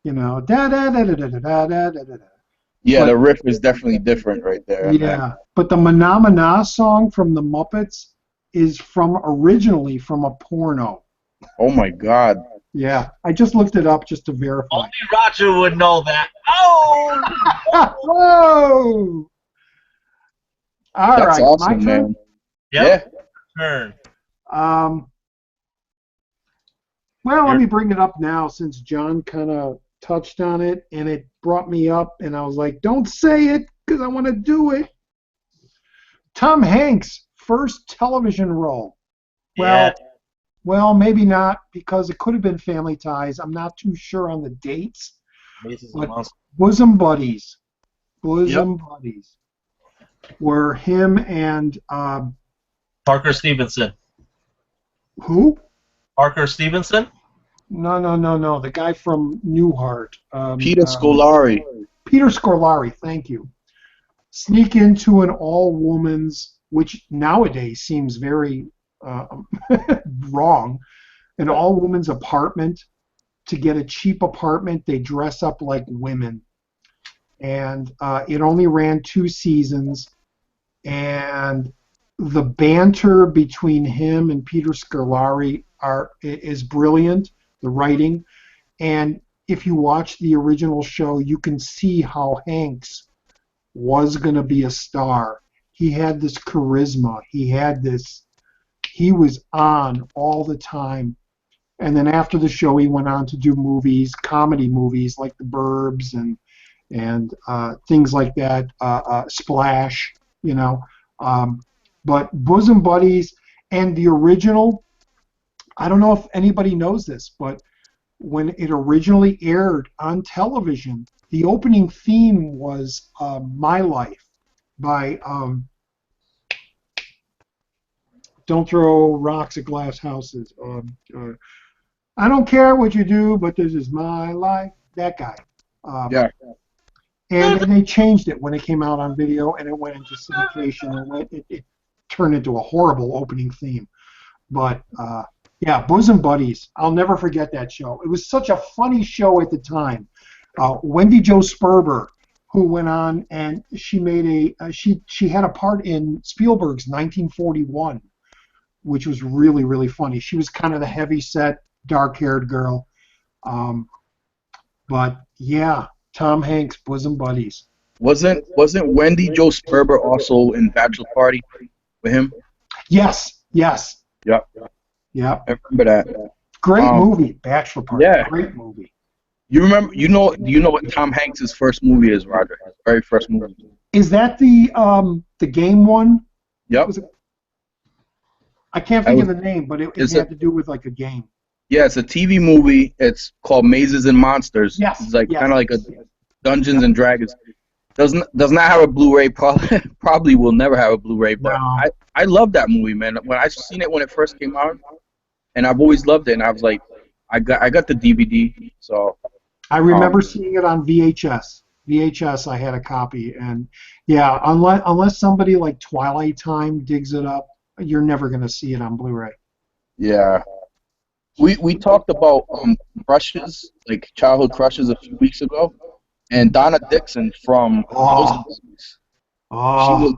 you know, da da da da da da da da da. Yeah, the riff is definitely different right there. Yeah, but the Manamana song from the Muppets is originally from a porno. Oh my God. Yeah, I just looked it up just to verify. Only Roger would know that. Oh! Whoa! All That's right, awesome, my turn. Yep. man. Yeah. Turn. Well, let me bring it up now since John kind of touched on it, and it brought me up, and I was like, don't say it, because I want to do it. Tom Hanks' first television role. Yeah. Well, maybe not, because it could have been Family Ties. I'm not too sure on the dates. But Bosom Buddies. Bosom Buddies. Were him and... Parker Stevenson. Who? Parker Stevenson? No. The guy from Newhart. Peter Scolari. Peter Scolari, thank you. Sneak into an all-woman's, which nowadays seems very wrong, an all-woman's apartment. To get a cheap apartment, they dress up like women. And it only ran 2 seasons. And the banter between him and Peter Scolari is brilliant, the writing. And if you watch the original show, you can see how Hanks was going to be a star. He had this charisma. He was on all the time. And then after the show, he went on to do movies, comedy movies like The Burbs and things like that, Splash, you know. But Bosom Buddies and the original, I don't know if anybody knows this, but when it originally aired on television, the opening theme was My Life by Don't Throw Rocks at Glass Houses. I don't care what you do, but this is my life. That guy. Yeah. And they changed it when it came out on video, and it went into syndication, and it turned into a horrible opening theme. But yeah, Bosom Buddies. I'll never forget that show. It was such a funny show at the time. Wendy Jo Sperber, who went on and she made she had a part in Spielberg's 1941, which was really, really funny. She was kind of the heavy-set, dark-haired girl. But yeah, Tom Hanks, Bosom Buddies. Wasn't Wendy Jo Sperber also in Bachelor Party with him? Yes. Yep. Yep. I remember that. Great movie, Bachelor Party. Yeah. Great movie. You remember? Do you know what Tom Hanks' first movie is, Roger? His very first movie. Is that the game one? Yep. I can't think of the name, but it had to do with like a game. Yeah, it's a TV movie. It's called Mazes and Monsters. Yes. It's like kind of like a Dungeons and Dragons. Does not have a Blu-ray. Probably will never have a Bluray. But No. I love that movie, man. When I seen it when it first came out, and I've always loved it. And I was like, I got the DVD, so. I remember seeing it on VHS. VHS, I had a copy, and yeah, unless somebody like Twilight Time digs it up, you're never gonna see it on Blu-ray. Yeah. We talked about crushes, like childhood crushes, a few weeks ago, and Donna Dixon from Oh. Oh,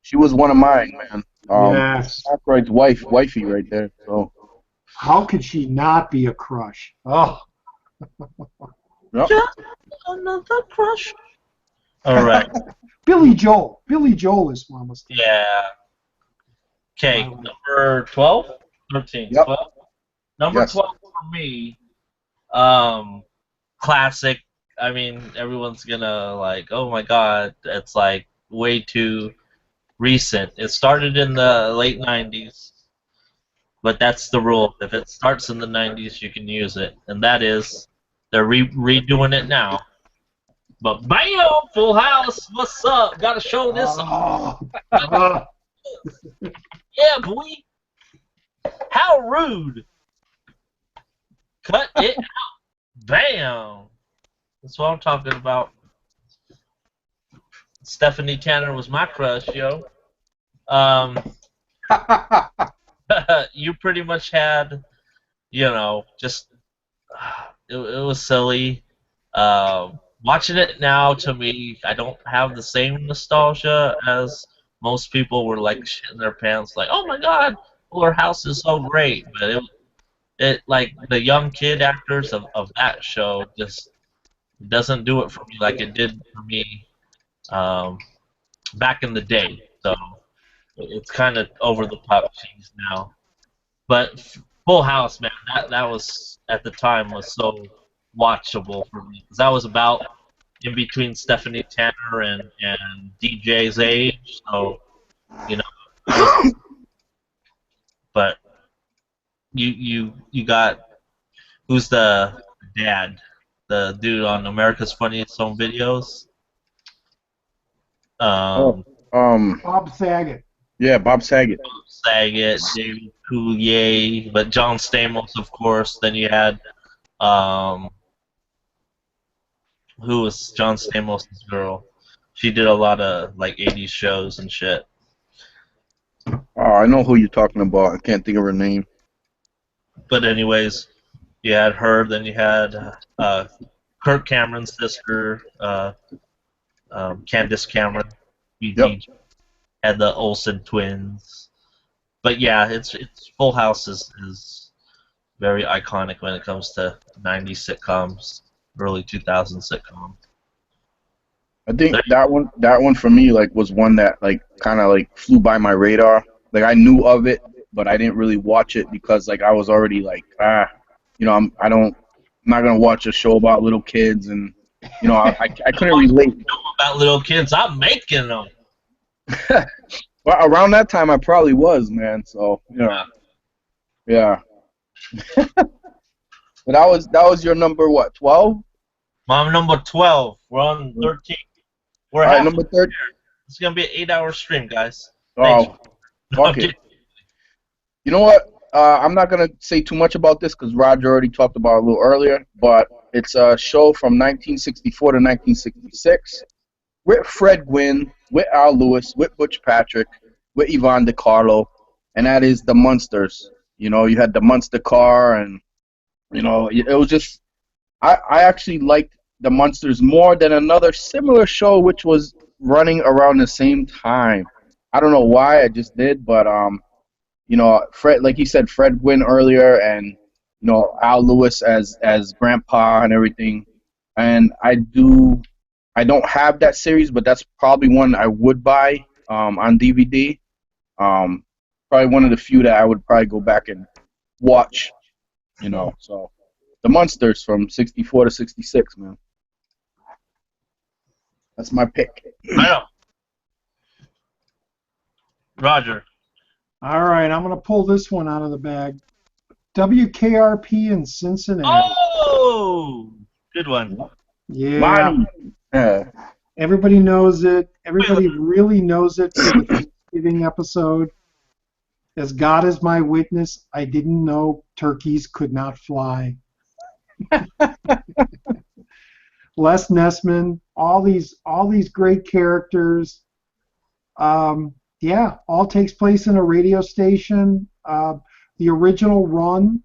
she was one of mine, man. yes. Aykroyd's wifey right there. So. How could she not be a crush? Oh. Yep. Just another crush. All right. Billy Joel. Billy Joel is Mama's. Yeah. Okay, number 12? 13? Yep. 12? Number Yes. 12 for me, classic. I mean, everyone's gonna like, oh my god, it's like way too recent. It started in the late 90s, but that's the rule. If it starts in the 90s, you can use it, and that is they're redoing it now. But bam, Full House, what's up? Gotta show this off. Oh. Yeah, boy. How rude. Cut it out. Bam. That's what I'm talking about. Stephanie Tanner was my crush, yo. You pretty much had, you know, just it was silly. Watching it now, to me, I don't have the same nostalgia as most people were like shitting their pants, like, "Oh my God, Fuller House is so great." But it like the young kid actors of that show just doesn't do it for me like it did for me back in the day. So it's kind of over the top cheese now. But Full House, man, that was at the time was so watchable for me because that was about in between Stephanie Tanner and DJ's age, so you know. But you got who's the dad, the dude on America's Funniest Home Videos? Bob Saget. Yeah, Bob Saget. Saget, David Coulier, but John Stamos, of course. Then you had who was John Stamos' girl? She did a lot of like 80s shows and shit. Oh, I know who you're talking about. I can't think of her name. But anyways, you had her. Then you had Kirk Cameron's sister, Candace Cameron. Yep. Had the Olsen twins. But yeah, it's Full House is very iconic when it comes to 90s sitcoms, early 2000s sitcoms. I think that one for me like was one that like kind of like flew by my radar. Like I knew of it, but I didn't really watch it because like I was already like you know I'm not gonna watch a show about little kids and you know I couldn't relate. About little kids, I'm making them. Well, around that time I probably was, man. So you know, yeah. But that was your number what? 12? I'm number 12. We're on 13. We're all right, number 13. It's gonna be an 8-hour stream, guys. Oh, fuck it. You know what? I'm not gonna say too much about this because Roger already talked about it a little earlier. But it's a show from 1964 to 1966 with Fred Gwynn, with Al Lewis, with Butch Patrick, with Yvonne DiCarlo, and that is The Munsters. You know, you had the Munster car, and you know, it was just. I actually liked The Munsters more than another similar show which was running around the same time. I don't know why, I just did, but you know, Fred, like you said, Fred Gwynn earlier, and you know, Al Lewis as Grandpa and everything. And I don't have that series, but that's probably one I would buy on DVD. Probably one of the few that I would probably go back and watch. You know, so The Munsters from 64 to 66, man. That's my pick. I know. Roger. All right, I'm going to pull this one out of the bag. WKRP in Cincinnati. Oh, good one. Yeah. Everybody knows it. Everybody really knows it for the Thanksgiving episode. As God is my witness, I didn't know turkeys could not fly. Les Nessman, all these great characters. Yeah, all takes place in a radio station. The original run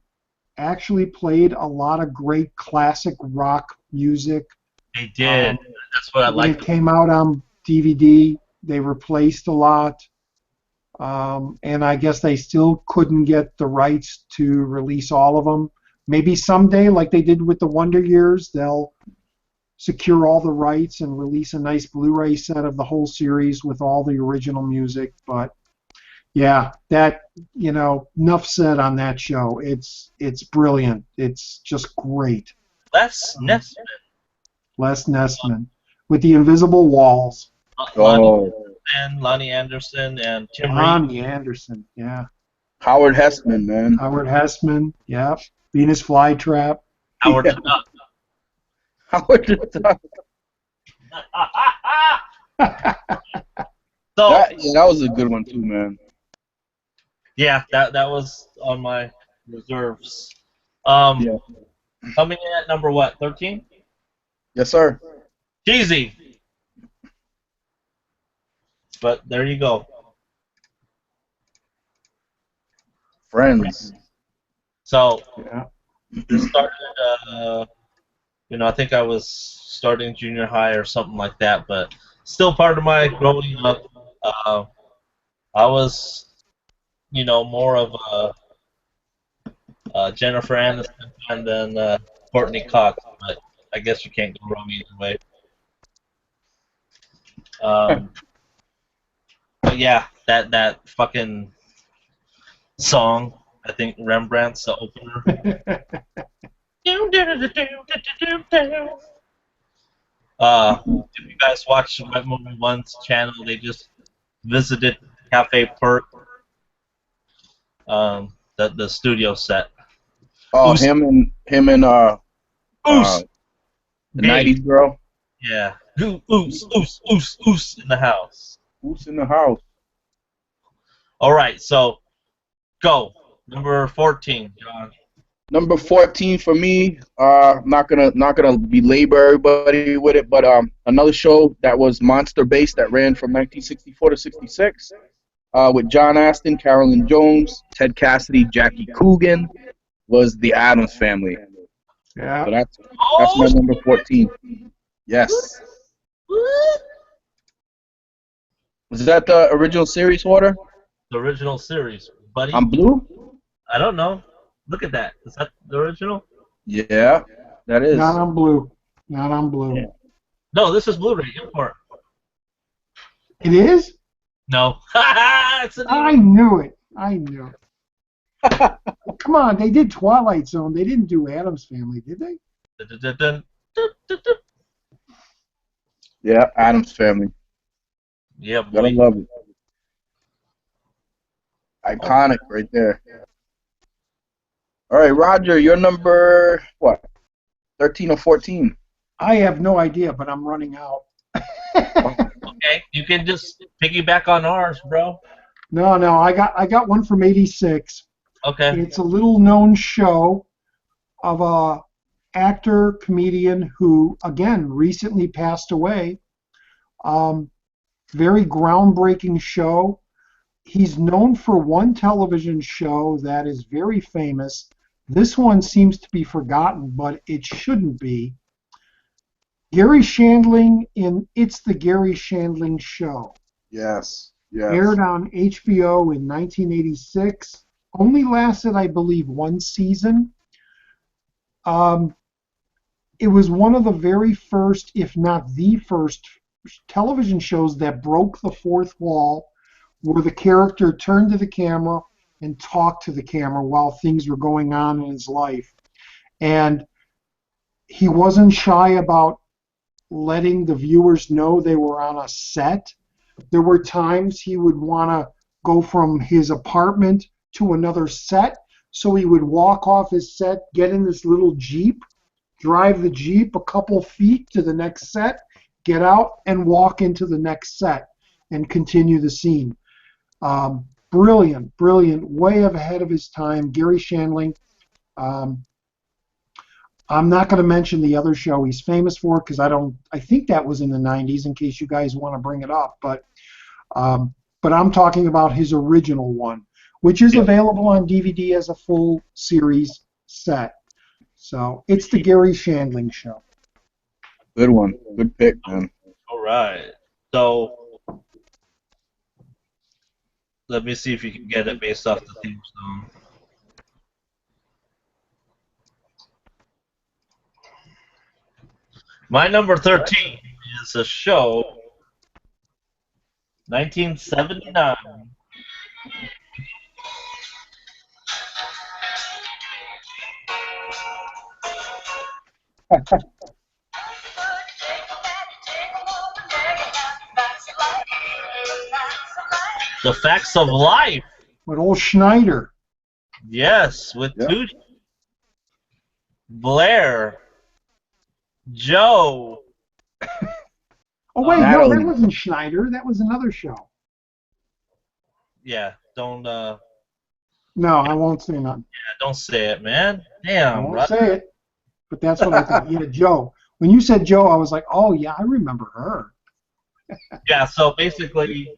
actually played a lot of great classic rock music. They did. That's what I When liked. it came out on DVD, they replaced a lot. And I guess they still couldn't get the rights to release all of them. Maybe someday, like they did with the Wonder Years, they'll secure all the rights and release a nice Blu-ray set of the whole series with all the original music. But yeah, that, enough said on that show. It's brilliant. It's just great. Les Nessman. Les Nessman with the invisible walls. Lonnie Anderson and Tim Reed. Lonnie Anderson, yeah. Howard Hessman, man. Howard Hessman, yeah. Venus Flytrap. Howard Yeah. the Duck. Howard the Duck. So That was a good one too, man. yeah, that was on my reserves. Yeah. Coming in at number what? 13? Yes, sir. Cheesy. But there you go. Friends. So Yeah. this started, I think I was starting junior high or something like that, but still part of my growing up. I was, more of a Jennifer Aniston fan than Courtney Cox, but I guess you can't go wrong either way. But yeah, that fucking song, I think Rembrandt's the opener. If you guys watch Web Movie One's channel, they just visited Cafe Perk, the studio set. Oh, Oos. him and Oos! the '90s girl. Yeah. Oos in the house. Who's in the house? All right, so go. Number 14, John. Number 14 for me. Not gonna belabor everybody with it, but another show that was monster based that ran from 1964 to '66, with John Astin, Carolyn Jones, Ted Cassidy, Jackie Coogan, was The Addams Family. Yeah. So that's my number 14. Yes. Was that the original series order? The original series, buddy. On blue? I don't know. Look at that. Is that the original? Yeah, that is. Not on blue. Not on blue. Yeah. No, this is Blu-ray. Import. It is? No. It's I knew it. I knew it. Come on, they did Twilight Zone. They didn't do Addams Family, did they? Yeah, Addams Family. Yeah, Gotta boy. love it. Iconic right there. All right, Roger, you're number, what, 13 or 14? I have no idea, but I'm running out. Okay, you can just piggyback on ours, bro. No, I got one from '86. Okay. It's a little-known show of a actor, comedian who, again, recently passed away. Very groundbreaking show. He's known for one television show that is very famous. This one seems to be forgotten, but it shouldn't be. Gary Shandling in It's the Gary Shandling Show. Yes. Aired on HBO in 1986. Only lasted, I believe, one season. It was one of the very first, if not the first, television shows that broke the fourth wall, where the character turned to the camera and talked to the camera while things were going on in his life. And he wasn't shy about letting the viewers know they were on a set. There were times he would want to go from his apartment to another set, so he would walk off his set, get in this little Jeep, drive the Jeep a couple feet to the next set, get out, and walk into the next set and continue the scene. Brilliant, way ahead of his time. Gary Shandling I'm not going to mention the other show he's famous for because I think that was in the 90s in case you guys want to bring it up, but I'm talking about his original one, which is available on DVD as a full series set. So it's the Gary Shandling Show. Good one. Good pick, man. All right. So let me see if you can get it based off the theme song. My number 13 is a show, 1979. The Facts of Life. With old Schneider. Yes, with Tootie, Blair, Joe. Oh wait, no, Natalie. that wasn't Schneider. That was another show. Yeah, don't No, I won't say nothing. don't say it, man. I Damn, won't right? say it. But that's what I thought. Yeah, Joe. When you said Joe, I was like, oh yeah, I remember her. Yeah, so basically,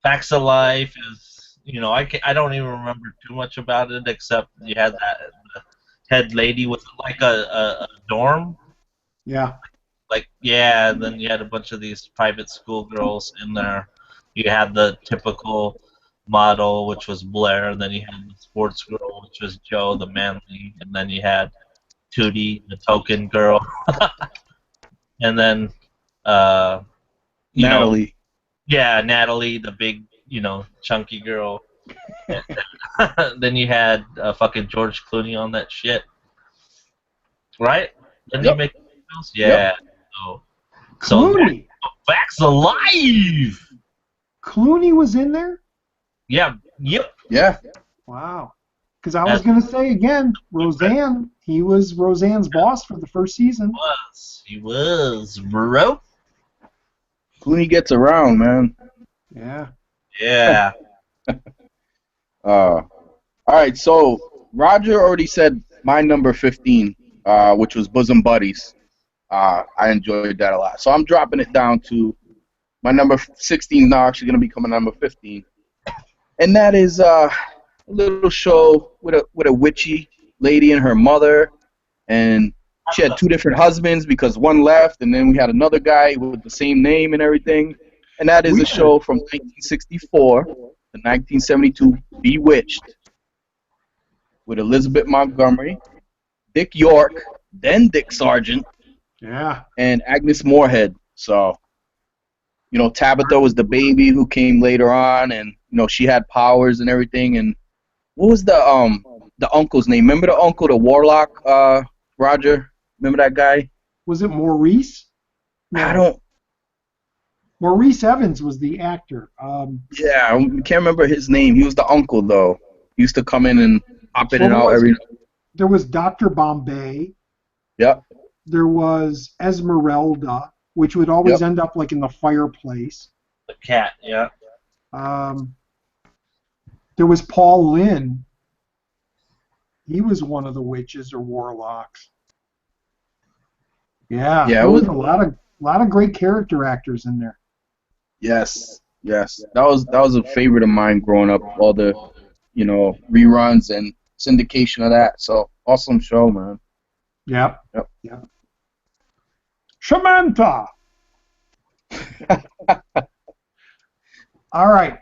Facts of Life is, you know, I don't even remember too much about it except you had that head lady with like a dorm. Yeah. Like, yeah, and then you had a bunch of these private school girls in there. You had the typical model, which was Blair, and then you had the sports girl, which was Joe, the manly, and then you had Tootie, the token girl, and then you know, Natalie. yeah, Natalie, the big, you know, chunky girl. Then you had fucking George Clooney on that shit, right? Didn't he make those? Yeah. So Clooney. Facts of Life. Clooney was in there? Yeah. Yep. Yeah. Wow. Because I was going to say again, Roseanne. He was Roseanne's boss for the first season. He was, bro. Clooney gets around, man. Yeah. Yeah. All right, so Roger already said my number 15, which was Bosom Buddies. I enjoyed that a lot. So I'm dropping it down to my number 16 now, actually going to become a number 15. And that is a little show with a witchy lady and her mother. And she had two different husbands because one left, and then we had another guy with the same name and everything. And that is a show from 1964 to 1972, Bewitched, with Elizabeth Montgomery, Dick York, then Dick Sargent, and Agnes Moorehead. So, you know, Tabitha was the baby who came later on, and you know she had powers and everything. And what was the uncle's name? Remember the uncle, the warlock, Roger? Remember that guy? Was it Maurice? No. I don't. Maurice Evans was the actor. Yeah, I can't remember his name. He was the uncle, though. He used to come in and pop in and out every. There was Dr. Bombay. Yep. There was Esmeralda, which would always end up like in the fireplace. The cat, yeah. There was Paul Lynde. He was one of the witches or warlocks. Yeah, there was a lot of great character actors in there. Yes, yes. That was a favorite of mine growing up. All the, you know, reruns and syndication of that. So awesome show, man. Yep. Samantha. All right.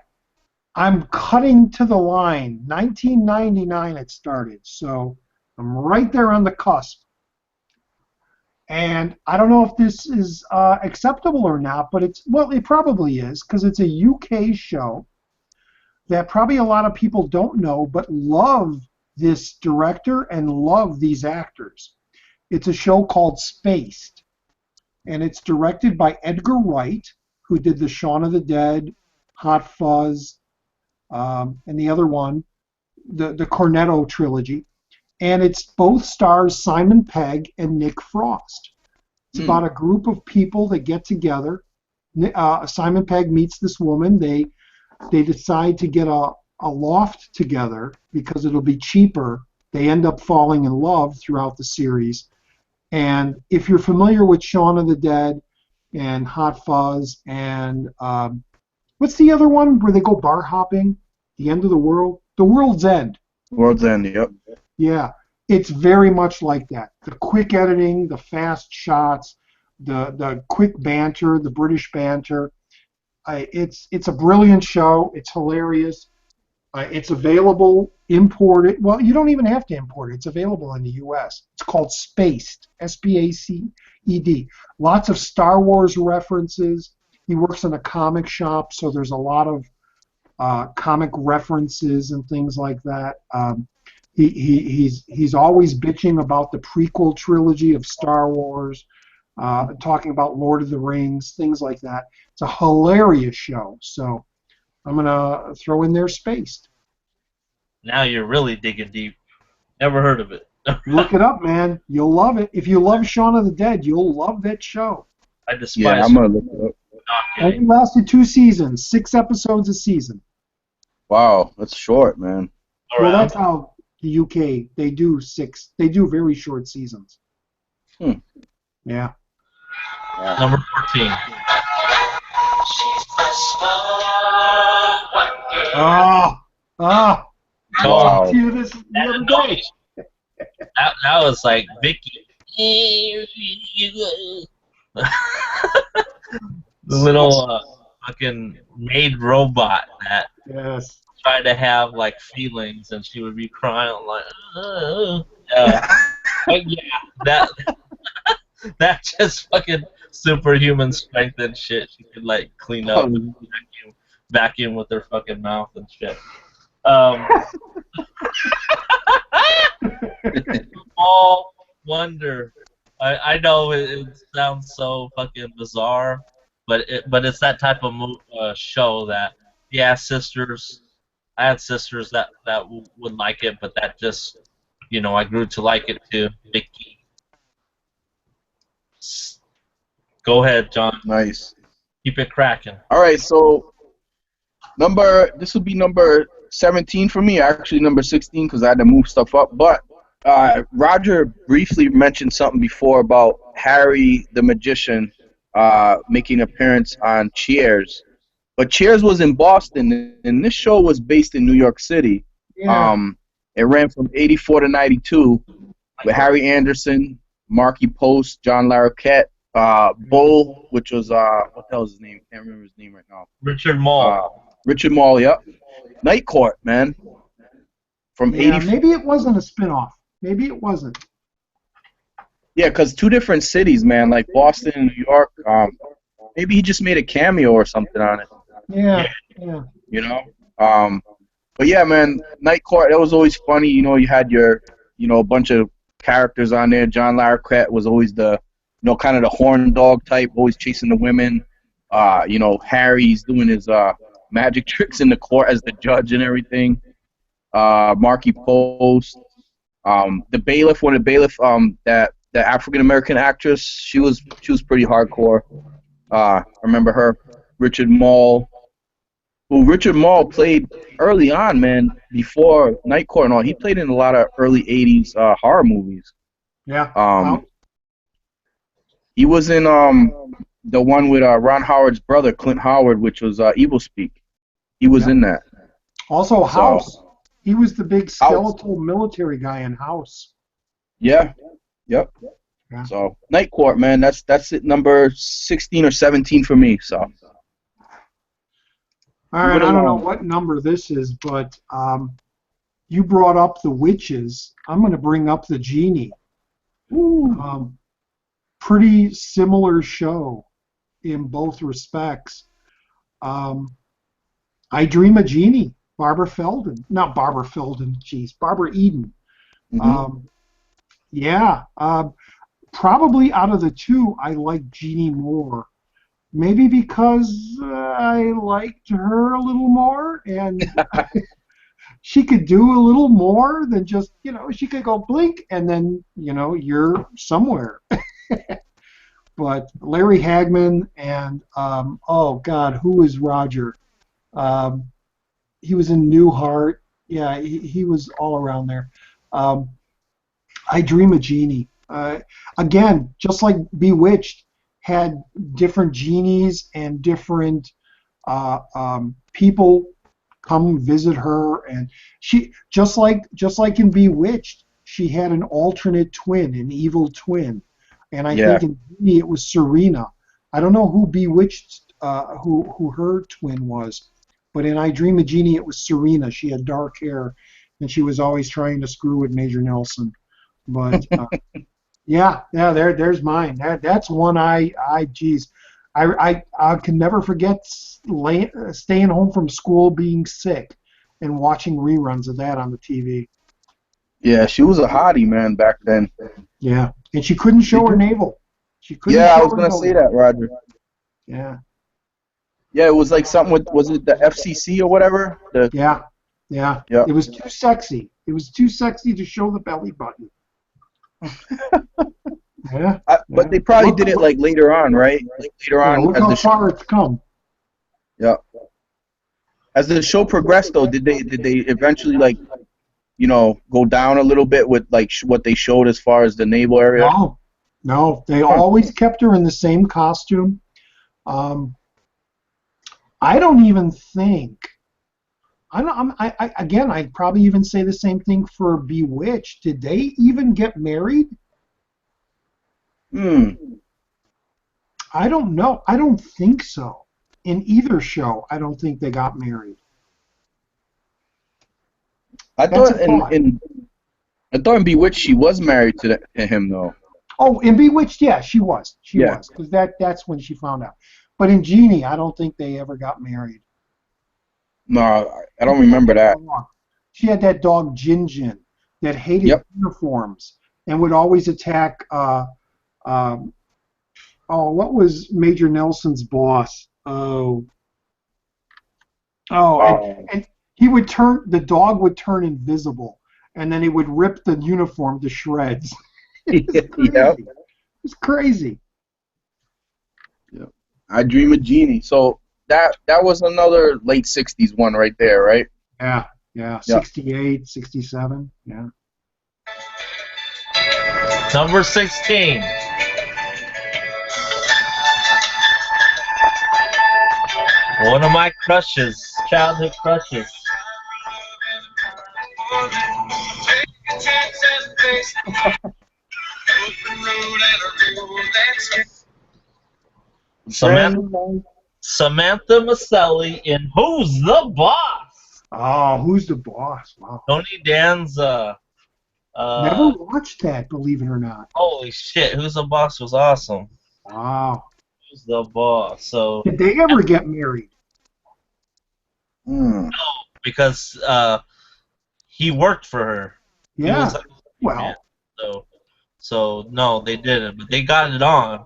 I'm cutting to the line. 1999 it started, so I'm right there on the cusp. And I don't know if this is acceptable or not, but it probably is, because it's a UK show that probably a lot of people don't know, but love this director and love these actors. It's a show called Spaced, and it's directed by Edgar Wright, who did the Shaun of the Dead, Hot Fuzz, and the other one, the Cornetto trilogy. And it's both stars Simon Pegg and Nick Frost. It's about a group of people that get together. Simon Pegg meets this woman. They decide to get a loft together because it'll be cheaper they end up falling in love throughout the series. And if you're familiar with Shaun of the Dead and Hot Fuzz and what's the other one where they go bar hopping? The End of the World? The World's End. World's End, yep. Yeah, it's very much like that. The quick editing, the fast shots, the quick banter, the British banter. It's a brilliant show. It's hilarious. It's available, imported. Well, you don't even have to import it. It's available in the U.S. It's called Spaced, S-P-A-C-E-D. Lots of Star Wars references. He works in a comic shop, so there's a lot of comic references and things like that. He's always bitching about the prequel trilogy of Star Wars, talking about Lord of the Rings, things like that. It's a hilarious show. So I'm gonna throw in there Spaced. Now you're really digging deep. Never heard of it. Look it up, man. You'll love it. If you love Shaun of the Dead, you'll love that show. I despise. Yeah, I'm gonna look it up. Only lasted 2 seasons, 6 episodes a season. Wow, that's short, man. Well, that's how the UK they do very short seasons. Yeah. Number 14. Oh, Wow. see this the other day. That was like Vicky. The little fucking maid robot that Yes. tried to have like feelings, and she would be crying like, that that just fucking superhuman strength and shit. She could like clean up and vacuum with her fucking mouth and shit. All wonder. I know it sounds so fucking bizarre, but it's that type of show that sisters. I had sisters that would like it, but that just I grew to like it too. Vicky. Go ahead, John. Nice. Keep it cracking. All right, so this would be number 17 for me. Actually, number 16 because I had to move stuff up. But Roger briefly mentioned something before about Harry the Magician making an appearance on Cheers. But Cheers was in Boston, and this show was based in New York City. Yeah. It ran from 84 to 92 with Harry Anderson, Marky Post, John Larroquette, Bull, which was, what the hell is his name? Can't remember his name right now. Richard Mall. Richard Mall, yep. Night Court, man. From 84. Maybe it wasn't a spinoff. Maybe it wasn't. Yeah, because 2 different cities, man, like Boston and New York. Maybe he just made a cameo or something on it. Yeah. You know? But yeah, man, Night Court, that was always funny. You know, you had your, a bunch of characters on there. John Larroquette was always the, kind of the horn dog type, always chasing the women. Harry's doing his magic tricks in the court as the judge and everything. Marky Post. The bailiff, one of the bailiff, that the African American actress, she was pretty hardcore. I remember her. Richard Mall, who Richard Mall played early on, man, before Night Court and all. He played in a lot of early '80s horror movies. Yeah. He was in the one with Ron Howard's brother, Clint Howard, which was Evil Speak. He was in that. Also, House. He was the big skeletal military guy in House. Yeah. Yep. Yeah. So Night Court, man, that's it. Number 16 or 17 for me. So. All right, I don't know what number this is, but you brought up the witches. I'm going to bring up the genie. Pretty similar show in both respects. I Dream of Jeannie. Barbara Eden. Mm-hmm. Probably out of the 2, I like Jeannie more. Maybe because I liked her a little more, and she could do a little more than just, she could go blink, and then, you're somewhere. But Larry Hagman and, oh God, who is Roger? He was in Newhart. Yeah, he was all around there. I Dream of Jeannie. Again, just like Bewitched had different genies and different people come visit her, and she just like in Bewitched, she had an alternate twin, an evil twin, and I think in Jeannie it was Serena. I don't know who Bewitched, who her twin was, but in I Dream of Jeannie it was Serena. She had dark hair, and she was always trying to screw with Major Nelson. But there's mine. That's one geez. I can never forget staying home from school, being sick, and watching reruns of that on the TV. Yeah, she was a hottie, man, back then. Yeah, and she couldn't show her navel. I was gonna say that, Roger. Yeah. Yeah, it was like something with, was it the FCC or whatever? Yeah. It was too sexy. It was too sexy to show the belly button. But they probably did it like later on, right? Like later on. Look how far it's come. Yeah. As the show progressed, though, did they eventually go down a little bit with like what they showed as far as the navel area? No. They always kept her in the same costume. I don't even think. I'd probably even say the same thing for Bewitched. Did they even get married? I don't know. I don't think so. In either show, I don't think they got married. I thought in Bewitched she was married to him though. Oh, in Bewitched, yeah, she was. She was, because that's when she found out. But in Jeannie, I don't think they ever got married. No, I don't remember that. She had that dog Jin Jin that hated uniforms and would always attack. What was Major Nelson's boss? And he would turn. The dog would turn invisible, and then he would rip the uniform to shreds. It was crazy. Yeah. I Dream of Jeannie. So that was another late 60s one right there, right? Yeah. 68, 67, yeah. Number 16. One of my crushes, childhood crushes. Samantha Maselli in Who's the Boss? Oh, Who's the Boss? Wow. Tony Dan's never watched that, believe it or not. Holy shit, Who's the Boss was awesome. Wow. Who's the Boss? So did they ever get married? No, because he worked for her. Yeah. Well. So no, they didn't, but they got it on.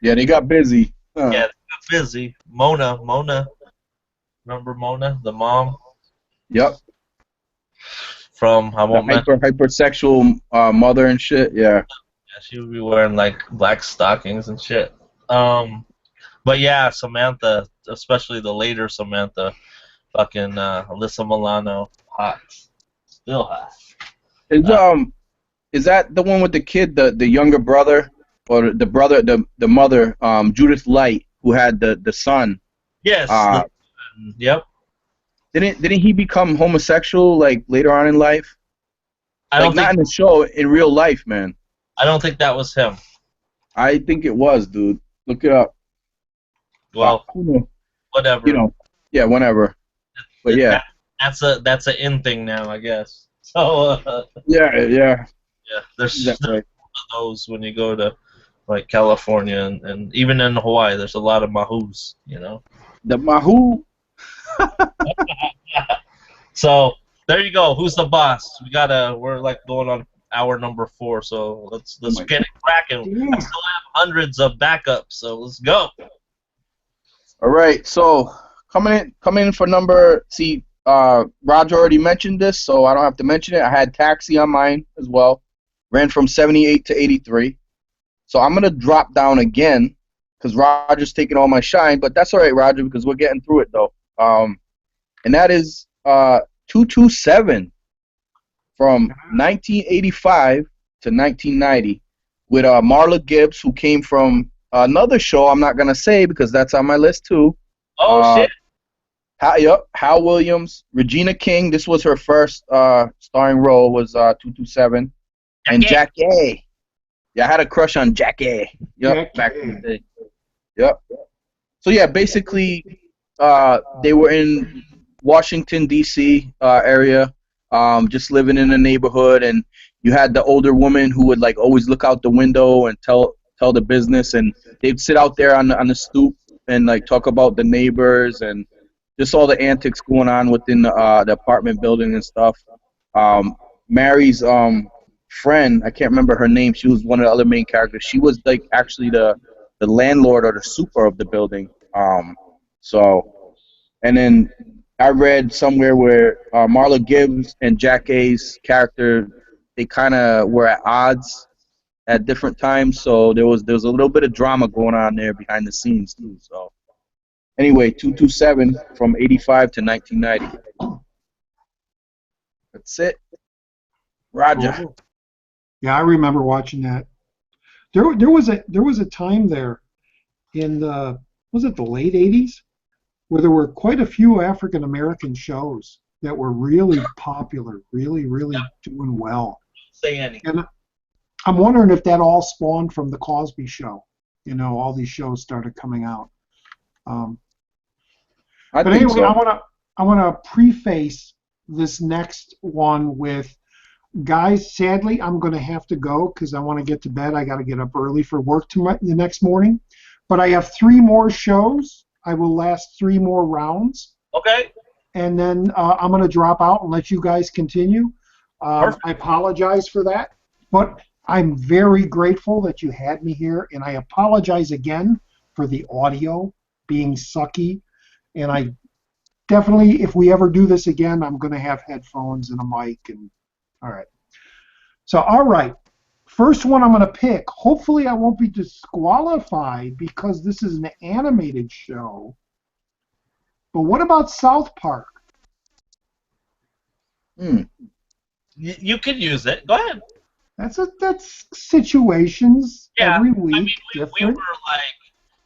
Yeah, they got busy. Yeah, they got busy. Mona. Remember Mona, the mom? Yep. From hypersexual mother and shit. Yeah. Yeah, she would be wearing like black stockings and shit. But yeah, Samantha, especially the later Samantha, fucking Alyssa Milano, hot, still hot. Is that the one with the kid, the younger brother, or the brother, the mother, Judith Light, who had the son? Yes. Yep. Didn't he become homosexual like later on in life? Not in the show, in real life, man. I don't think that was him. I think it was, dude. Look it up. Well, whatever. Yeah, whenever. But yeah. That's an in thing now, I guess. So. Yeah. Yeah, there's those when you go to like California and even in Hawaii. There's a lot of mahoos, The mahoo. So there you go. Who's the boss? We're like going on hour number 4, so let's get it cracking. Yeah. I still have hundreds of backups, so let's go. All right, so coming in for number. See, Roger already mentioned this, so I don't have to mention it. I had Taxi on mine as well. Ran from 78 to 83. So I'm gonna drop down again because Roger's taking all my shine, but that's all right, Roger, because we're getting through it though. And that is 227 from 1985 to 1990 with Marla Gibbs, who came from another show I'm not going to say because that's on my list too. Oh, shit. Hal Williams, Regina King. This was her first starring role, was 227. And Jack A. Yeah, I had a crush on Jack A. Yep, back in the day. Yep. So yeah, basically, they were in Washington D.C. Area, just living in a neighborhood, and you had the older woman who would like always look out the window and tell the business, and they'd sit out there on the stoop and like talk about the neighbors and just all the antics going on within the apartment building and stuff. Mary's friend, I can't remember her name. She was one of the other main characters. She was like actually the landlord or the super of the building. So, and then I read somewhere where Marla Gibbs and Jack A's character, they kind of were at odds at different times. So there was a little bit of drama going on there behind the scenes too. So anyway, 227 from 85 to 1990. That's it. Roger. Cool. Yeah, I remember watching that. There was a time there in the, was it the late 80s, where there were quite a few African American shows that were really popular, really doing well. Say anything. And I'm wondering if that all spawned from the Cosby Show. You know, all these shows started coming out. But anyway, so. I want to preface this next one with, guys, sadly, I'm going to have to go because I want to get to bed. I got to get up early for work the next morning. But I have 3 more shows. I will last 3 more rounds. Okay. And then I'm going to drop out and let you guys continue. I apologize for that. But I'm very grateful that you had me here. And I apologize again for the audio being sucky. And I definitely, if we ever do this again, I'm going to have headphones and a mic. And all right. So, all right. First one I'm going to pick. Hopefully I won't be disqualified because this is an animated show. But what about South Park? You could use it. Go ahead. That's situations every week. I mean, different. we were like,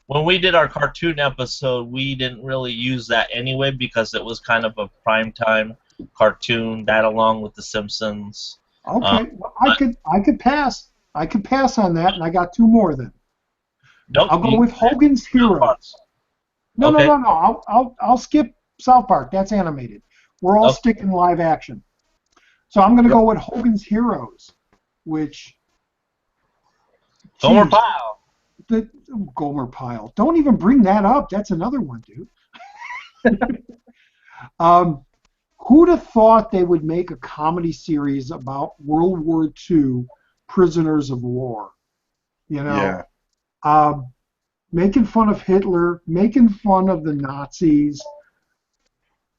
when we did our cartoon episode, we didn't really use that anyway because it was kind of a primetime cartoon, that along with The Simpsons. Okay, well, I could pass. I could pass on that, and I got 2 more then. Nope, I'll go with Hogan's Heroes. No, okay. no. I'll skip South Park. That's animated. We're all sticking live action. So I'm going to go with Hogan's Heroes, which. Gomer Pyle. The Gomer Pyle. Don't even bring that up. That's another one, dude. Who'd have thought they would make a comedy series about World War II prisoners of war? You know, making fun of Hitler, making fun of the Nazis.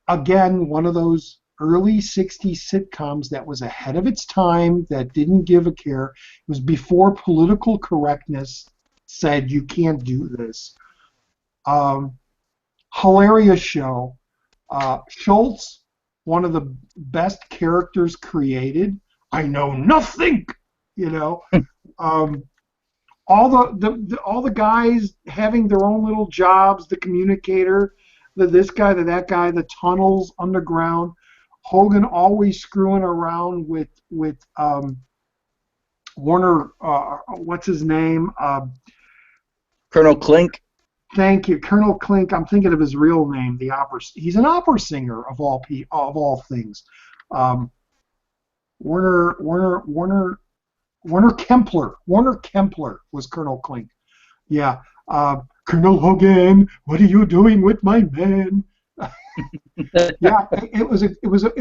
Again, one of those early 60s sitcoms that was ahead of its time, that didn't give a care. It was before political correctness said you can't do this. Hilarious show. Schultz, one of the best characters created. I know nothing, you know. All the guys having their own little jobs. The communicator, this guy, that guy, the tunnels underground. Hogan always screwing around with Warner. What's his name? Colonel Klink. Thank you, Colonel Klink. I'm thinking of his real name. He's an opera singer of all things. Warner Kempler. Warner Kempler was Colonel Klink. Yeah. Colonel Hogan, what are you doing with my men? Yeah, it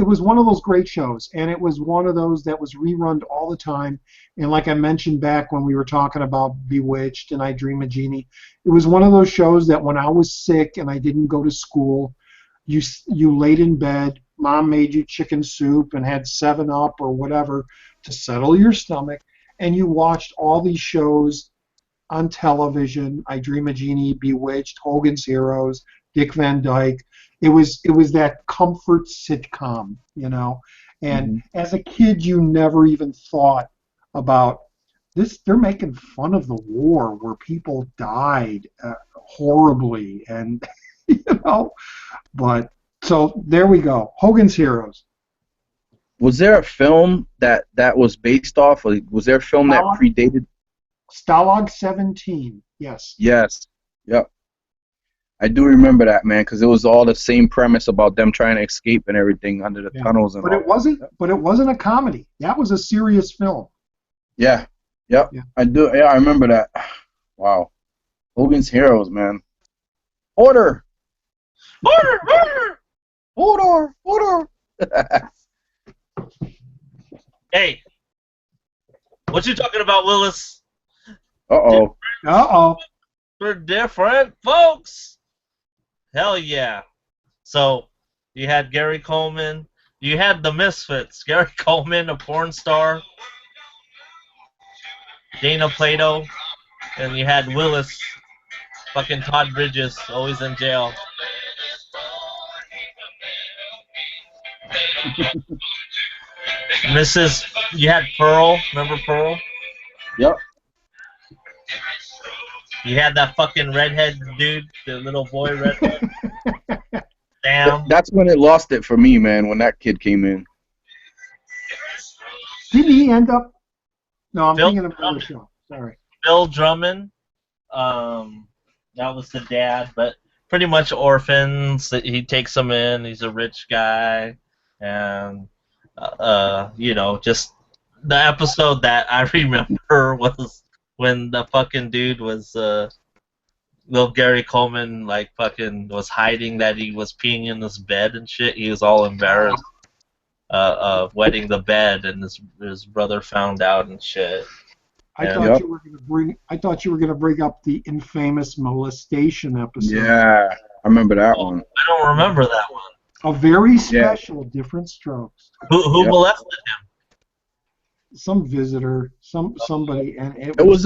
was one of those great shows, and it was one of those that was rerun all the time. And like I mentioned back when we were talking about Bewitched and I Dream a Genie, it was one of those shows that when I was sick and I didn't go to school, you laid in bed, Mom made you chicken soup and had 7-Up or whatever to settle your stomach, and you watched all these shows on television: I Dream a Genie, Bewitched, Hogan's Heroes, Dick Van Dyke. It was that comfort sitcom, you know. And as a kid, you never even thought about this. They're making fun of the war where people died horribly, and you know. But so there we go. Hogan's Heroes. Was there a film that was based off? Or was there a film that predated? Stalag 17. Yes. Yes. Yep. I do remember that, man, because it was all the same premise about them trying to escape and everything under the tunnels and but all. But it wasn't a comedy. That was a serious film. Yeah. Yep. Yeah. I do. Yeah, I remember that. Wow. Hogan's Heroes, man. Order. Order. Order. Order. Hey, what you talking about, Willis? Uh-oh. Uh-oh. We're different folks. Hell yeah. So, you had Gary Coleman. You had the Misfits. Gary Coleman, a porn star. Dana Plato. And you had Willis. Fucking Todd Bridges, always in jail. You had Pearl. Remember Pearl? Yep. You had that fucking redhead dude, the little boy redhead. Damn. That's when it lost it for me, man, when that kid came in. Did he end up? No, I'm Bill thinking of another Drummond. show. Sorry. Bill Drummond. That was the dad, but pretty much orphans. He takes them in. He's a rich guy, and you know, just the episode that I remember was when the fucking dude was little Gary Coleman like fucking was hiding that he was peeing in his bed and shit. He was all embarrassed wetting the bed, and his brother found out and shit. I thought you were gonna bring up the infamous molestation episode. Yeah, I remember that one. I don't remember that one. A very special, different strokes. Who molested him? Some visitor, somebody, and it was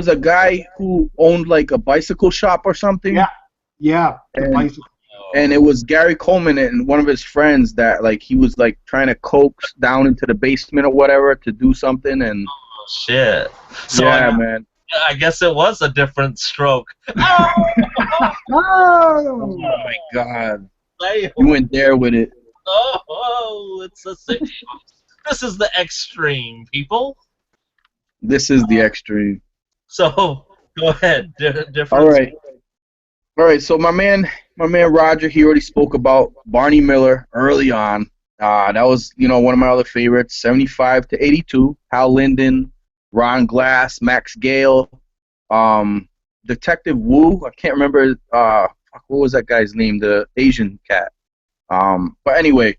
a guy who owned like a bicycle shop or something. Yeah, the bicycle. And it was Gary Coleman and one of his friends that like he was like trying to coax down into the basement or whatever to do something and. Shit. So yeah, man. I guess it was a different stroke. Oh my God! You went there with it. Oh, it's a sick. This is the extreme, people. This is the extreme. So go ahead. Different. All right. So my man Roger, he already spoke about Barney Miller early on. That was one of my other favorites. 75 to 82. Hal Linden, Ron Glass, Max Gale, Detective Wu. I can't remember. What was that guy's name? The Asian cat. But anyway,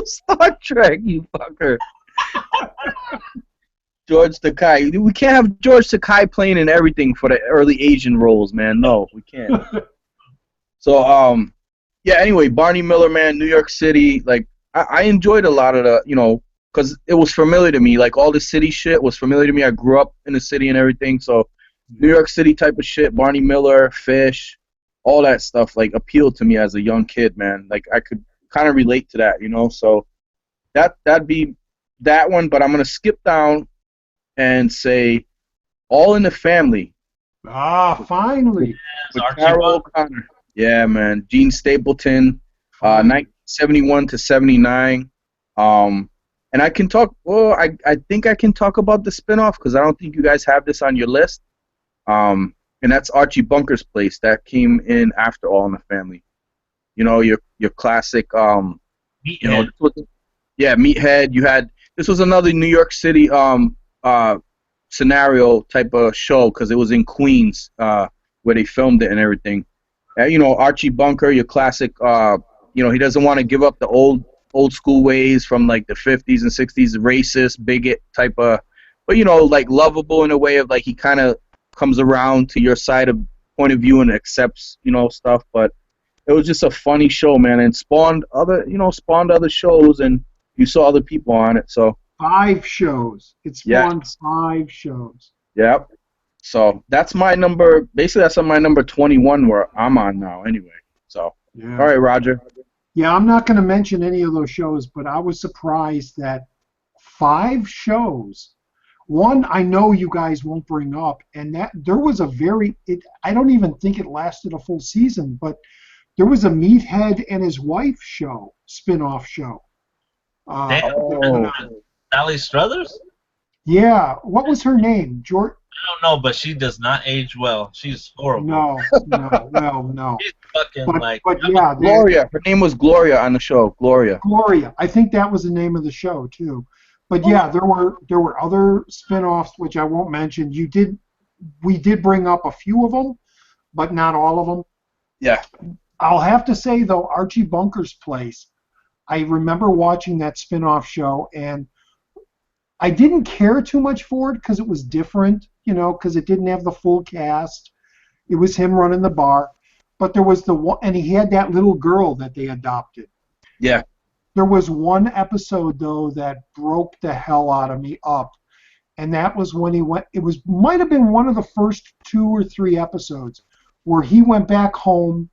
Star Trek, you fucker. George Takei. We can't have George Takei playing in everything for the early Asian roles, man. No, we can't. So, yeah. Anyway, Barney Miller, man, New York City. Like, I enjoyed a lot of the, because it was familiar to me. Like all the city shit was familiar to me. I grew up in the city and everything. So, New York City type of shit. Barney Miller, Fish, all that stuff like appealed to me as a young kid, man. Like I could kind of relate to that, So that'd be that one. But I'm gonna skip down and say All in the Family. Finally. With Carol O'Connor. Yeah, man. Gene Stapleton, 1971 to 79. And I can talk. Well, I think I can talk about the spinoff because I don't think you guys have this on your list. And that's Archie Bunker's Place that came in after All in the Family. Your classic. Meathead. Meathead. This was another New York City scenario type of show because it was in Queens where they filmed it and everything. Archie Bunker, your classic. He doesn't want to give up the old school ways from like the 50s and 60s, racist, bigot type of, but like lovable in a way of like he kind of comes around to your side of point of view and accepts stuff. But it was just a funny show, man, and spawned other shows, and you saw other people on it. So 5 shows. It spawned 5 shows. Yep. So that's my number. Basically, that's on my number 21 where I'm on now. Anyway. So Yeah. all right, Roger. Yeah, I'm not going to mention any of those shows, but I was surprised that 5 shows. One I know you guys won't bring up, and that there was a I don't even think it lasted a full season, but there was a Meathead and his wife show, spin-off show. Damn. Oh. Sally Struthers? Yeah, what was her name? George? I don't know, but she does not age well. She's horrible. No, no. She's fucking But yeah, Gloria. Her name was Gloria on the show. Gloria. Gloria. I think that was the name of the show too. But yeah, there were other spin-offs which I won't mention. We did bring up a few of them, but not all of them. Yeah. I'll have to say though, Archie Bunker's Place. I remember watching that spin-off show, and I didn't care too much for it because it was different, because it didn't have the full cast. It was him running the bar, but there was the one, and he had that little girl that they adopted. Yeah. There was one episode though that broke the hell out of me up, and that was when he went. Might have been one of the first 2 or 3 episodes where he went back home,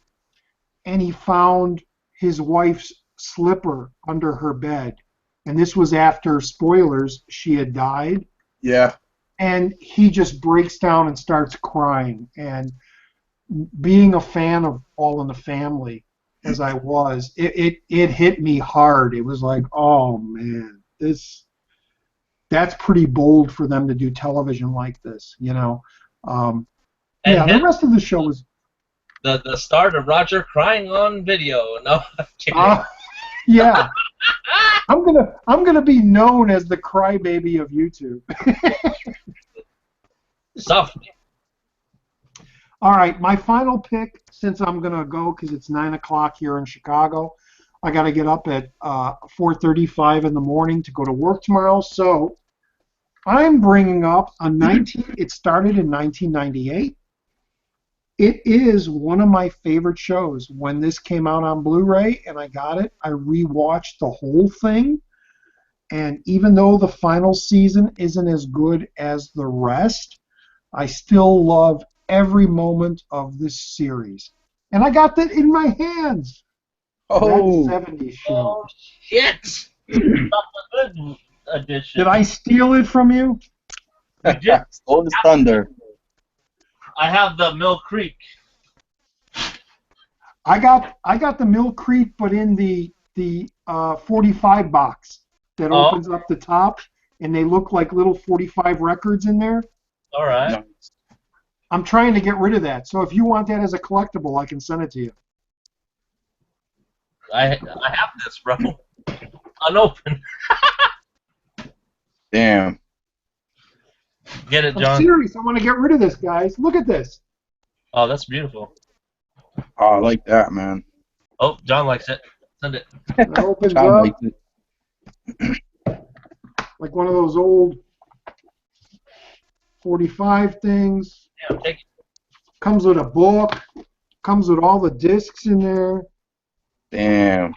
and he found his wife's slipper under her bed. And this was after, spoilers, she had died. Yeah. And he just breaks down and starts crying. And being a fan of All in the Family, as I was, it hit me hard. It was like, oh man, that's pretty bold for them to do television like this, Yeah, the rest of the show was the start of Roger crying on video. No, I'm kidding. Yeah. I'm gonna be known as the crybaby of YouTube. Softly. All right, my final pick, since I'm gonna go because it's 9 o'clock here in Chicago. I got to get up at 4:35 in the morning to go to work tomorrow. So I'm bringing up It started in 1998. It is one of my favorite shows. When this came out on Blu-ray and I got it, I rewatched the whole thing. And even though the final season isn't as good as the rest, I still love every moment of this series. And I got that in my hands. Oh. That 70s show. Oh, shit. That's a good addition. Did I steal it from you? You did. Stole his thunder. I have the Mill Creek. I got the Mill Creek, but in the 45 box that opens up the top, and they look like little 45 records in there. All right. No. I'm trying to get rid of that. So if you want that as a collectible, I can send it to you. I have this, bro. Unopened. Damn. Get it, I'm John? serious. I want to get rid of this, guys. Look at this. Oh, that's beautiful. Oh, I like that, man. Oh, John likes it. Send it. It opens John up likes it. like one of those old 45 things. Yeah, take it. Comes with a book. Comes with all the discs in there. Damn.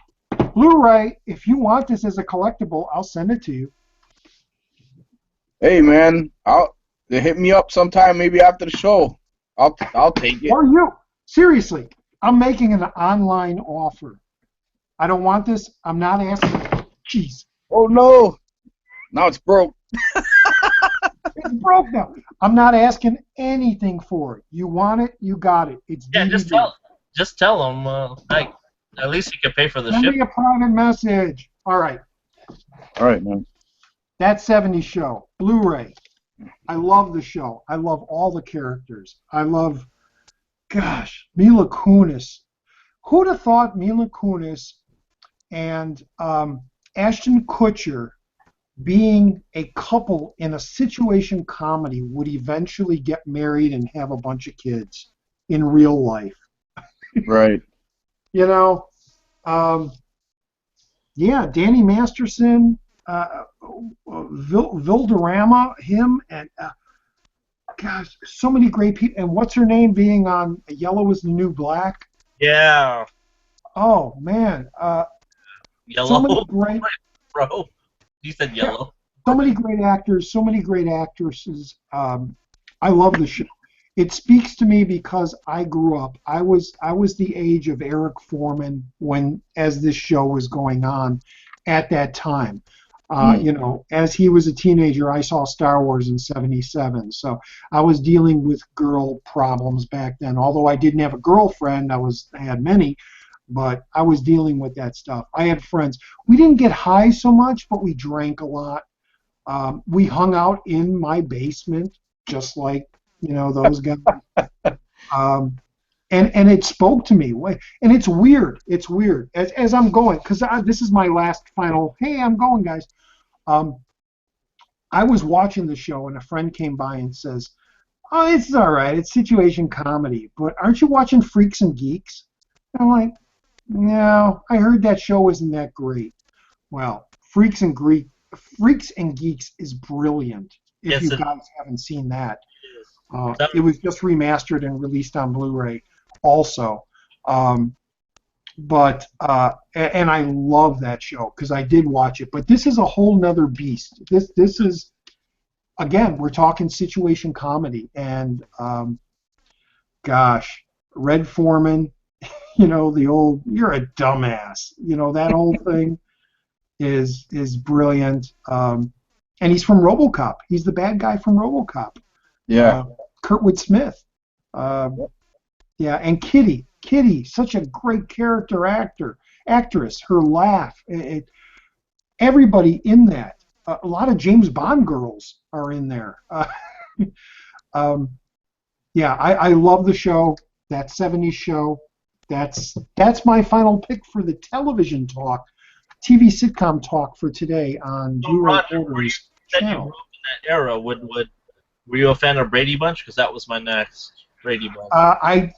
Blu-ray, if you want this as a collectible, I'll send it to you. Hey, man. They hit me up sometime, maybe after the show. I'll take it. Or you. Seriously, I'm making an online offer. I don't want this. I'm not asking. Jeez. Oh no. Now it's broke. It's broke now. I'm not asking anything for it. You want it, you got it. It's Yeah, DVD. just tell them. Like, at least you can pay for the Send ship. me a private message. All right. All right, man. That 70s show. Blu-ray. I love the show. I love all the characters. I love, gosh, Mila Kunis. Who'd have thought Mila Kunis and Ashton Kutcher being a couple in a situation comedy would eventually get married and have a bunch of kids in real life? Right. You know, yeah, Danny Masterson, Vilderama, him, and gosh, so many great people. And what's her name being on Yellow is the New Black? Yeah. Oh man, Yellow. so many great, Bro. You said yellow. so many great actors, so many great actresses. I love the show. It speaks to me because I grew up. I was the age of Eric Foreman as this show was going on at that time. You know, as he was a teenager, I saw Star Wars in '77. So I was dealing with girl problems back then. Although I didn't have a girlfriend, I had many, but I was dealing with that stuff. I had friends. We didn't get high so much, but we drank a lot. We hung out in my basement, just like, you know, those guys. And it spoke to me. And it's weird. It's weird. As I'm going, because this is my last final, hey, I'm going, guys. I was watching the show, and a friend came by and says, oh, it's all right. It's situation comedy. But aren't you watching Freaks and Geeks? And I'm like, no, I heard that show isn't that great. Well, Freaks and Geeks is brilliant. If you guys haven't seen that. It was just remastered and released on Blu-ray also. But I love that show because I did watch it. But this is a whole nother beast. This is, again, we're talking situation comedy. And gosh, Red Foreman, you know, the old, you're a dumbass. You know, that whole thing is brilliant. And he's from RoboCop. He's the bad guy from RoboCop. Yeah. Kurtwood Smith. Yeah, and Kitty, such a great actress. Her laugh. Everybody in that. A lot of James Bond girls are in there. Yeah, I love the show. That '70s show. That's my final pick for the television talk, TV sitcom talk for today on WHOREDER's channel. In that era, were you a fan of Brady Bunch? Because that was my next Brady Bunch. I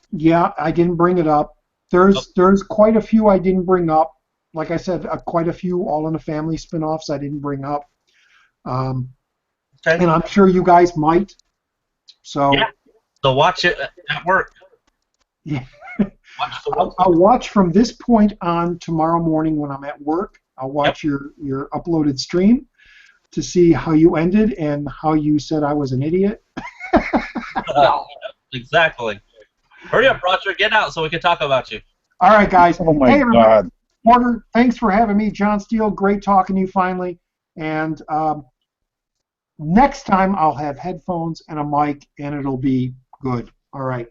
didn't bring it up. There's quite a few I didn't bring up. Like I said, quite a few All in the Family spin-offs I didn't bring up. And I'm sure you guys might. So yeah. So watch it at work. Yeah. I'll watch from this point on tomorrow morning when I'm at work. I'll watch your uploaded stream to see how you ended and how you said I was an idiot. Exactly. Hurry up, Roger. Get out so we can talk about you. All right, guys. Oh my hey, God. Porter, thanks for having me. John Steele, great talking to you finally. And next time I'll have headphones and a mic, and it'll be good. All right.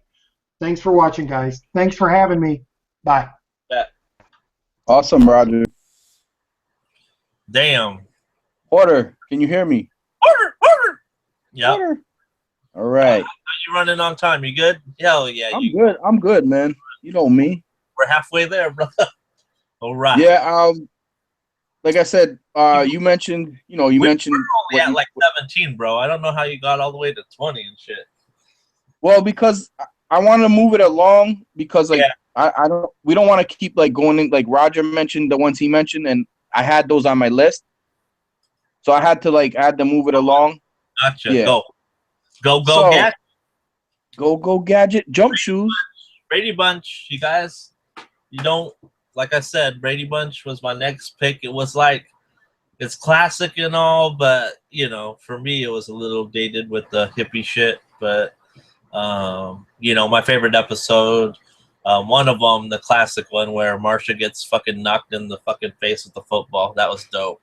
Thanks for watching, guys. Thanks for having me. Bye. Yeah. Awesome, Roger. Damn. Porter, can you hear me? Porter. Yeah. Porter. All right. How you running on time? You good? Hell yeah. I'm good, man. You know me. We're halfway there, brother. All right. Yeah. Like I said, you mentioned, We're only at like 17, bro. I don't know how you got all the way to 20 and shit. Well, because I want to move it along because like we don't want to keep like going in, like Roger mentioned the ones he mentioned, and I had those on my list, so I had to move it along. Gotcha. Yeah. Go So, Gadget. Go Gadget jump shoes. Brady Bunch, you guys. You don't, like I said, Brady Bunch was my next pick. It was like, it's classic and all, but you know, for me it was a little dated with the hippie shit, but you know, my favorite episode, one of them, the classic one where Marsha gets fucking knocked in the fucking face with the football. That was dope.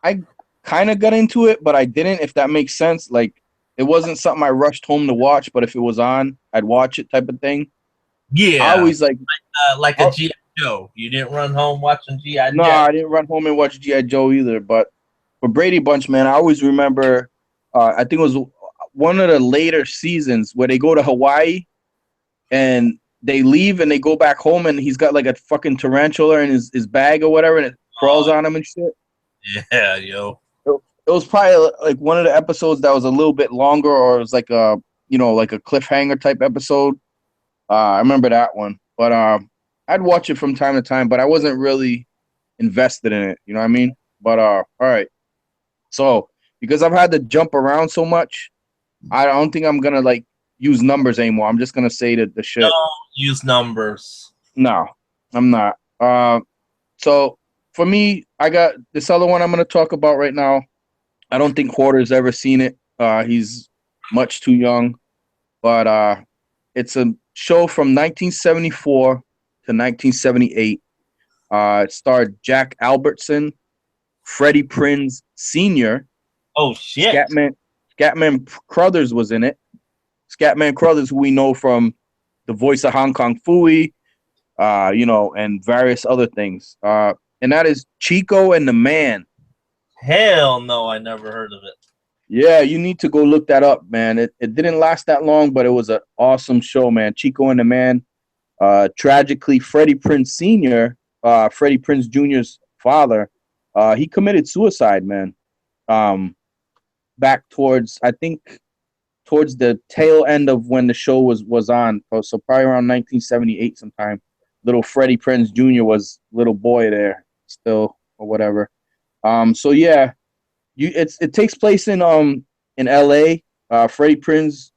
I kind of got into it, but I didn't, if that makes sense. Like, it wasn't something I rushed home to watch, but if it was on, I'd watch it type of thing. Yeah. I always like a G.I. Joe. You didn't run home watching G.I. Joe? No, I didn't run home and watch G.I. Joe either, but for Brady Bunch, man, I always remember, I think it was one of the later seasons where they go to Hawaii and they leave and they go back home and he's got like a fucking tarantula in his bag or whatever and it crawls on him and shit. Yeah, yo. It was probably like one of the episodes that was a little bit longer, or it was like a, you know, like a cliffhanger type episode. I remember that one, but I'd watch it from time to time, but I wasn't really invested in it. You know what I mean? But all right. So because I've had to jump around so much, I don't think I'm gonna like use numbers anymore. I'm just gonna say the shit. Don't use numbers. No, I'm not. So for me, I got this other one I'm going to talk about right now. I don't think Hoarder's ever seen it. He's much too young, but it's a show from 1974 to 1978. It starred Jack Albertson, Freddie Prinze Sr. Oh shit! Scatman Crothers was in it. Scatman Crothers, who we know from the voice of Hong Kong Phooey, and various other things. And that is Chico and the Man. Hell no, I never heard of it. Yeah, you need to go look that up, man. It didn't last that long, but it was an awesome show, man. Chico and the Man. Tragically, Freddie Prinze Sr., Freddie Prinze Jr.'s father, he committed suicide, man. Back towards the tail end of when the show was on. So probably around 1978 sometime. Little Freddie Prinze Jr. was little boy there still or whatever. So yeah, it takes place in L.A. Freddie Prinze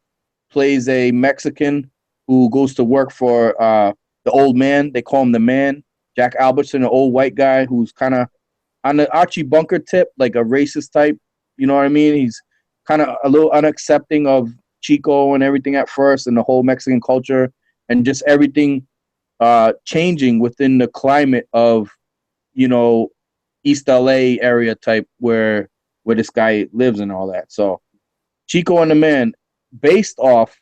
plays a Mexican who goes to work for the old man. They call him the Man. Jack Albertson, an old white guy who's kind of on the Archie Bunker tip, like a racist type. You know what I mean? He's kind of a little unaccepting of Chico and everything at first, and the whole Mexican culture, and just everything changing within the climate of, East LA area type where this guy lives and all that. So Chico and the Man, based off,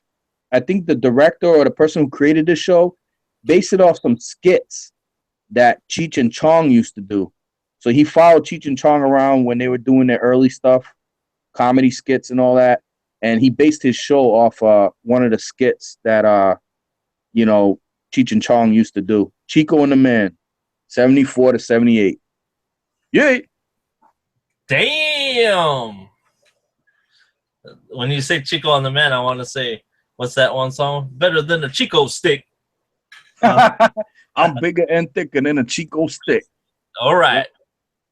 I think the director or the person who created this show based it off some skits that Cheech and Chong used to do. So he followed Cheech and Chong around when they were doing their early stuff, comedy skits and all that, and he based his show off one of the skits that Cheech and Chong used to do. Chico and the Man, 74 to 78. Yay! Damn. When you say Chico and the Man, I want to say, what's that one song? Better than a Chico stick. I'm bigger and thicker than a Chico stick. All right.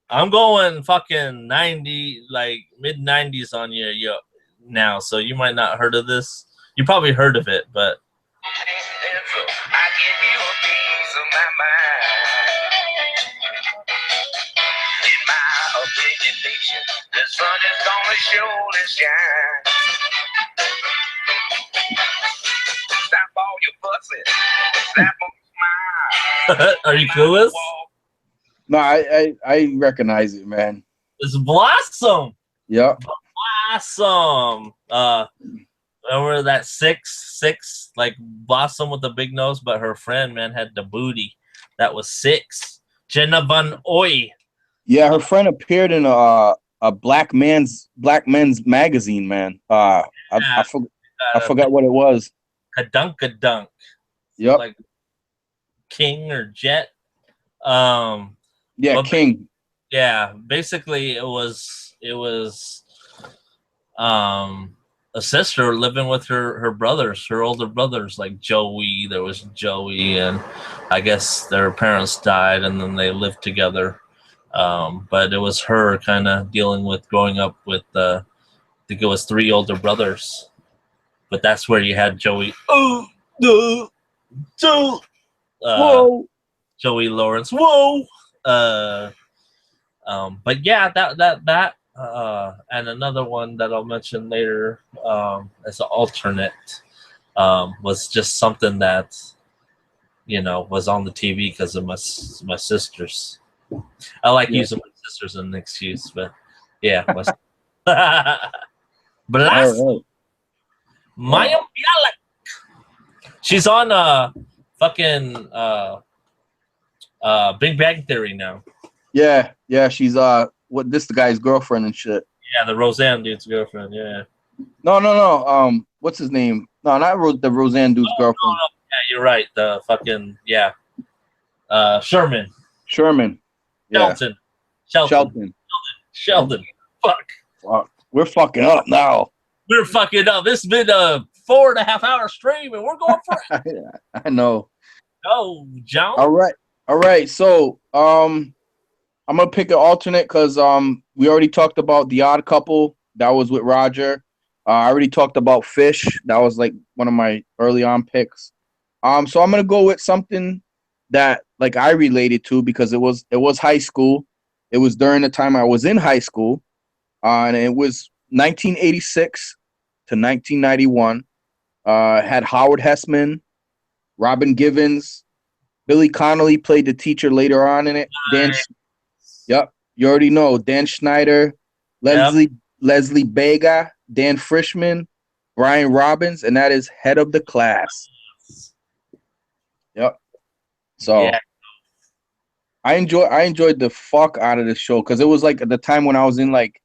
I'm going fucking 90, like mid-90s on you now, so you might not heard of this. You probably heard of it, but... The sun is gonna surely shine. Stop all your fussing. Slap on smile. Are you clueless? No, I recognize it, man. It's Blossom. Yep. Blossom. Remember that six, like Blossom with the big nose, but her friend, man, had the booty. That was Six. Jenna Van Oy. Yeah, her friend appeared in a black men's magazine, man. I forgot what it was. Kadunk. Yep. Like King or Jet. Yeah, King. Yeah, basically it was a sister living with her brothers, her older brothers, like Joey. There was Joey, and I guess their parents died, and then they lived together. But it was her kind of dealing with growing up with, I think it was 3 older brothers. But that's where you had Joey. Whoa. Joey Lawrence. Whoa. But yeah, that and another one that I'll mention later as an alternate was just something that was on the TV because of my sisters. I like using my sisters as an excuse, but yeah. Blast. Maya Bialik. She's on fucking Big Bang Theory now. Yeah, she's the guy's girlfriend and shit. Yeah, the Roseanne dude's girlfriend. Yeah. No. What's his name? No, not the Roseanne dude's girlfriend. No. Yeah, you're right. The fucking Sherman. Yeah. Sheldon. Fuck. We're fucking up now. We're fucking up. This has been a 4.5 hour stream, and we're going for it. I know. Oh, John. All right. So, I'm gonna pick an alternate because we already talked about The Odd Couple. That was with Roger. I already talked about Fish. That was like one of my early on picks. So I'm gonna go with something that like I related to because it was high school. It was during the time I was in high school, and it was 1986 to 1991. Had Howard Hessman, Robin Givens, Billy Connolly played the teacher later on in it. Yep, you already know Dan Schneider, Leslie Bega, Dan Frischman, Brian Robbins, and that is head of the class. Yep. So Yeah. I enjoyed the fuck out of this show because it was like at the time when I was in like,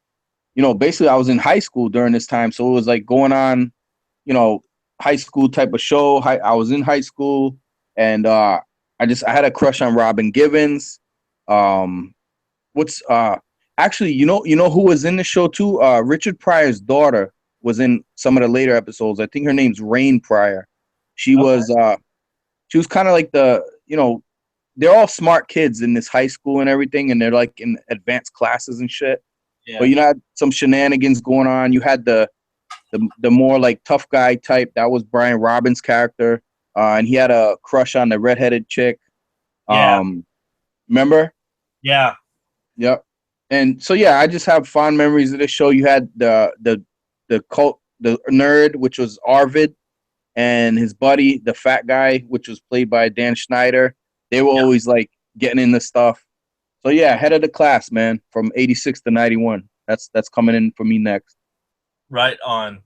basically I was in high school during this time, so it was like going on, high school type of show. I was in high school, and I had a crush on Robin Givens. Actually, you know who was in the show too? Richard Pryor's daughter was in some of the later episodes. I think her name's Rain Pryor. She was kind of like they're all smart kids in this high school and everything, and they're like in advanced classes and shit. Yeah. But you had some shenanigans going on. You had the more like tough guy type. That was Brian Robbins' character, and he had a crush on the redheaded chick. Yeah. Remember? Yeah. Yep. And so yeah, I just have fond memories of this show. You had the nerd, which was Arvid, and his buddy, the fat guy, which was played by Dan Schneider. They were always like getting in the stuff. So yeah, head of the class, man, from 86 to 91. That's coming in for me next. Right on.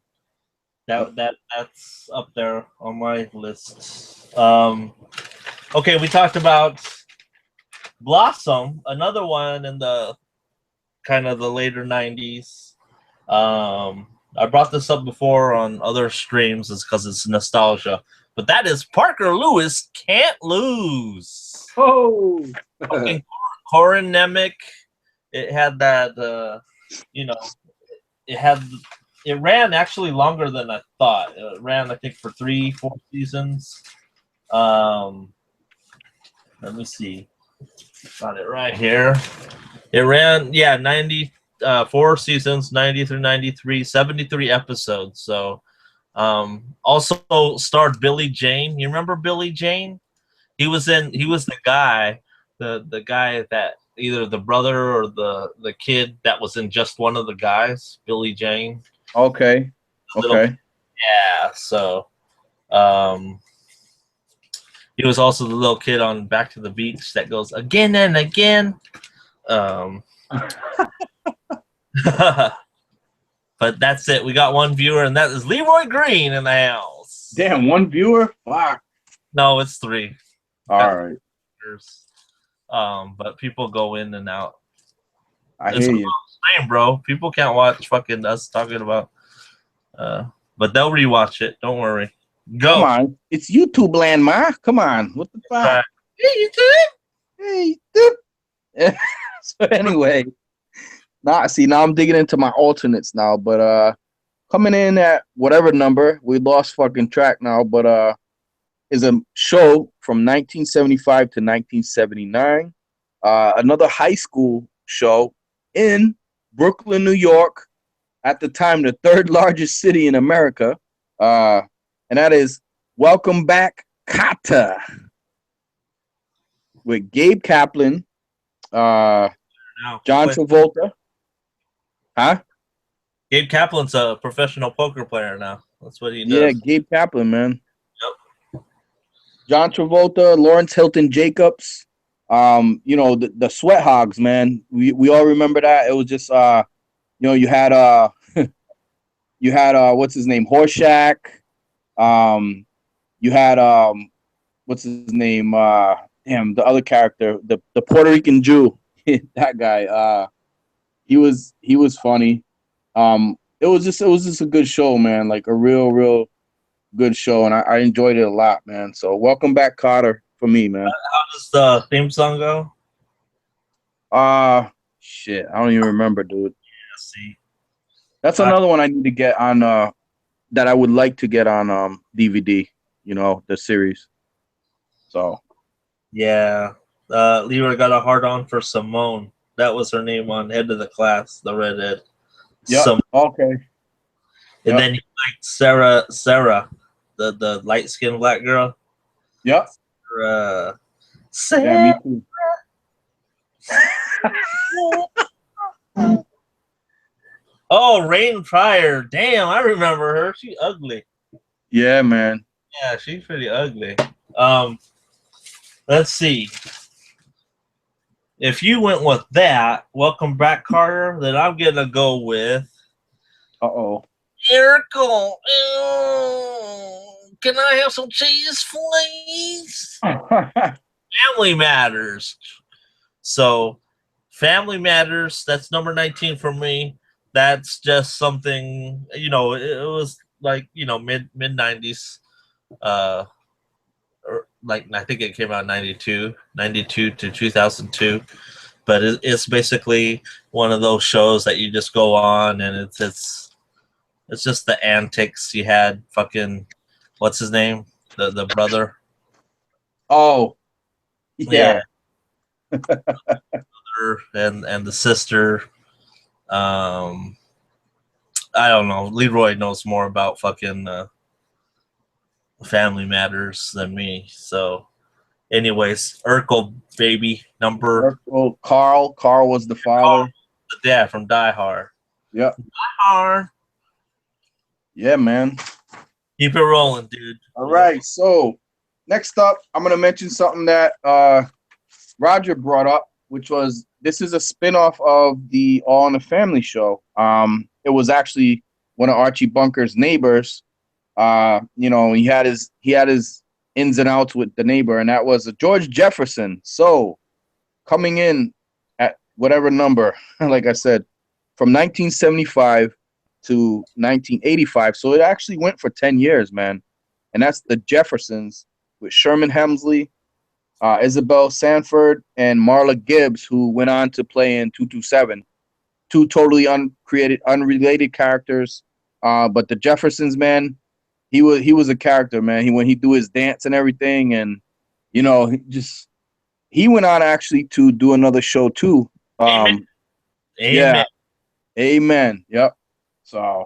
That's up there on my list. Okay, we talked about Blossom, another one in the kind of the later 90s. I brought this up before on other streams is because it's nostalgia, but that is Parker Lewis Can't Lose. Oh, fucking Corin Nemec. It had that, it ran actually longer than I thought. It ran, I think, for 3-4 seasons. Let me see. Got it right here. It ran, 94 seasons, 90 through 93, 73 episodes. So, also starred Billy Jane. You remember Billy Jane? He was the guy, the guy that either the brother or the kid that was in Just One of the Guys, Billy Jane. Okay. Yeah. So, he was also the little kid on Back to the Beach that goes again and again. But that's it. We got one viewer, and that is Leroy Green in the house. Damn, one viewer? Fuck. No, it's 3. All right. But people go in and out. I hear you. Stream, bro. People can't watch fucking us talking about. But they'll rewatch it. Don't worry. Go. Come on, it's YouTube land, ma. Come on, what the fuck? Hey, YouTube. Hey, YouTube. So anyway, now I'm digging into my alternates now, but coming in at whatever number, we lost fucking track now, but is a show from 1975 to 1979, another high school show in Brooklyn, New York, at the time the 3rd largest city in America, and that is Welcome Back, Kotter, with Gabe Kaplan, John Travolta. Huh? Gabe Kaplan's a professional poker player now. That's what he does. Yeah, Gabe Kaplan, man. Yep. John Travolta, Lawrence Hilton Jacobs. The Sweat Hogs, man. We all remember that. It was just you had you had what's his name? Horshack. You had what's his name? The other character, the Puerto Rican Jew. That guy. He was funny. It was just a good show, man. Like a real good show, and I enjoyed it a lot, man. So Welcome Back, Kotter, for me, man. How does the theme song go? Shit, I don't even remember, dude. Yeah, see. That's another one I need to get on. That I would like to get on DVD. The series. So. Yeah. Leroy got a hard on for Simone. That was her name on Head of the Class, the redhead. Yeah. Okay. And then you liked Sarah, the light skinned black girl. Yep. Yeah, me too. Oh, Rain Pryor. Damn, I remember her. She ugly. Yeah, man. Yeah, she's pretty ugly. Let's see. If you went with that, welcome back, Carter, then I'm gonna go with Uh-oh. Miracle. Can I have some cheese, please? Family Matters. So, Family Matters, that's number 19 for me. That's just something, you know, it was like, you know, mid 90s. Or like I think it came out in 92 to 2002. But it's basically one of those shows that you just go on and it's just the antics you had. Fucking what's his name? The brother. Oh, yeah. And the sister. I don't know. Leroy knows more about fucking Family Matters than me. So, anyways, Urkel baby number. Well, Carl was the father. The dad from Die Hard. Yep. Die Hard. Yeah, man. Keep it rolling, dude. All right. So next up, I'm gonna mention something that Roger brought up, which was this is a spinoff of the All in the Family show. It was actually one of Archie Bunker's neighbors. You know, he had his ins and outs with the neighbor, and that was George Jefferson. So coming in at whatever number, like I said, from 1975 to 1985. So it actually went for 10 years, man. And that's the Jeffersons with Sherman Hemsley, Isabel Sanford, and Marla Gibbs, who went on to play in 227. Two totally unrelated characters. But the Jeffersons, man, he was a character, man. When he do his dance and everything, and you know, he went on actually to do another show too. Amen. Yeah, amen. Yep. So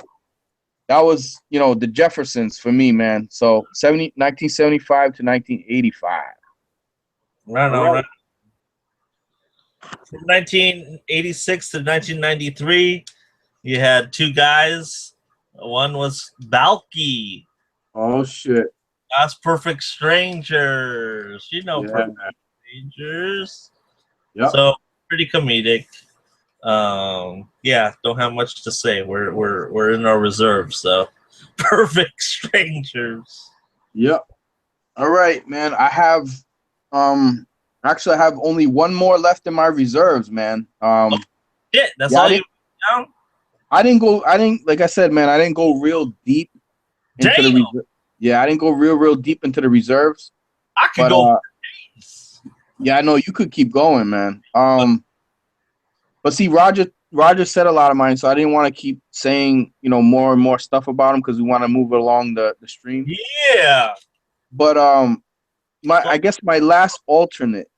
that was, you know, the Jeffersons for me, man. So 1975 to 1985. Right on. Right. From 1986 to 1993, you had two guys. One was Balky. Oh shit. That's Perfect Strangers. You know, Yeah. Perfect Strangers. Yep. So pretty comedic. Yeah, don't have much to say. We're in our reserves, so Perfect Strangers. Yep. All right, man. I have actually I have only one more left in my reserves, man. Shit, that's yeah, all you down? I didn't like I said, man, I didn't go real deep into the reserves. Yeah, I didn't go real deep into the reserves. I could go. Yeah, I know you could keep going, man. But see, Roger said a lot of mine, so I didn't want to keep saying, you know, more and more stuff about him because we want to move along the stream. Yeah. But I guess my last alternate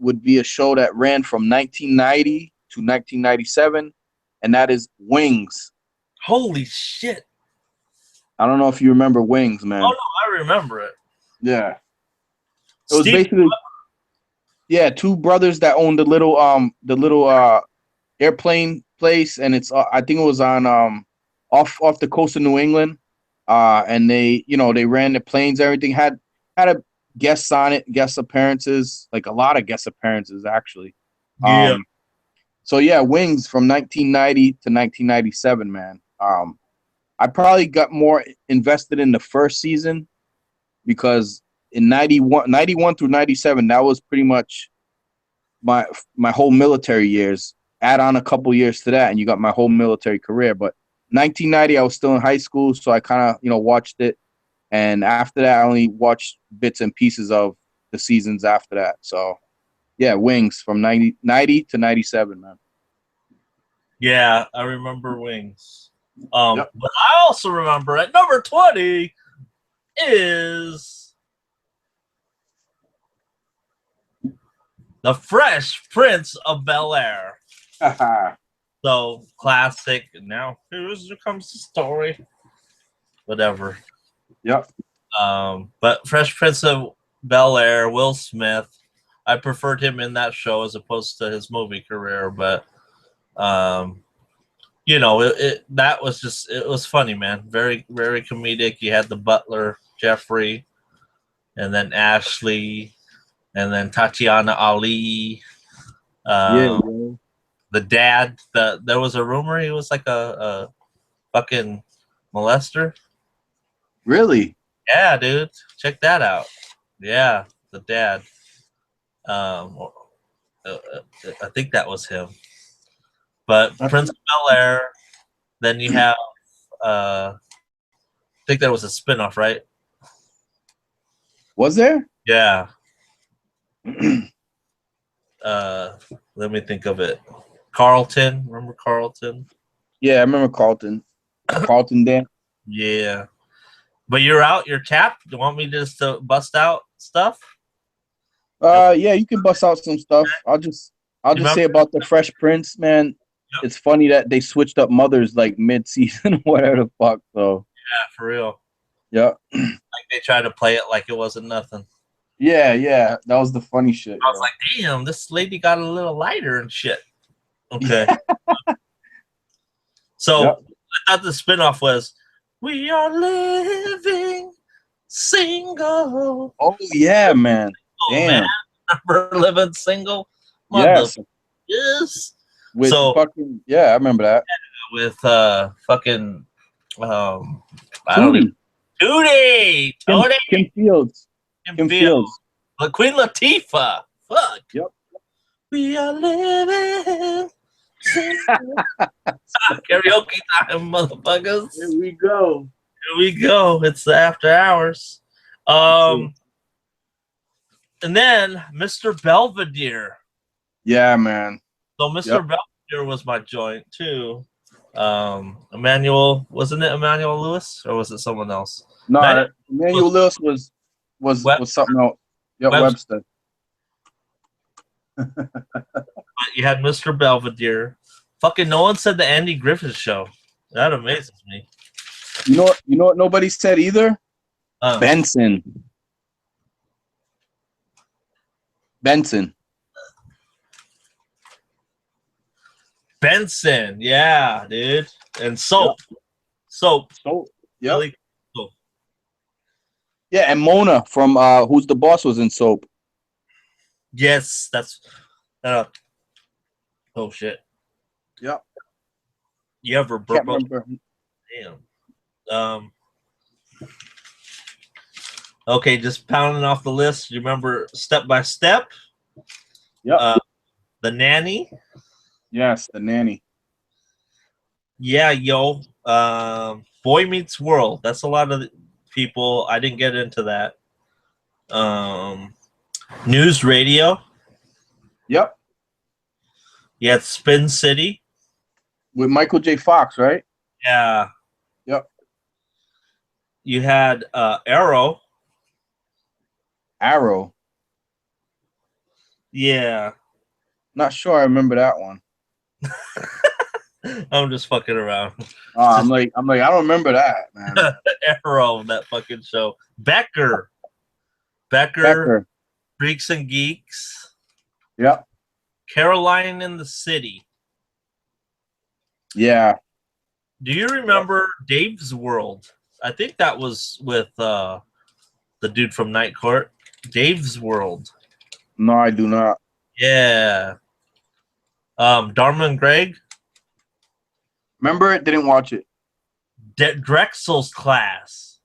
would be a show that ran from 1990 to 1997, and that is Wings. Holy shit. I don't know if you remember Wings, man. Oh no, I remember it. Yeah. It was basically two brothers that owned the little airplane place, and it's I think it was on off the coast of New England, and they ran the planes. Everything had a guests on it, guest appearances, like a lot of guest appearances actually. Yeah. So yeah, Wings from 1990 to 1997, man. I probably got more invested in the first season because in 91 through 97, that was pretty much my whole military years. Add on a couple years to that, and you got my whole military career. But 1990, I was still in high school, so I kind of watched it. And after that, I only watched bits and pieces of the seasons after that. So, yeah, Wings from 90 to 97, man. Yeah, I remember Wings. Yep. But I also remember at number 20 is The Fresh Prince of Bel-Air. So classic. Now here comes the story. Whatever. Yep. But Fresh Prince of Bel-Air, Will Smith, I preferred him in that show as opposed to his movie career, but you know, it was funny, man. Very, very comedic. You had the butler, Jeffrey, and then Ashley, and then Tatiana Ali. Yeah. The dad. There was a rumor he was like a fucking molester. Really? Yeah, dude. Check that out. Yeah, the dad. I think that was him. But Prince of Bel-Air. Then you have, I think there was a spinoff, right? Was there? Yeah. Let me think of it. Carlton. Remember Carlton? Yeah, I remember Carlton. Carlton Dan. Yeah. But you're out. You're tapped. Do you want me just to bust out stuff? Yeah, you can bust out some stuff. I'll just say about the Fresh Prince, man. Yep. It's funny that they switched up mothers like mid-season, whatever the fuck. So yeah, for real. Yeah. Like they tried to play it like it wasn't nothing. Yeah, that was the funny shit. I was like, damn, this lady got a little lighter and shit. Okay. So Yep. I thought the spinoff was We Are Living Single. Oh yeah, man. Oh, Damn. man. Remember Living Single? Yes. Yes. With so fucking I remember that. With fucking I don't even Tootie. Kim Fields. Kim Fields. But Queen Latifah. Fuck. Yep. We are living single. Karaoke time, motherfuckers. Here we go. Here we go. It's the after hours. And then Mr. Belvedere. Yeah, man. So Mr. Belvedere was my joint too. Emmanuel, wasn't it Emmanuel Lewis or was it someone else? No, Emmanuel Lewis was something else. Yeah, Webster. You had Mr. Belvedere. Fucking no one said the Andy Griffith Show. That amazes me. You know what nobody said either? Benson. Benson, yeah, dude. And Soap. Soap. Yeah. Really cool. Yeah, and Mona from Who's the Boss was in Soap. Yes, that's oh shit. Yep. You ever burp? Damn. Okay, just pounding off the list. You remember Step by Step? Yep. The Nanny. Yes, The Nanny. Yeah, yo. Boy Meets World. That's a lot of people. I didn't get into that. News Radio. Yep. You had Spin City. With Michael J. Fox, right? Yeah. Yep. You had Arrow. Yeah. Not sure I remember that one. I'm just fucking around. I'm like, I don't remember that, man. Arrow, that fucking show. Becker. Freaks and Geeks. Yep. Caroline in the City. Yeah. Do you remember Dave's World? I think that was with the dude from Night Court. Dave's World. No, I do not. Yeah. Dharma and Greg. Remember it? Didn't watch it. Drexel's Class.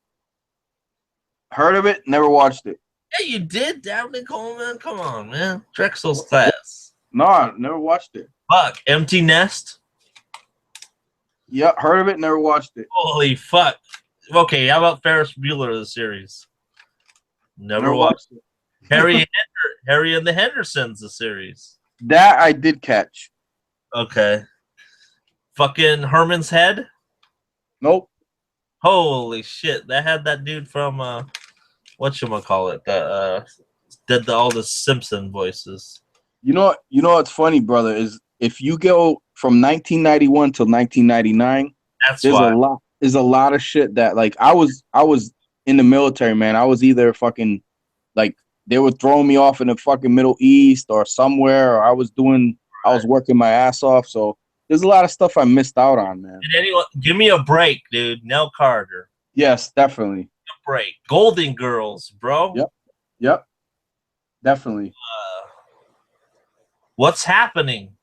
Heard of it? Never watched it. Yeah, you did, Dabney Coleman. Come on, man. Drexel's Class. No, I never watched it. Fuck. Empty Nest. Yeah, heard of it. Never watched it. Holy fuck. Okay, how about Ferris Bueller, the series? Never watched it. Harry and the Hendersons, the series. That I did catch. Okay. Fucking Herman's Head? Nope. Holy shit. That had that dude from whatchamacallit, that did all the Simpson voices. You know what's funny, brother, is if you go from 1991 till 1999, there's a lot of shit that, like, I was in the military, man. I was either fucking like they were throwing me off in the fucking Middle East or somewhere, or I was working my ass off. So there's a lot of stuff I missed out on, man. And anyone, give me a break, dude. Nell Carter. Yes, definitely. A break. Golden Girls, bro. Yep. Definitely. What's happening?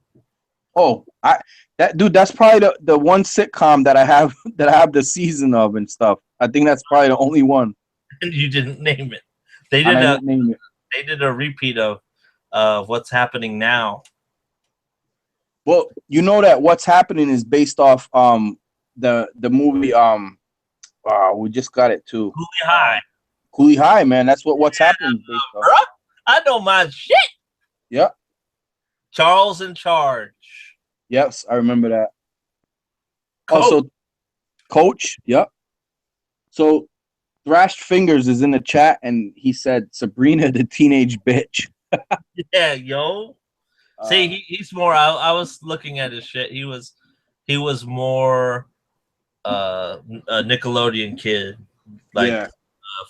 Oh, that's probably the one sitcom that I have the season of and stuff. I think that's probably the only one. And you didn't name it. I didn't name it. They did a repeat of What's Happening Now. Well, you know that What's Happening is based off the movie we just got it too. Coolie High. Coolie High, man. That's What's Happening is based off. Bro, I know my shit. Yep. Charles in Charge. Yes, I remember that. Coach. Also, Coach. Yep. So, Thrashed Fingers is in the chat, and he said Sabrina the Teenage Bitch. Yeah, yo. See, he's more. I was looking at his shit. He was more a Nickelodeon kid, like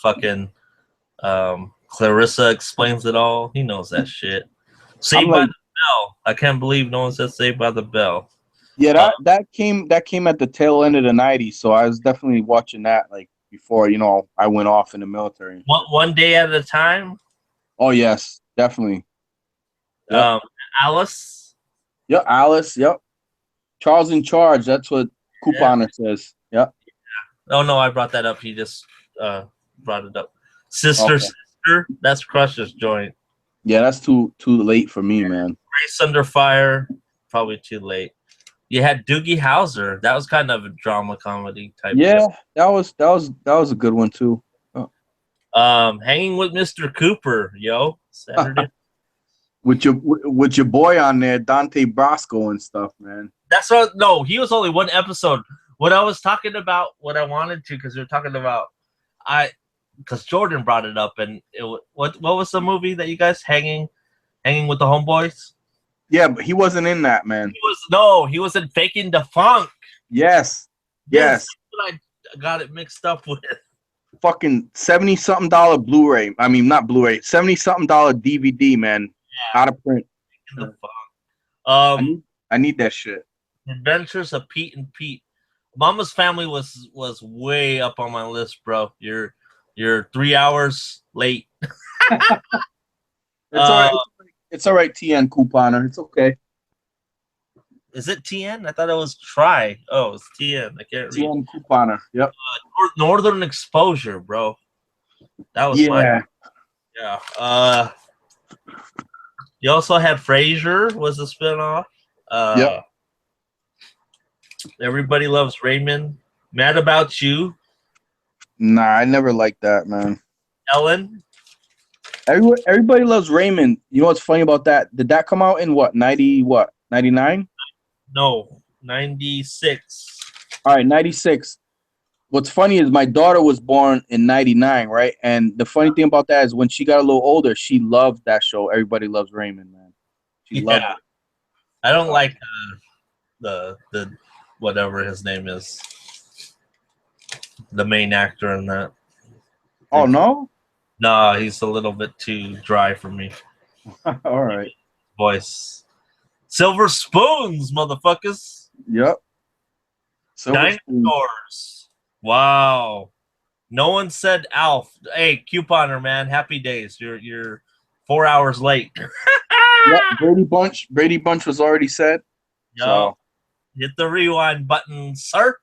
fucking Clarissa Explains It All. He knows that shit. Saved by the Bell. I can't believe no one said Saved by the Bell. Yeah, that came at the tail end of the '90s, so I was definitely watching that like before I went off in the military. One day at a time. Oh yes, definitely. Yep. Alice. Yep, Alice. Yep. Charles in Charge. That's what Couponer says. Yep. Oh no, I brought that up. He just brought it up. Sister. That's Crush's joint. Yeah, that's too late for me, man. Grace Under Fire, probably too late. You had Doogie Howser. That was kind of a drama comedy type. Yeah, that was a good one too. Oh. Hanging with Mr. Cooper, yo. Saturday. with your boy on there, Dante Brasco and stuff, man. That's what. No, he was only one episode. What I was talking about, what I wanted to, because we were talking about, because Jordan brought it up, and what was the movie that you guys hanging with the homeboys? Yeah, but he wasn't in that, man. He was in Faking the Funk. Yes. That's what I got it mixed up with. Fucking $70-something Blu-ray. I mean, not Blu-ray. $70-something DVD, man. Yeah. Out of print. Faking the Funk. I need that shit. Adventures of Pete and Pete. Mama's Family was way up on my list, bro. You're 3 hours late. It's all right. It's all right, TN Couponer. It's okay. Is it TN? I thought it was Try. Oh, it's TN. I can't read. TN Couponer. Yep. Northern Exposure, bro. That was yeah. Yeah. You also had Frasier was a spinoff. Yep. Everybody Loves Raymond. Mad About You. Nah, I never liked that, man. Ellen. Everybody Loves Raymond. You know what's funny about that? Did that come out in what? 99? No, 96. All right, 96. What's funny is my daughter was born in 99, right? And the funny thing about that is when she got a little older, she loved that show. Everybody Loves Raymond, man. She loved it. I don't like the whatever his name is, the main actor in that. Oh no? No, he's a little bit too dry for me. All right. Voice. Silver Spoons, motherfuckers. Yep. Dinosaurs. Wow. No one said Alf. Hey, Couponer, man. Happy days. You're 4 hours late. Yep, Brady Bunch was already said. Yo, so. Hit the rewind button, sir.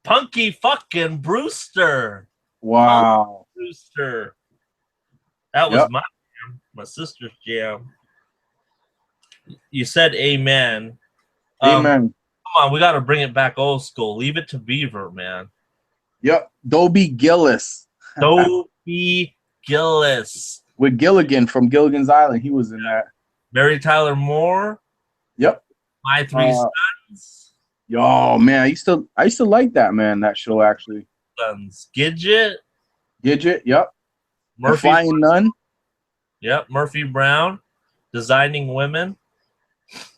Punky fucking Brewster. Wow. Punky Brewster. That was my jam, my sister's jam. You said amen. Amen. Come on, we got to bring it back old school. Leave It to Beaver, man. Yep. Dobie Gillis. Dobie Gillis. With Gilligan from Gilligan's Island. He was in that. Mary Tyler Moore. Yep. My Three Sons. Yo, man, I used to like that, man, that show actually. Sons. Gidget, yep. Murphy Flying Nun. Yep, Murphy Brown. Designing Women.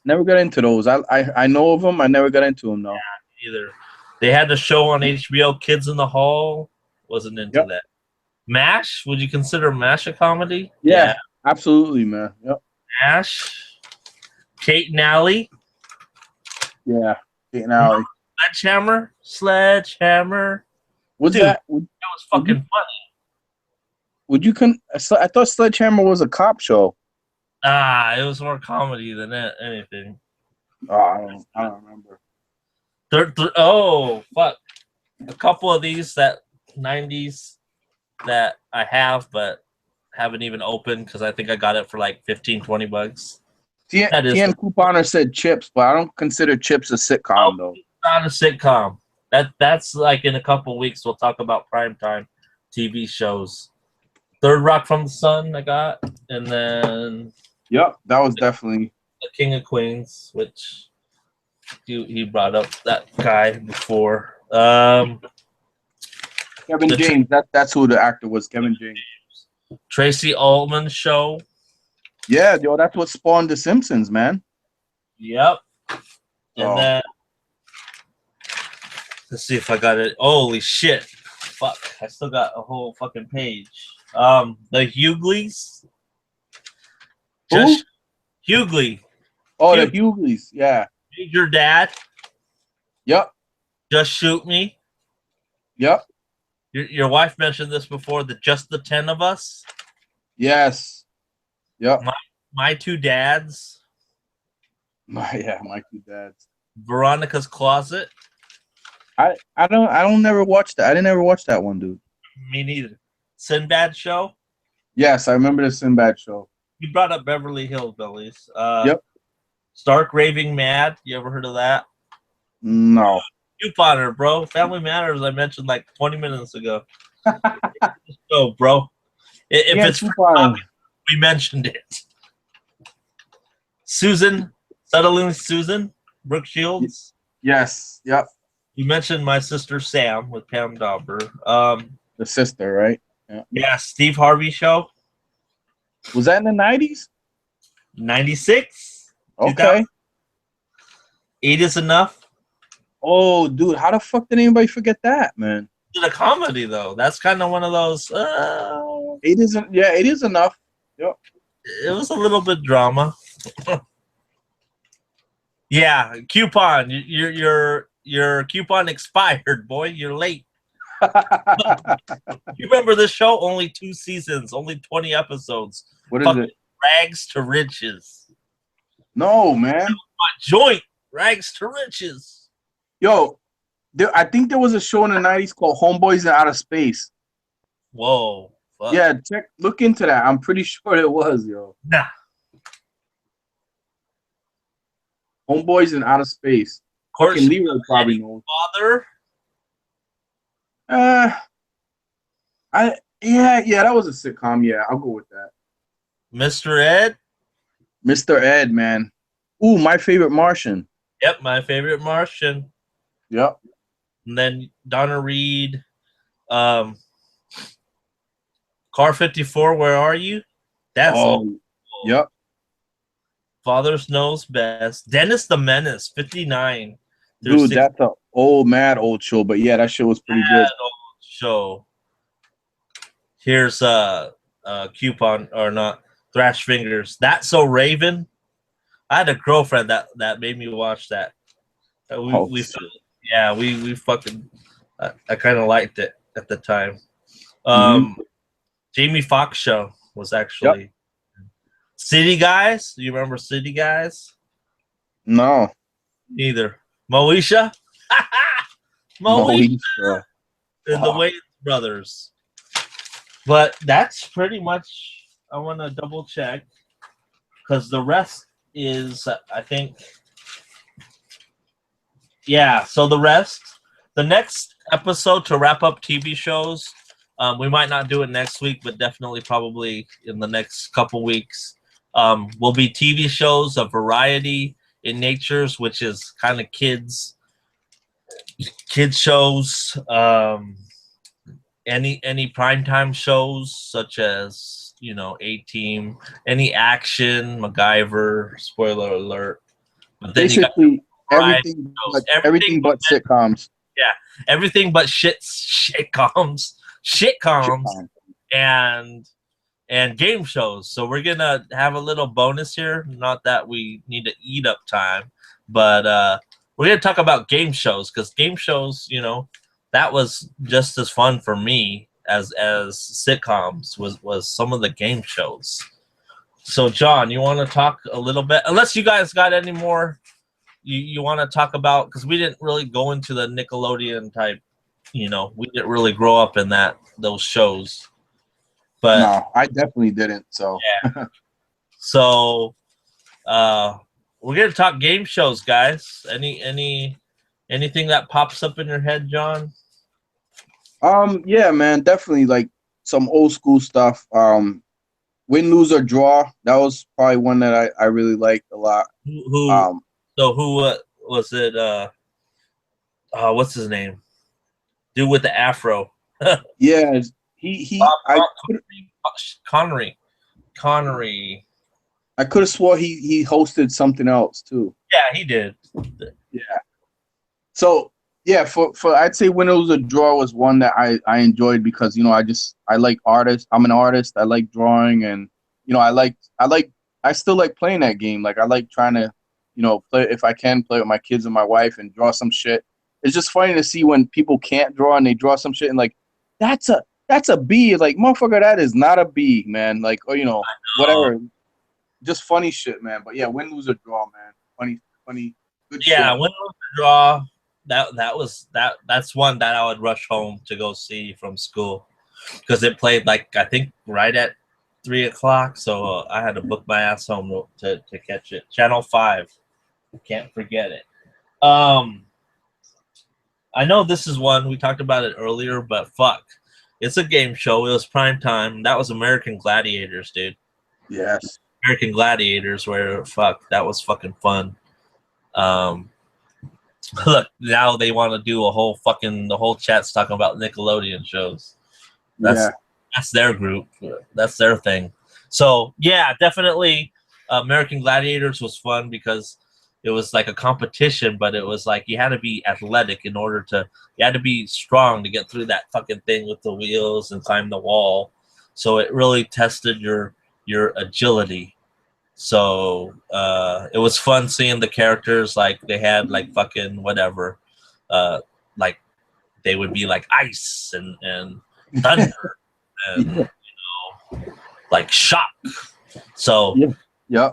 Never got into those. I know of them. I never got into them though. Yeah, either. They had the show on HBO, Kids in the Hall. Wasn't into Yep. that. MASH? Would you consider MASH a comedy? Yeah, absolutely, man. Yep. MASH. Kate and Allie. Yeah. Kate and Allie. Sledgehammer. What's Dude, that? That was fucking funny. Would you I thought Sledgehammer was a cop show. It was more comedy than anything. Oh, I don't remember. Oh, fuck. A couple of these that 90s that I have, but haven't even opened because I think I got it for like 15, 20 bucks. That is TN Couponer said Chips, but I don't consider Chips a sitcom, though. It's not a sitcom. That's like in a couple weeks we'll talk about primetime TV shows. Third Rock from the Sun I got, and then Yep, that was definitely The King of Queens, which he brought up that guy before. Kevin James. That's who the actor was, Kevin James. Tracy Ullman Show. Yeah, yo, that's what spawned The Simpsons, man. Yep. And then let's see if I got it. Holy shit. Fuck. I still got a whole fucking page. The Hugleys. Who? Hughley. Oh, the Hugleys. Yeah. Your dad. Yep. Just Shoot Me. Yep. Your wife mentioned this before. Just the 10 of Us. Yes. Yep. My Two Dads. My two dads. Veronica's Closet. I don't never watch that. I didn't ever watch that one, dude. Me neither. Sinbad Show. Yes, I remember the Sinbad show. You brought up Beverly Hillbillies. Yep. Stark Raving Mad. You ever heard of that? No. Couponer, bro. Family Matters. I mentioned like 20 minutes ago. So, bro. If Yeah, it's Couponer. we mentioned it. Susan, Settling Susan, Brooke Shields. Yes. Yep. You mentioned My Sister Sam with Pam Dauber. The sister, right? Yeah, Steve Harvey Show. Was that in the 90s? 96. Okay. 8 is Enough. Oh, dude, how the fuck did anybody forget that, man? It's a comedy though. That's kind of one of those. It isn't. Yeah, it is enough. Yep. It was a little bit drama. Yeah, coupon. Your coupon expired, boy. You're late. You remember this show? Only 2 seasons, only 20 episodes. What is Fucking it? Rags to Riches. No, man. My joint. Rags to Riches. Yo, I think there was a show in the 90s called Homeboys in Outer Space. Whoa. Fuck. Yeah, look into that. I'm pretty sure it was, yo. Nah. Homeboys in Outer Space. Of course. Fucking Leroy probably knows. Father. Yeah, that was a sitcom. Yeah, I'll go with that. Mr. Ed. Mr. Ed, man. Ooh, My Favorite Martian. Yep, My Favorite Martian. Yep. And then Donna Reed. Car 54, Where Are You? That's all. Yep. Father Knows Best. Dennis the Menace, 59. Dude, that's a mad old show, but yeah, that show was pretty good. Old show. Here's coupon or not Thrash Fingers. That's So Raven. I had a girlfriend that made me watch that. We fucking I kind of liked it at the time. Jamie Foxx Show was actually City Guys. Do you remember City Guys? No. Neither. Moesha? Moesha. And the Wayans Brothers. But that's pretty much, I want to double check because the rest is, I think, yeah. So the next episode to wrap up TV shows, we might not do it next week, but definitely probably in the next couple weeks, will be TV shows of variety in natures, which is kind of kids shows, any primetime shows such as, A-Team, any action, MacGyver, spoiler alert. But then basically everything but sitcoms. Yeah, everything but shitcoms. sitcoms Sitcom. and game shows. So we're gonna have a little bonus here. Not that we need to eat up time, but we're gonna talk about game shows because game shows, you know, that was just as fun for me as sitcoms was some of the game shows. So John, you want to talk a little bit? Unless you guys got any more you want to talk about, because we didn't really go into the Nickelodeon type. You know, we didn't really grow up in those shows. But No, I definitely didn't. So yeah. So we're gonna talk game shows, guys. Anything that pops up in your head, John? Yeah, man, definitely like some old school stuff. Win, lose, or draw. That was probably one that I really liked a lot. Who was it? What's his name? Dude with the afro. Yeah, he. Connery. I could have swore he hosted something else too. Yeah, he did. Yeah. So yeah, for I'd say Win, Lose, or Draw was one that I enjoyed because, you know, I like artists. I'm an artist. I like drawing, and you know, I still like playing that game. Like I like trying to, you know, play if I can play with my kids and my wife and draw some shit. It's just funny to see when people can't draw and they draw some shit and like that's a B. Like, motherfucker, that is not a B, man. Like, or you know, whatever. Just funny shit, man. But yeah, Win, Lose, or Draw, man. Funny, good shit. Yeah, Win, Lose, or Draw. That's one that I would rush home to go see from school because it played like I think right at 3 o'clock, so I had to book my ass home to catch it. Channel 5, can't forget it. I know this is one we talked about it earlier, but fuck, it's a game show. It was prime time. That was American Gladiators, dude. Yes. American Gladiators, where fuck, that was fucking fun. Look, now they want to do the whole chat's talking about Nickelodeon shows. That's their group. That's their thing. So yeah, definitely American Gladiators was fun because it was like a competition, but it was like you had to be athletic you had to be strong to get through that fucking thing with the wheels and climb the wall. So it really tested your agility. So it was fun seeing the characters, like they had like fucking whatever, like they would be like ice and thunder and you know, like shock. So yeah.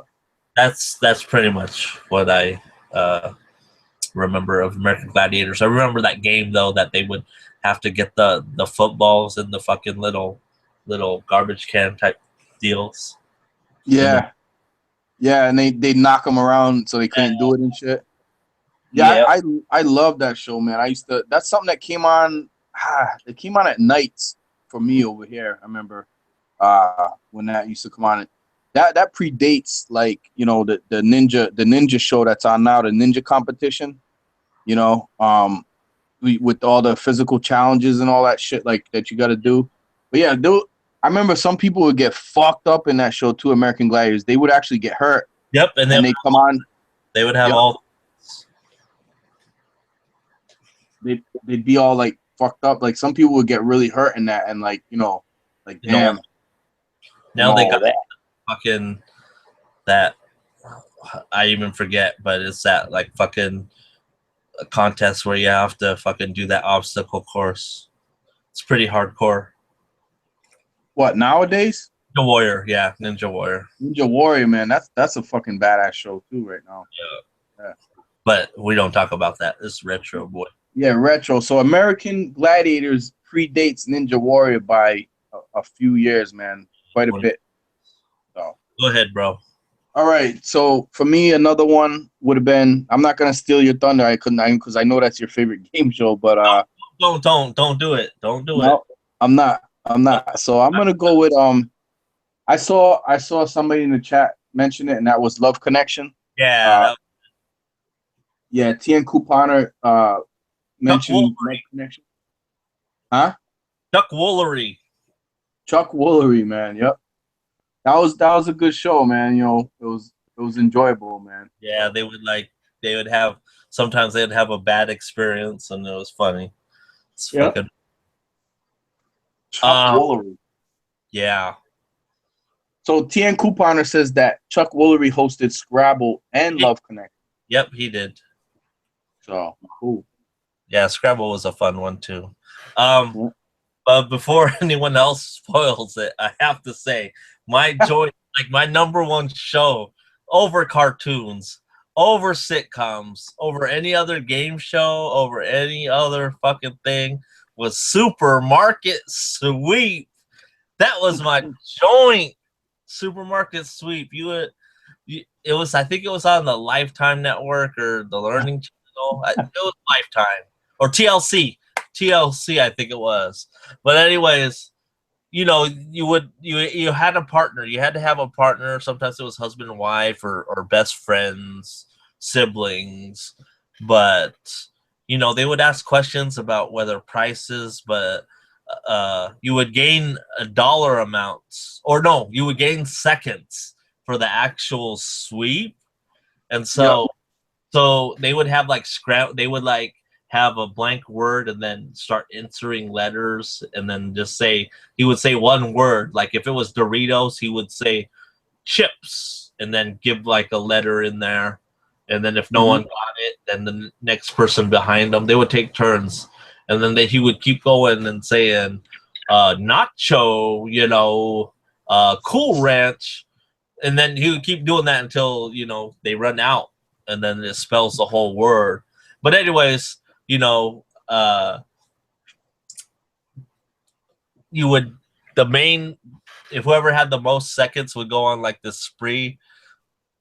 That's pretty much what I remember of American Gladiators. I remember that game though, that they would have to get the footballs in the fucking little garbage can type deals. Yeah. Yeah, and they knock them around so they couldn't do it and shit. Yeah, I love that show, man. That's something that came on. It came on at nights for me over here. I remember when that used to come on. That predates, like, you know, the ninja show that's on now, the ninja competition. You know, with all the physical challenges and all that shit like that you got to do. But yeah, I remember some people would get fucked up in that show too, American Gladiators. They would actually get hurt. Yep, and they come on. They would have all. They'd be all like fucked up. Like some people would get really hurt in that, and like, you know, like damn. Now they got fucking that. I even forget, but it's that like fucking contest where you have to fucking do that obstacle course. It's pretty hardcore. What, nowadays? Ninja Warrior, yeah, Ninja Warrior. Ninja Warrior, man, that's a fucking badass show too right now. Yeah. But we don't talk about that. It's retro, boy. Yeah, retro. So American Gladiators predates Ninja Warrior by a few years, man. Quite a bit. So go ahead, bro. All right. So for me, another one would have been. I'm not gonna steal your thunder. I couldn't, because I know that's your favorite game show. But don't do it. Don't do it. I'm not. So I'm gonna go with I saw somebody in the chat mention it, and that was Love Connection. Yeah. Yeah. TN Couponer mentioned Love Connection. Huh? Chuck Woolery. Chuck Woolery, man. Yep. That was a good show, man. You know, it was enjoyable, man. Yeah, sometimes they'd have a bad experience, and it was funny. It's fucking. Chuck Woolery. Yeah. So TN Couponer says that Chuck Woolery hosted Scrabble and Love Connect. Yep, he did. So, cool. Yeah, Scrabble was a fun one too. But before anyone else spoils it, I have to say my joy, like my number one show over cartoons, over sitcoms, over any other game show, over any other fucking thing was Supermarket Sweep. That was my joint. Supermarket Sweep. It was, I think it was on the Lifetime Network or the Learning Channel. It was Lifetime or TLC. TLC, I think it was. But anyways, you know, you had a partner. You had to have a partner. Sometimes it was husband and wife or best friends, siblings. But you know, they would ask questions about whether prices, but you would gain a dollar amounts, or no, you would gain seconds for the actual sweep. And so they would have like they would like have a blank word and then start entering letters, and then just say, he would say one word. Like if it was Doritos, he would say chips and then give like a letter in there. And then if no one got it, then the next person behind them, they would take turns. And then he would keep going and saying, nacho, you know, Cool Ranch. And then he would keep doing that until, you know, they run out. And then it spells the whole word. But anyways, you know, if whoever had the most seconds would go on like this spree.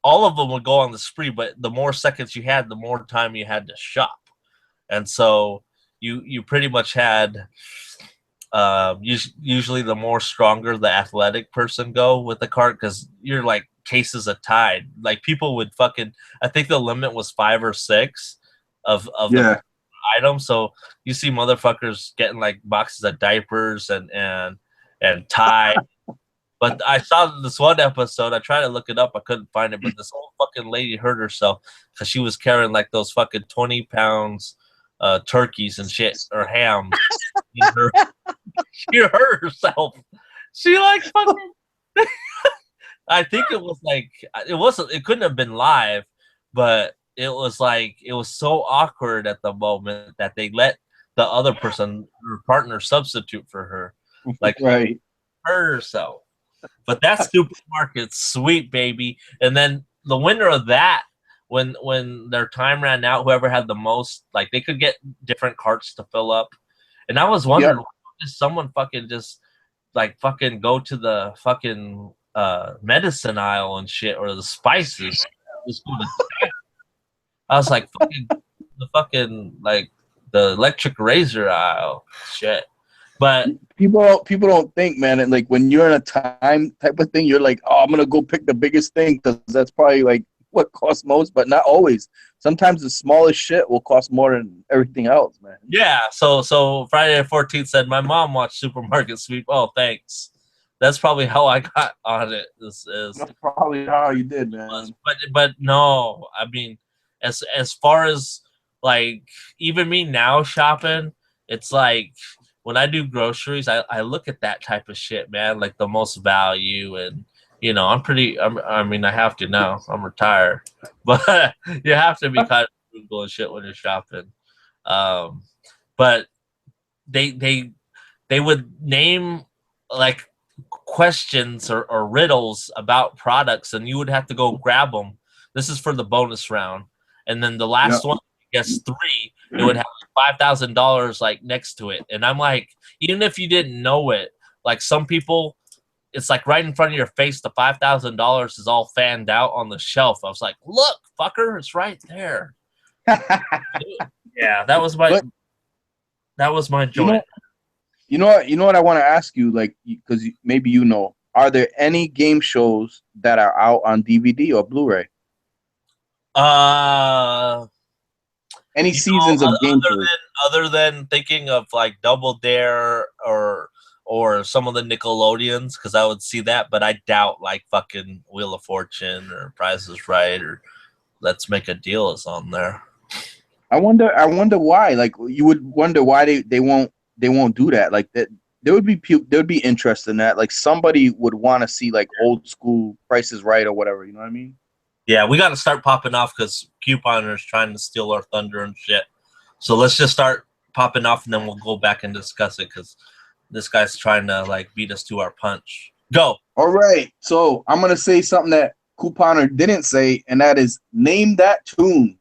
All of them would go on the spree, but the more seconds you had, the more time you had to shop. And so you pretty much had usually the more stronger the athletic person go with the cart, because you're like cases of Tide. Like people would fucking, I think the limit was 5 or 6 of the items. So you see motherfuckers getting like boxes of diapers and Tide. But I saw this one episode. I tried to look it up. I couldn't find it. But this old fucking lady hurt herself because she was carrying like those fucking 20 pounds turkeys and shit, or ham. She hurt herself. She like fucking. I think it was like it couldn't have been live, but it was like it was so awkward at the moment that they let the other person, her partner, substitute for her. Like right. Hurt herself. But that's Supermarket Sweep, baby. And then the winner of that, when their time ran out, whoever had the most, like they could get different carts to fill up. And I was wondering, why did someone fucking just like fucking go to the fucking medicine aisle and shit, or the spices? I was like, the fucking like the electric razor aisle, shit. But people don't think, man. And like when you're in a time type of thing, you're like, oh, I'm gonna go pick the biggest thing because that's probably like what costs most, but not always. Sometimes the smallest shit will cost more than everything else, man. Yeah. So Friday the 14th said my mom watched Supermarket Sweep. Oh, thanks. That's probably how I got on it. That's probably how you did, man. But no, I mean, as far as like even me now shopping, it's like, when I do groceries, I look at that type of shit, man, like the most value. And, you know, I mean, I have to now. I'm retired. But you have to be kind of frugal and shit when you're shopping. But they would name, like, questions or riddles about products, and you would have to go grab them. This is for the bonus round. And then the last one, I guess 3, it would have $5,000 like next to it. And I'm like, even if you didn't know it, like some people, it's like right in front of your face, the $5,000 is all fanned out on the shelf. I was like, look, fucker, it's right there. Yeah, that was my joint. You know what I want to ask you, like, because maybe you know, are there any game shows that are out on DVD or Blu-ray? Any seasons of game shows? Other than thinking of like Double Dare or some of the Nickelodeons, because I would see that, but I doubt like fucking Wheel of Fortune or Price is Right or Let's Make a Deal is on there. I wonder why. Like you would wonder why they won't do that. Like that there would be interest in that. Like somebody would want to see like old school Price is Right or whatever. You know what I mean? Yeah, we got to start popping off because couponers trying to steal our thunder and shit. So let's just start popping off, and then we'll go back and discuss it because this guy's trying to like beat us to our punch. Go. All right. So I'm gonna say something that couponer didn't say, and that is name that tune.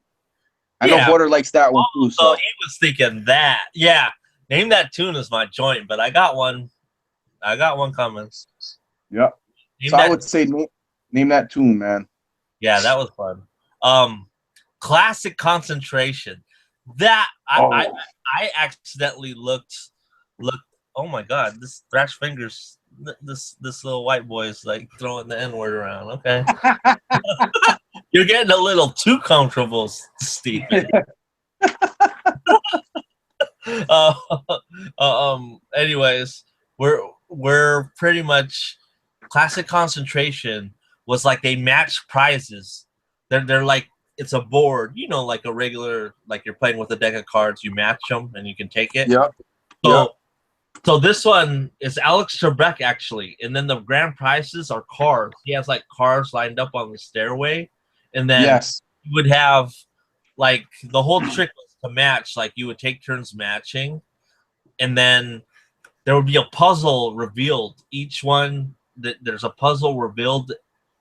I know Hoarder likes that one too. So he was thinking that. Yeah, name that tune is my joint, but I got one. I got one coming. Yep. So I would say name that tune, man. Yeah, that was fun. Classic Concentration. That I accidentally looked. Oh my God, this Thrash Fingers. This little white boy is like throwing the N-word around. Okay. You're getting a little too comfortable, Stephen. Anyways, we're pretty much Classic Concentration was like they match prizes. They're like it's a board, you know, like a regular, like you're playing with a deck of cards. You match them and you can take it. Yeah. So this one is Alex Trebek actually, and then the grand prizes are cars. He has like cars lined up on the stairway, and then you would have like the whole trick was to match. Like you would take turns matching, and then there would be a puzzle revealed. Each one there's a puzzle revealed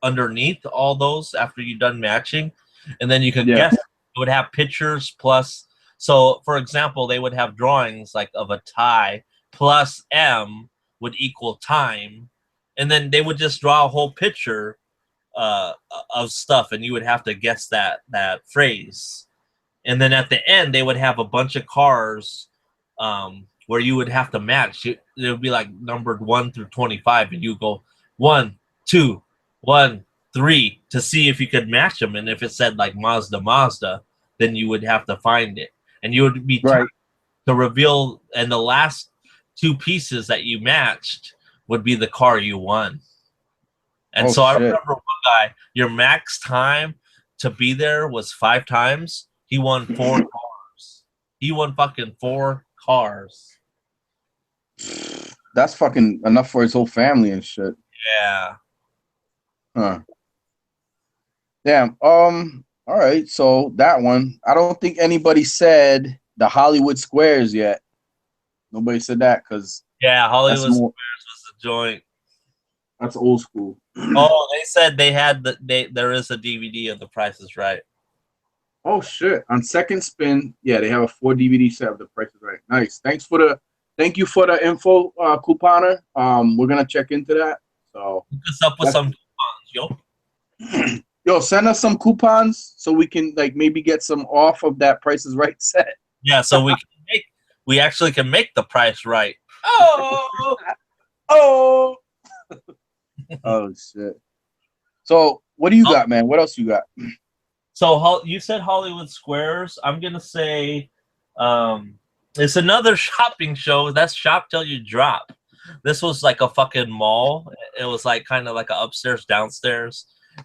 underneath all those after you've done matching, and then you could guess. It would have pictures plus. So for example, they would have drawings like of a tie. Plus M would equal time, and then they would just draw a whole picture of stuff, and you would have to guess that phrase. And then at the end, they would have a bunch of cars where you would have to match. It would be like numbered 1 through 25, and you go 1, 2, 1, 3 to see if you could match them. And if it said like Mazda, then you would have to find it, and you would be to reveal. And the last 2 pieces that you matched would be the car you won. And I remember one guy, your max time to be there was 5 times. He won 4 cars. He won fucking 4 cars. That's fucking enough for his whole family and shit. Yeah. Huh. Damn. All right. So that one, I don't think anybody said the Hollywood Squares yet. Nobody said that because Hollywood Squares was the joint. That's old school. Oh, they said they had there is a DVD of The Price is Right. Oh shit! On second spin, they have a 4 DVD set of The Price is Right. Nice. Thank you for the info, couponer. We're gonna check into that. So hook us up with some coupons, yo. Yo, send us some coupons so we can like maybe get some off of that Price is Right set. Yeah, so we actually can make the price right. Oh, oh shit! So what do you got, man? What else you got? So you said Hollywood Squares. I'm gonna say it's another shopping show. That's Shop Till You Drop. This was like a fucking mall. It was like kind of like a upstairs, downstairs,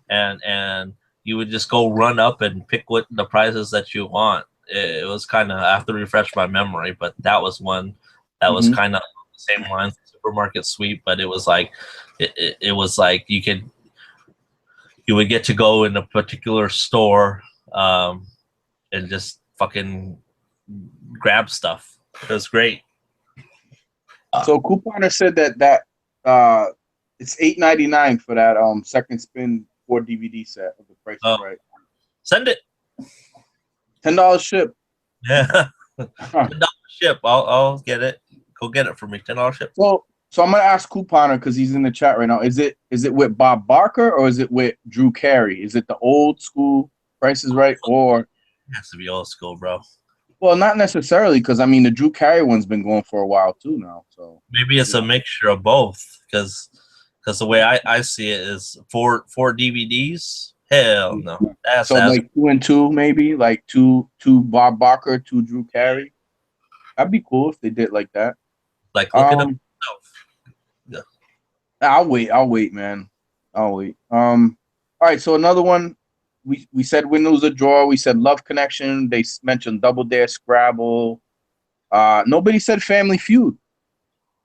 and you would just go run up and pick what the prizes that you want. It was kind of, I have to refresh my memory, but that was one that was kind of the same line, supermarket sweep, but it was like it was like you would get to go in a particular store and just fucking grab stuff. It was great. So couponer said that it's $8.99 for that second spin 4 DVD set of The Price is Right. Send it. $10 ship. Yeah. $10 ship. I'll get it. Go get it for me. $10 ship. So I'm gonna ask couponer because he's in the chat right now. Is it with Bob Barker or is it with Drew Carey? Is it the old school Price is Right or? It has to be old school, bro. Well, not necessarily because I mean the Drew Carey one's been going for a while too now. So maybe it's a mixture of both because the way I see it is 4 DVDs. Hell no. So like 2 and 2 maybe, like two Bob Barker, 2 Drew Carey. That'd be cool if they did like that. Like look it up. Yeah. I'll wait, man. I'll wait. All right, so another one. We said Windows a Drawer. We said Love Connection. They mentioned Double Dare, Scrabble. Nobody said Family Feud.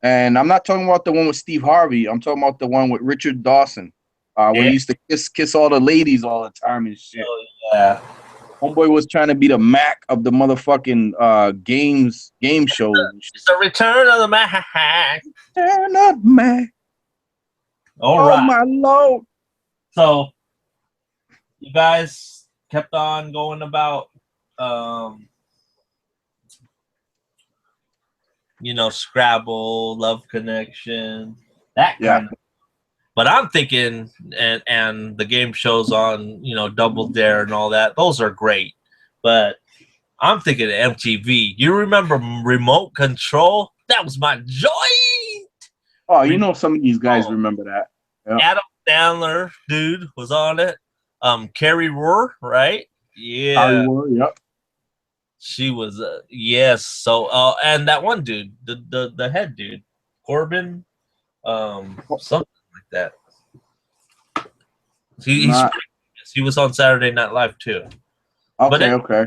And I'm not talking about the one with Steve Harvey. I'm talking about the one with Richard Dawson, where he used to kiss all the ladies all the time and shit. Oh, yeah. Homeboy was trying to be the Mac of the motherfucking game show. It's the return of the Mac. Turn up, Mac. All Oh right. my lord. So you guys kept on going about Scrabble, Love Connection, that kind of. But I'm thinking, and the game shows on, Double Dare and all that. Those are great. But I'm thinking of MTV. You remember Remote Control? That was my joint. Oh, some of these guys remember that. Yep. Adam Sandler, dude, was on it. Carrie Rohr, right? Yeah. Carrie Rohr, yep. She was, yes. So, and that one dude, the head dude, Corbin, something like that. He was on Saturday Night Live too. Okay.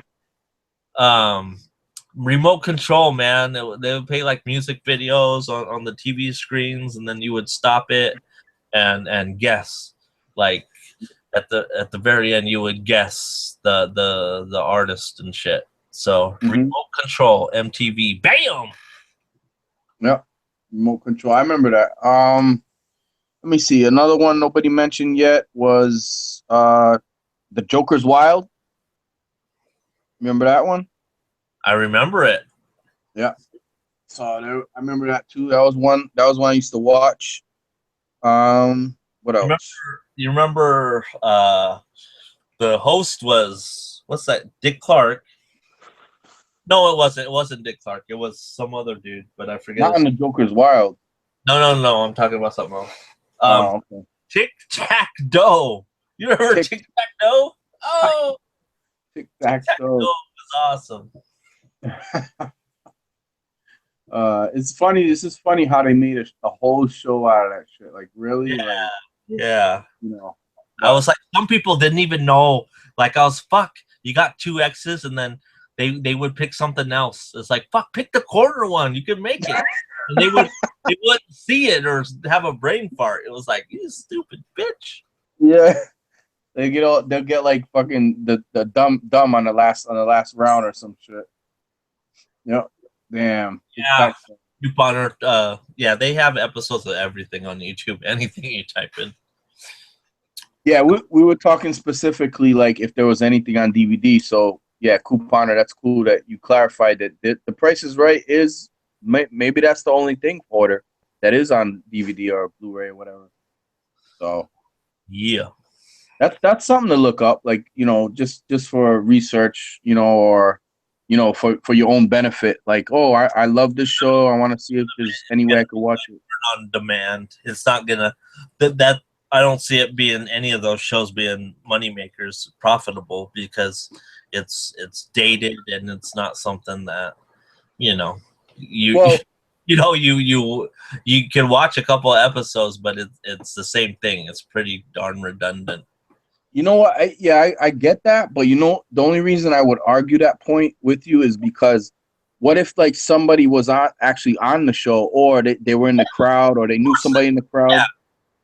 Remote Control, man. They would play like music videos on the TV screens, and then you would stop it and guess. Like at the very end, you would guess the artist and shit. So Remote Control, MTV, bam. Yep, Remote Control. I remember that. Let me see. Another one nobody mentioned yet was The Joker's Wild. Remember that one? I remember it. Yeah. So I remember that too. That was one I used to watch. What else? You remember the host was, what's that? Dick Clark. No, it wasn't. It wasn't Dick Clark. It was some other dude, but I forget. Not in The Joker's Wild. No. I'm talking about something else. Okay. Tic Tac Doe. You ever heard Tic Tac Doe? Oh, Tic Tac Doe was awesome. It's funny. This is funny how they made a whole show out of that shit. Like, really? Yeah. I was like, some people didn't even know. Like, I was, fuck, you got 2 X's, and then they would pick something else. It's like, fuck, pick the corner one. You can make it. And they wouldn't see it or have a brain fart. It was like, you stupid bitch. Yeah. They'll get like fucking the dumb on the last round or some shit. Yep. Damn. Yeah. Couponer, they have episodes of everything on YouTube. Anything you type in. Yeah, we were talking specifically like if there was anything on DVD. So yeah, Couponer, that's cool that you clarified that the Price is Right is maybe that's the only thing for that is on DVD or Blu-ray or whatever. So yeah, that's something to look up, like just for research, or for your own benefit. Like, oh, I love this show. I want to see if there's any way I could watch it on demand. It's not gonna that I don't see it being any of those shows being money makers profitable because it's dated and it's not something that you can watch a couple of episodes, but it's the same thing. It's pretty darn redundant. You know what? I get that, but the only reason I would argue that point with you is because what if like somebody was actually on the show, or they were in the crowd, or they knew somebody in the crowd?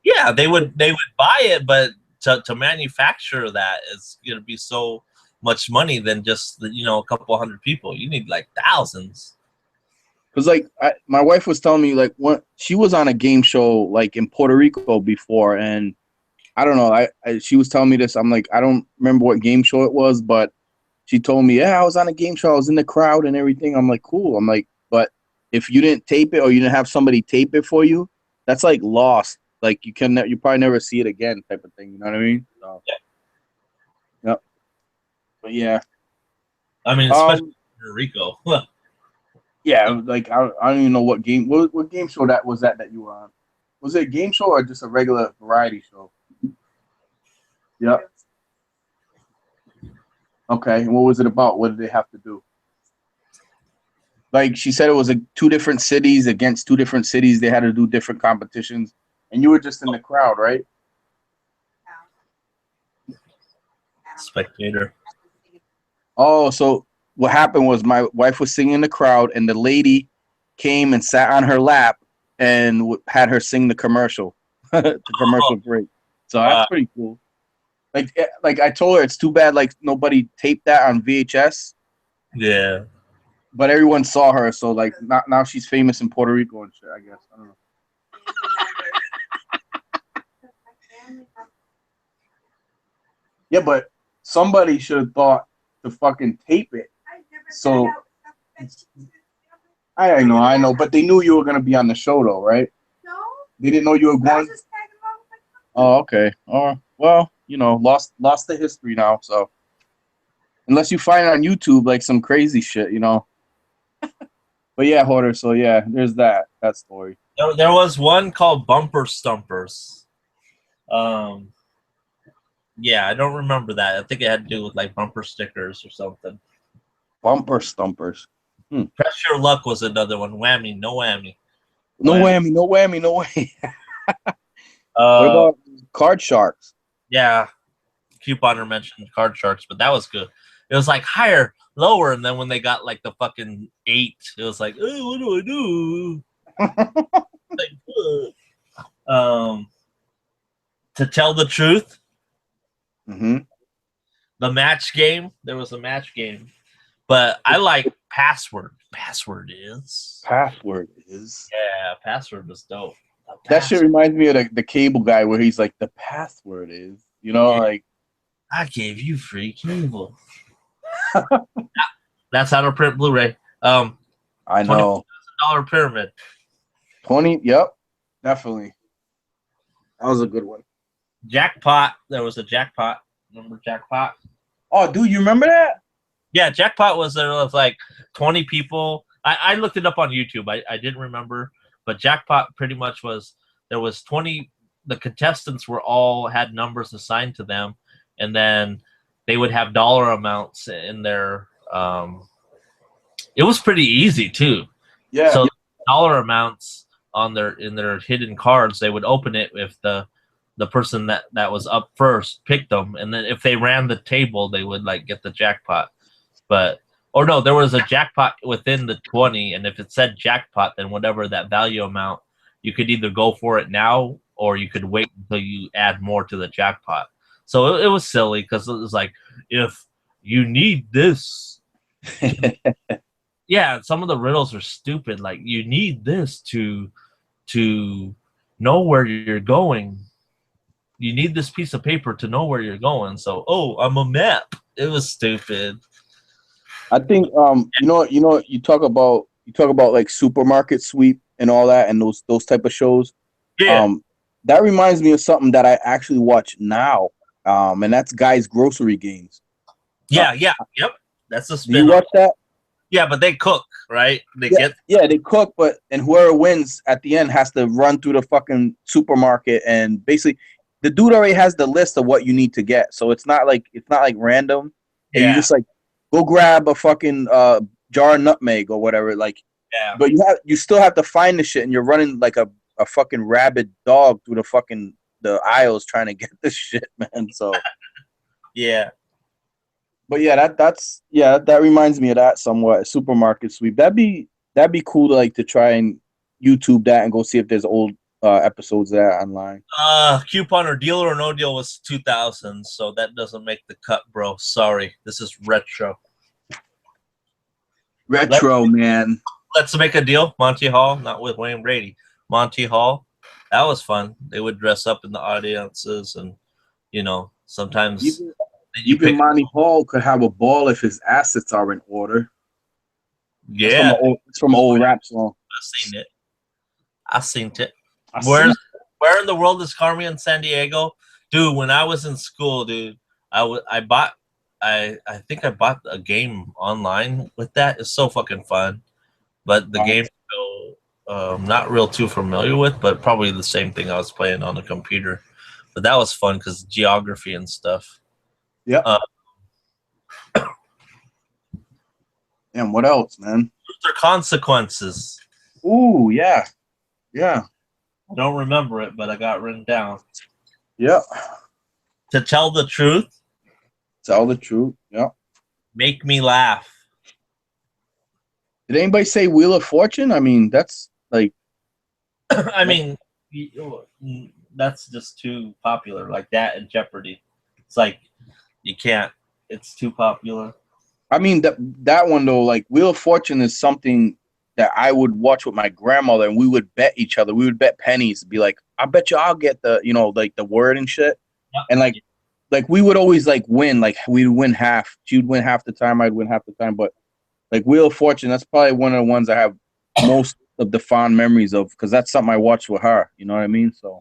Yeah, they would buy it, but to manufacture that is going to be so much money than just a couple hundred people. You need like thousands. Because like my wife was telling me, like, when she was on a game show like in Puerto Rico before, and I don't know, she was telling me this. I'm like, I don't remember what game show it was, but she told me, yeah, I was on a game show. I was in the crowd and everything. I'm like, cool. I'm like, but if you didn't tape it or you didn't have somebody tape it for you, that's like lost. Like you probably never see it again, type of thing. You know what I mean? So, yeah. Yep. But yeah. I mean, especially in Puerto Rico. Yeah, like I don't even know what game show that was that you were on. Was it a game show or just a regular variety show? Yep. Okay, and what was it about? What did they have to do? Like she said, it was 2 different cities against 2 different cities. They had to do different competitions, and you were just in the crowd, right? Spectator. Oh, so what happened was my wife was singing in the crowd, and the lady came and sat on her lap, and had her sing the commercial, the commercial break. So that's pretty cool. Like I told her, it's too bad like nobody taped that on VHS. Yeah. But everyone saw her, so like now she's famous in Puerto Rico and shit. I guess I don't know. Yeah, but somebody should have thought to fucking tape it. So I know, but they knew you were gonna be on the show though, right? No. They didn't know you were going. Oh, okay. Oh, well, you know, lost the history now. So unless you find it on YouTube, like some crazy shit, you know. But yeah, Hoarder. So yeah, there's that story. There was one called Bumper Stumpers. Yeah, I don't remember that. I think it had to do with like bumper stickers or something. Bumper Stumpers. Press Your Luck was another one. Whammy, no whammy. No whammy, no whammy, no whammy. What about Card Sharks? Yeah, Couponer mentioned Card Sharks, but that was good. It was like higher, lower, and then when they got like the fucking 8, it was like, oh, what do I do? Like, To Tell the Truth. Mm-hmm. The match game. There was a match game, but I like Password. Password is. Yeah, Password was dope. That shit reminds me of the cable guy where he's like, the password is, you know, Yeah. like I gave you free cable. That's how to print Blu-ray. I know. $20,000 pyramid. 20. Yep, definitely. That was a good one. Jackpot. There was a Jackpot. Remember Jackpot? Oh, dude, you remember that? Yeah, Jackpot was there was like 20 people. I looked it up on YouTube. I didn't remember, but Jackpot pretty much was there was 20. The contestants were all had numbers assigned to them, and then they would have dollar amounts in their. It was pretty easy too. Yeah. So dollar amounts on their hidden cards, they would open it if the person that was up first picked them, and then if they ran the table, they would like get the jackpot. But or no, there was a jackpot within the 20, and if it said jackpot, then whatever that value amount, you could either go for it now or you could wait until you add more to the jackpot. So it was silly because it was like, if you need this. Yeah, some of the riddles are stupid. Like, you need this to know where you're going. You need this piece of paper to know where you're going. So, oh, I'm a map. It was stupid. I think you talk about like Supermarket Sweep and all that and those type of shows. Yeah. That reminds me of something that I actually watch now. And that's Guys Grocery Games. Yep. That's the spin. Do you watch that? Yeah, but they cook, right? They cook, and whoever wins at the end has to run through the fucking supermarket, and basically the dude already has the list of what you need to get. So it's not like random. And you just like go grab a fucking jar of nutmeg or whatever. Like, yeah. But you still have to find the shit, and you're running like a fucking rabid dog through the aisles trying to get this shit, man. So yeah. But yeah, that reminds me of that somewhat. Supermarket Sweep. That'd be cool to try and YouTube that and go see if there's old episodes of that online. Coupon or Deal or No Deal was 2000, so that doesn't make the cut, bro. Sorry, this is retro. Man. Let's Make a Deal. Monty Hall, not with Wayne Brady. Monty Hall. That was fun. They would dress up in the audiences, and sometimes. Even Monty Hall could have a ball if his assets are in order. Yeah. It's from an old rap song. I've seen it. Where in the world is Carmen Sandiego? Dude, when I was in school, dude, I think I bought a game online with that. It's so fucking fun. But the game I'm not real too familiar with, but probably the same thing I was playing on the computer. But that was fun because geography and stuff. Yeah. And what else, man? Truth or Consequences. Ooh, yeah. Yeah. I don't remember it, but I got written down. Yeah. To Tell the Truth. Tell the Truth. Yeah. Make Me Laugh. Did anybody say Wheel of Fortune? I mean, that's like I mean, that's just too popular. Like that and Jeopardy. It's like you can't. It's too popular. I mean that one though, like Wheel of Fortune is something that I would watch with my grandmother, and we would bet each other. We would bet pennies. Be like, I bet you I'll get the, like the word and shit. Yep. And like we would always like win. Like we'd win half. She'd win half the time. I'd win half the time. But like Wheel of Fortune, that's probably one of the ones I have most of the fond memories of, because that's something I watched with her. You know what I mean? So.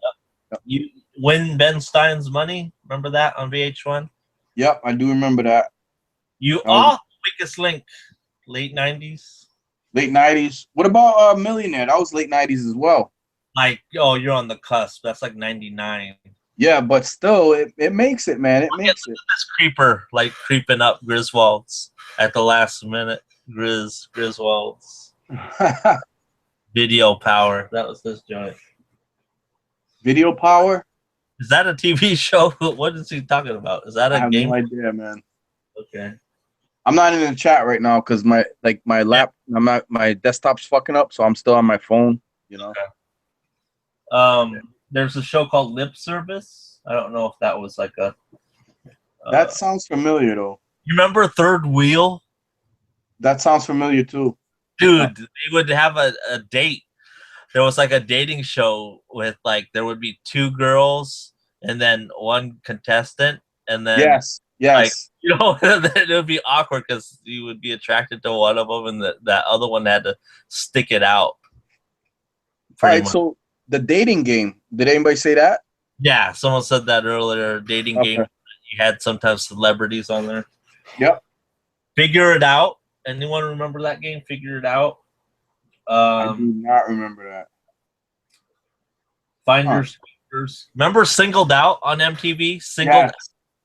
Yep. You win Ben Stein's Money. Remember that on VH1? Yep, I do remember that. Weakest Link, late 90s. Late 90s. What about Millionaire? That was late 90s as well. Like, oh, you're on the cusp. That's like 99. Yeah, but still, it makes it, man. It makes it. This creeper, like, creeping up Griswold's at the last minute. Griswold's. Video Power. That was this joint. Video Power? Is that a TV show? What is he talking about? Is that a game? I have no idea, man. Okay. I'm not in the chat right now because my desktop's fucking up, so I'm still on my phone. Okay. There's a show called Lip Service. I don't know if that was like a. That sounds familiar though. You remember Third Wheel? That sounds familiar too. Dude, they would have a date. There was like a dating show with like there would be two girls and then one contestant, and then yes. Like, it would be awkward because you would be attracted to one of them, and that other one had to stick it out. All right, so the dating game. Did anybody say that? Yeah, someone said that earlier. Dating game. You had sometimes celebrities on there. Yep. Figure It Out. Anyone remember that game? Figure It Out. I do not remember that. Finders Keepers. Remember Singled Out on MTV? Singled. Yes.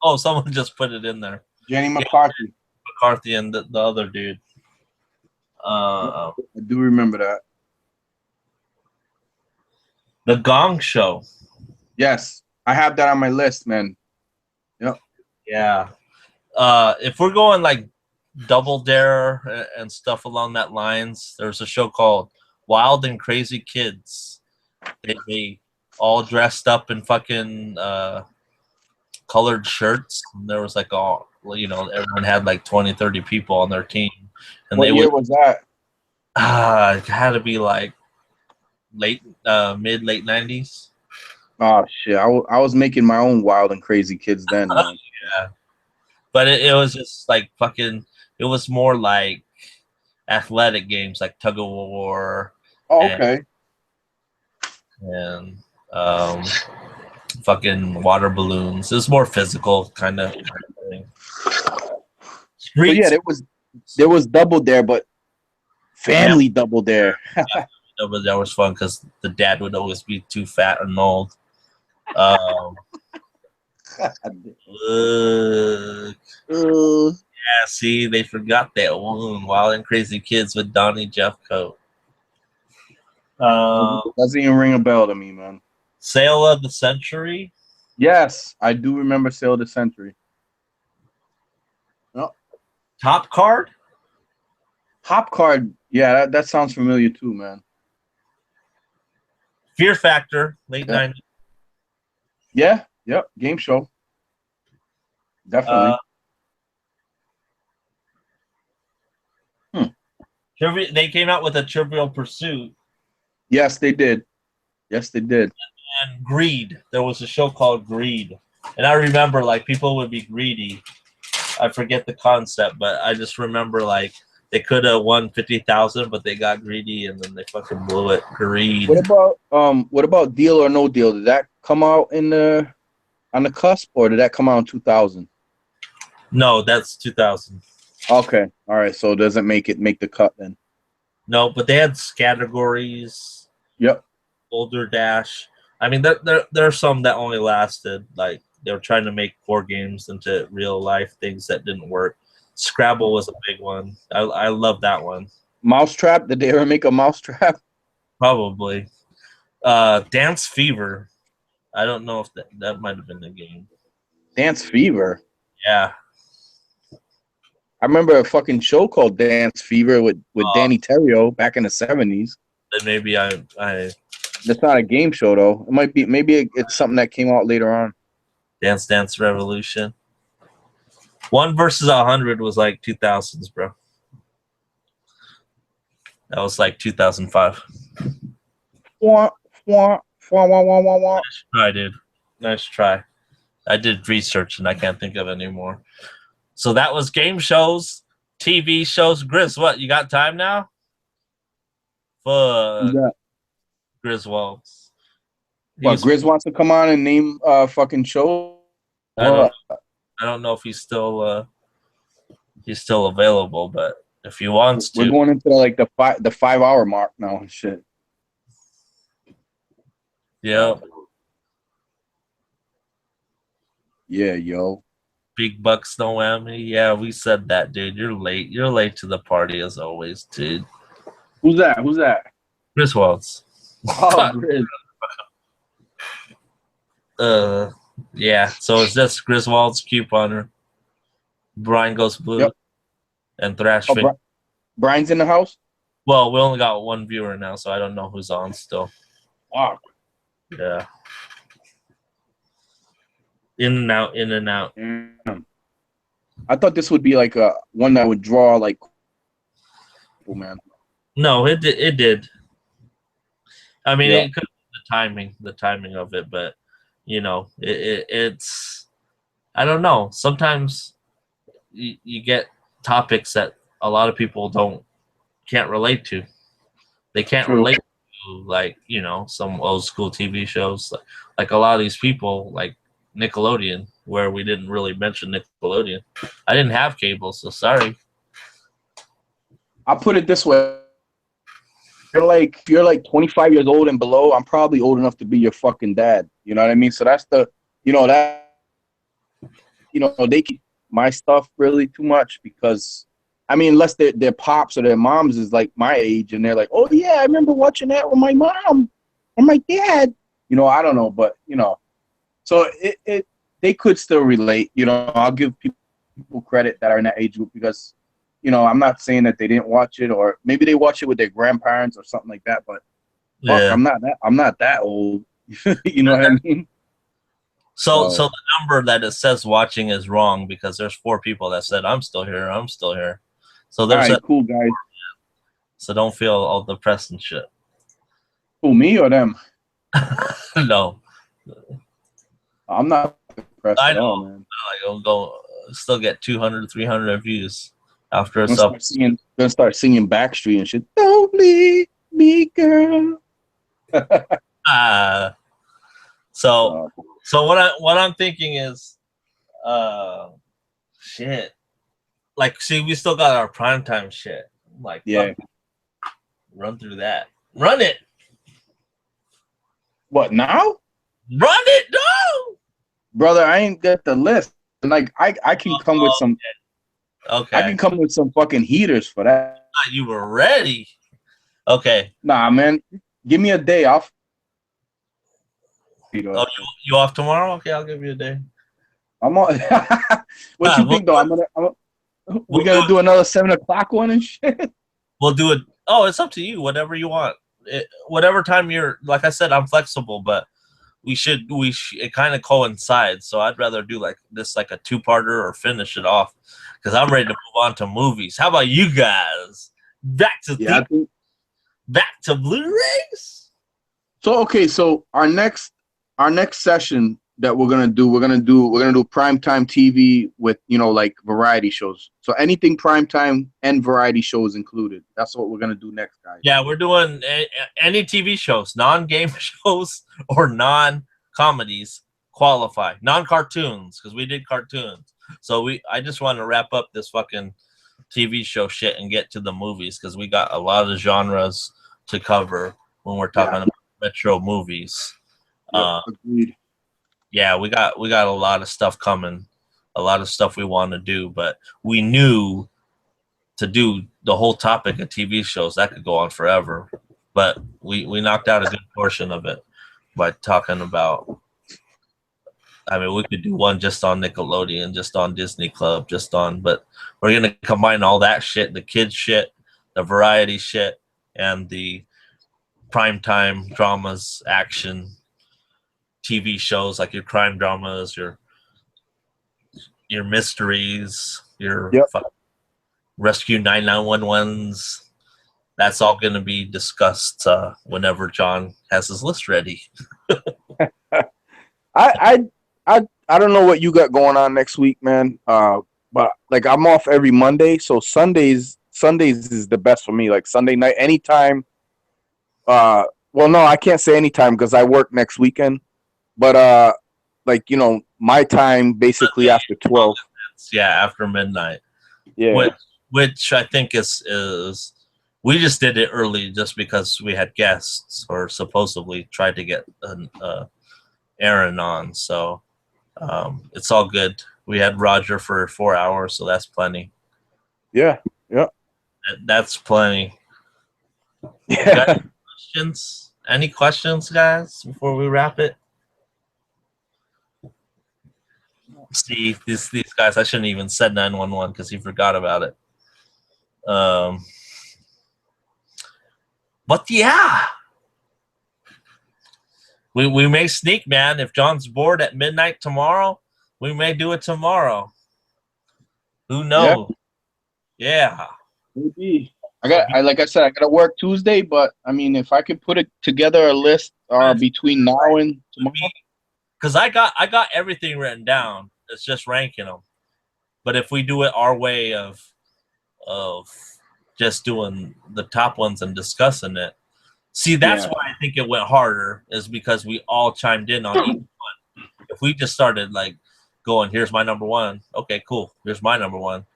Oh, someone just put it in there. Jenny McCarthy. Yeah, McCarthy and the other dude. I do remember that. The Gong Show. Yes, I have that on my list, man. Yep. Yeah. If we're going like Double Dare and stuff along that lines, there's a show called Wild and Crazy Kids. They all dressed up in fucking colored shirts. And there was like everyone had like 20, 30 people on their team. And what year was that? It had to be like late 90s. Oh shit! I was making my own Wild and Crazy Kids then. Man. Yeah, but it was just like fucking. It was more like athletic games, like tug of war. Oh, okay. And fucking water balloons. It was more physical kind of thing. So yeah, there was Double Dare, but Family Double Dare. Double Dare was fun because the dad would always be too fat and old. Yeah, see, they forgot that one. Wild and Crazy Kids with Donnie Jeffcoat. Doesn't even ring a bell to me, man. Sale of the Century. Yes, I do remember Sale of the Century. Oh. Top Card. Top Card. Yeah, that sounds familiar too, man. Fear Factor, late 90s. Yeah, yep, game show. Definitely. They came out with a Trivial Pursuit. Yes, they did. Yes, they did. And Greed. There was a show called Greed. And I remember, like, people would be greedy. I forget the concept, but I just remember, like, they could have won 50,000, but they got greedy and then they fucking blew it. Greed. What about Deal or No Deal? Did that come out on the cusp, or did that come out in 2000? No, that's 2000. Okay, all right. So it doesn't make the cut then. No, but they had categories. Yep. Boulder Dash. I mean, there are some that only lasted. Like they were trying to make core games into real life things that didn't work. Scrabble was a big one. I love that one. Mousetrap. Did they ever make a Mousetrap? Probably. Dance Fever. I don't know if that might have been the game. Dance Fever. Yeah. I remember a fucking show called Dance Fever with Danny Terrio back in the 70s. Then maybe I That's not a game show though. It might be. Maybe it's something that came out later on. Dance Dance Revolution. 1 versus 100 was like 2000s, bro. That was like 2005. Wah, wah, wah, wah, wah, wah, wah. Nice try, dude. Nice try. I did research and I can't think of it anymore. So that was game shows, TV shows. Grizz, what? You got time now? Fuck. Yeah. Griswolds. What, Grizz wants to come on and name fucking show? I don't know if he's still available, but if he wants to. We're going into like the 5 hour mark now and shit. Yeah. Yeah, yo. Big bucks, no whammy. Yeah, we said that, dude. You're late. You're late to the party as always, dude. Who's that? Who's that? Griswolds. Oh, Grizz. Yeah. So it's just Griswold's couponer. Brian goes blue. Yep. And Thrash. Brian's in the house? Well, we only got one viewer now, so I don't know who's on still. Fuck. Yeah. In and out, in and out. I thought this would be like a one that would draw like, oh man. No, it did. I mean, Yeah. it could be the timing of it, but you know, it's. I don't know. Sometimes you get topics that a lot of people can't relate to. They can't True. relate to, like, you know, some old school TV shows, like a lot of these people, like Nickelodeon, where we didn't really mention Nickelodeon. I didn't have cable, so sorry. I'll put it this way. If you're like 25 years old and below, I'm probably old enough to be your fucking dad. You know what I mean? So that's they keep my stuff really too much because, I mean, unless their pops or their moms is like my age and they're like, oh yeah, I remember watching that with my mom or my dad. You know, I don't know, but you know, so they could still relate. You know, I'll give people credit that are in that age group because, you know, I'm not saying that they didn't watch it or maybe they watch it with their grandparents or something like that. But fuck, Yeah. I'm not that old. You know what I mean? So the number that it says watching is wrong because there's 4 people that said I'm still here. I'm still here. So All there's right, cool guys. So don't feel all depressed and shit. Who, me or them? No, I'm not depressed I at all, know. man. I'll go still get 200, 300 views after I'm it's up. gonna start singing Backstreet and shit. Don't leave me, girl. So what I'm thinking is, shit. Like, see, we still got our primetime shit. Like, Yeah. Run through that. Run it. What now? Run it, no. Brother, I ain't got the list. Like I can come with some Okay. I can come with some fucking heaters for that. You were ready. Okay. Nah, man. Give me a day off. Oh, you off tomorrow? Okay, I'll give you a day. I'm on. What you think though? We're gonna do another 7 o'clock one and shit. We'll do it. Oh, it's up to you. Whatever you want. Whatever time you're. Like I said, I'm flexible, but it kind of coincides. So I'd rather do like this, like a 2-parter, or finish it off, because I'm ready to move on to movies. How about you guys? Back to back to Blu-rays. So okay, so our next session that we're gonna do primetime TV with, you know, like variety shows. So anything primetime and variety shows included. That's what we're gonna do next, guys. Yeah, we're doing any TV shows, non-game shows or non-comedies qualify, non-cartoons, because we did cartoons. So I just want to wrap up this fucking TV show shit and get to the movies, because we got a lot of genres to cover when we're talking about retro movies. Yep, agreed. Yeah, we got a lot of stuff coming, a lot of stuff we want to do, but we knew to do the whole topic of TV shows that could go on forever. But we knocked out a good portion of it by talking about. I mean, we could do one just on Nickelodeon, just on Disney Club, but we're gonna combine all that shit, the kids shit, the variety shit, and the primetime dramas, action TV shows, like your crime dramas, your mysteries, your rescue 911s. That's all going to be discussed whenever John has his list ready. I don't know what you got going on next week, man. But like I'm off every Monday, so Sundays is the best for me. Like Sunday night, anytime. Well, no, I can't say anytime because I work next weekend. But like my time basically after 12. Yeah, after midnight. Yeah. Which I think is we just did it early just because we had guests, or supposedly tried to get Aaron on. So it's all good. We had Roger for 4 hours, so that's plenty. Yeah. That's plenty. Yeah. Questions? Any questions, guys, before we wrap it? See, these guys, I shouldn't even said 911 because he forgot about it. But yeah, we may sneak, man. If John's bored at midnight tomorrow, we may do it tomorrow. Who knows? Yeah. Maybe. Like I said, I gotta work Tuesday, but I mean, if I could put it together a list between now and tomorrow. Because I got everything written down. It's just ranking them. But if we do it our way of just doing the top ones and discussing it, see, that's why I think it went harder, is because we all chimed in on each one. If we just started like going, here's my number one. Okay, cool. Here's my number one.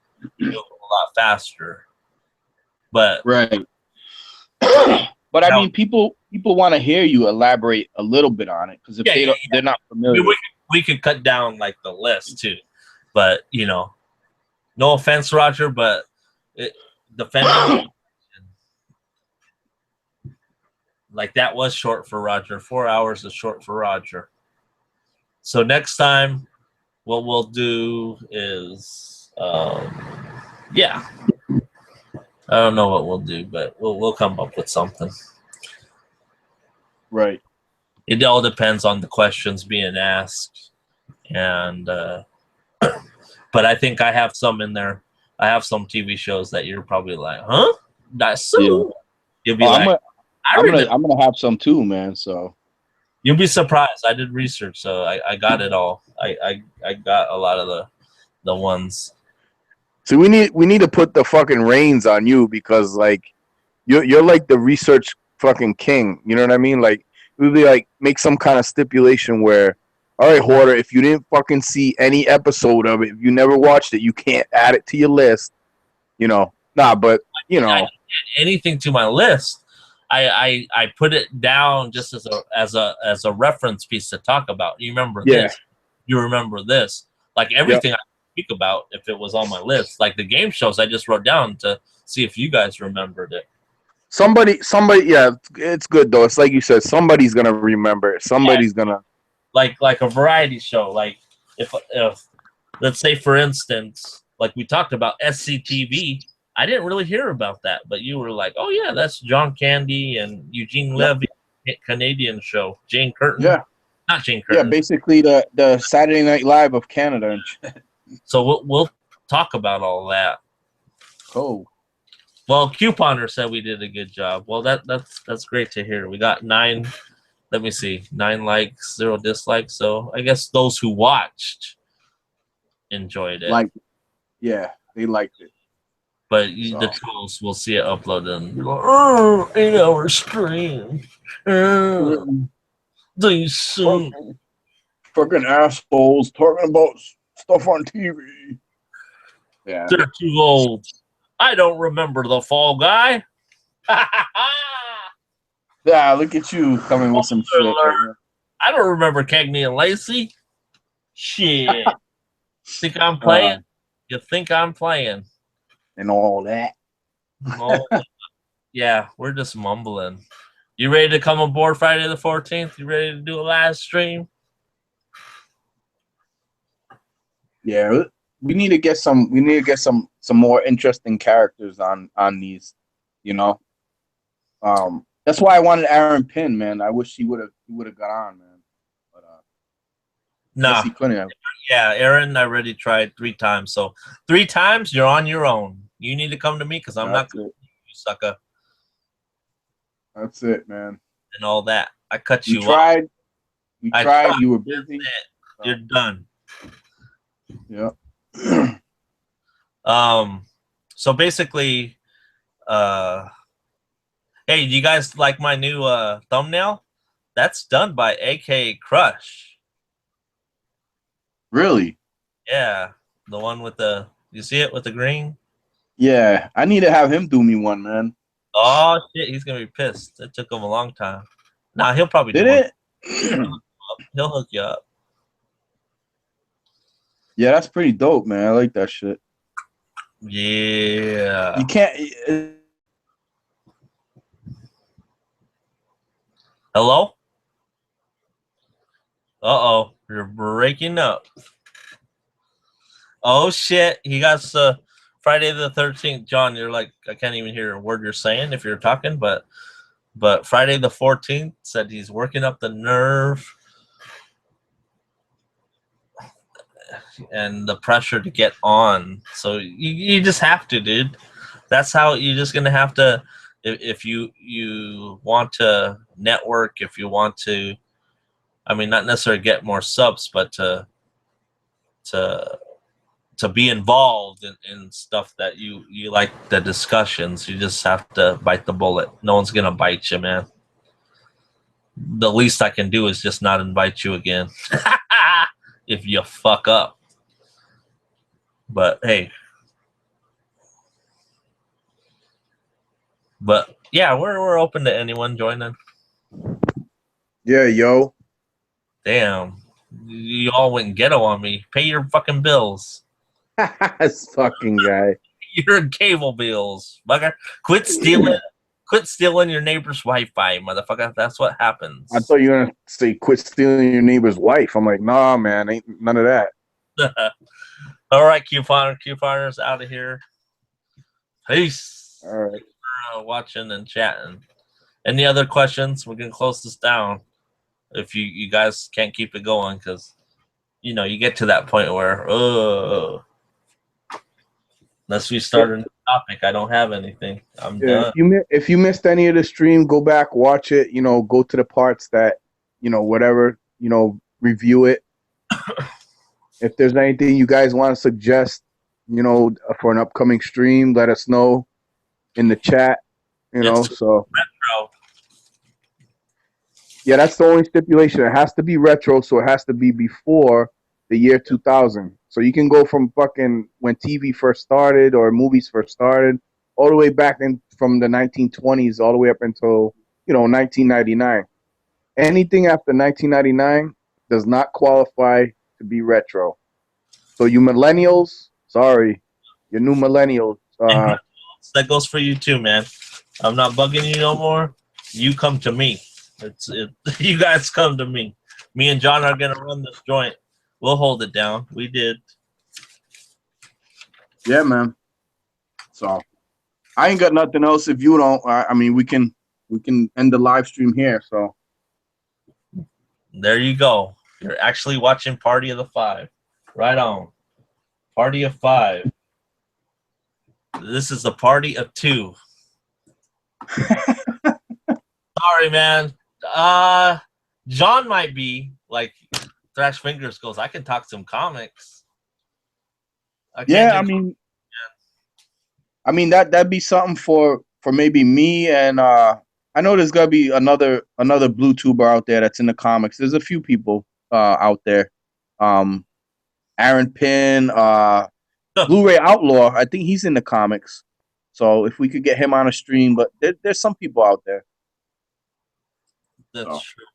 It'll go a lot faster. But right. But I mean, people want to hear you elaborate a little bit on it, because if they're not familiar. We could cut down like the list too, but no offense, Roger, but defending like that was short for Roger. 4 hours is short for Roger. So next time, what we'll do is, I don't know what we'll do, but we'll come up with something. Right. It all depends on the questions being asked, and but I think I have some in there. I have some TV shows that you're probably like, huh? That's so. Yeah. You'll be I'm gonna have some too, man. So you'll be surprised. I did research, so I got it all. I got a lot of the ones. So we need to put the fucking reins on you, because like you're like the research fucking king. You know what I mean? Like we'd be like, make some kind of stipulation where, all right, Hoarder, if you didn't fucking see any episode of it, if you never watched it, you can't add it to your list. But I anything to my list. I put it down just as a reference piece to talk about. You remember this? You remember this? Like everything I speak about, if it was on my list, like the game shows, I just wrote down to see if you guys remembered it. Somebody, it's good though. It's like you said, somebody's gonna remember it. Somebody's gonna like a variety show. Like if let's say, for instance, like we talked about SCTV. I didn't really hear about that, but you were like, oh yeah, that's John Candy and Eugene Levy, Canadian show. Jane Curtin. Yeah. Not Jane Curtin. Yeah, basically the Saturday Night Live of Canada. So we'll talk about all that. Oh. Well, Couponer said we did a good job. Well, that's great to hear. We got 9. Let me see, 9 likes, 0 dislikes. So I guess those who watched enjoyed it. They liked it. But the trolls will see it uploaded and go, 8-hour stream. They suck. Fucking assholes talking about stuff on TV. Yeah. They're too old. I don't remember the Fall Guy. Yeah, look at you coming with some shit. I don't remember Cagney and Lacey. Shit. Think I'm playing? You think I'm playing? And all that. Yeah, we're just mumbling. You ready to come aboard Friday the 14th? You ready to do a live stream? Yeah, we need to get some more interesting characters on these, That's why I wanted Aaron Penn, man. I wish he would have got on, man. But Nah. guess he couldn't have. Yeah, Aaron, I already tried 3 times. So 3 times, you're on your own. You need to come to me because I'm not going to you, sucker. That's it, man. And all that. I cut you tried. off. We tried. You were busy. You're done. Yeah. So basically, hey, do you guys like my new thumbnail? That's done by AK Crush. Really? Yeah, the one with the, you see it with the green? Yeah, I need to have him do me one, man. Oh shit, he's gonna be pissed. It took him a long time. Nah, he'll probably Did do it? He'll hook you up. Yeah, that's pretty dope, man. I like that shit. Yeah. You can't. Hello? Uh-oh, you're breaking up. Oh shit, he got Friday the 13th. John, you're like, I can't even hear a word you're saying if you're talking, but Friday the 14th said he's working up the nerve and the pressure to get on. So you just have to, dude. That's how you're just gonna have to, if you want to network, if you want to, I mean, not necessarily get more subs, but to be involved in stuff that you like, the discussions. You just have to bite the bullet. No one's gonna bite you, man. The least I can do is just not invite you again if you fuck up. But hey, but yeah, we're open to anyone joining. Yeah, yo. Damn, you all went ghetto on me. Pay your fucking bills. This fucking guy. Your cable bills, bugger. Quit stealing your neighbor's Wi-Fi, motherfucker. That's what happens. I thought you were gonna say quit stealing your neighbor's wife. I'm like, nah, man, ain't none of that. All right, couponers out of here. Peace. All right. Thanks for watching and chatting. Any other questions? We're gonna close this down. If you guys can't keep it going, because you know you get to that point where unless we start a new topic, I don't have anything. I'm done. If you missed any of the stream, go back, watch it. You know, go to the parts that, you know, whatever, you know, review it. If there's anything you guys want to suggest, you know, for an upcoming stream, let us know in the chat. You know, so retro. Yeah, that's the only stipulation. It has to be retro, so it has to be before the year 2000. So you can go from fucking when TV first started or movies first started, all the way back in from the 1920s, all the way up until, you know, 1999. Anything after 1999 does not qualify to be retro. So you millennials, sorry, you new millennials. That goes for you too, man. I'm not bugging you no more. You come to me. You guys come to me. Me and John are gonna run this joint. We'll hold it down. We did. Yeah, man. So I ain't got nothing else. If you don't, I mean, we can end the live stream here. So there you go. You're actually watching Party of the Five. Right on. Party of Five. This is the Party of Two. Sorry, man. John might be like Thrash Fingers goes, I can talk some comics. I mean that'd be something for maybe me, and I know there's gotta be another blue tuber out there that's in the comics. There's a few people out there. Aaron Penn, BLU-RAY Outlaw, I think he's in the comics. So if we could get him on a stream, but there's some people out there. That's true.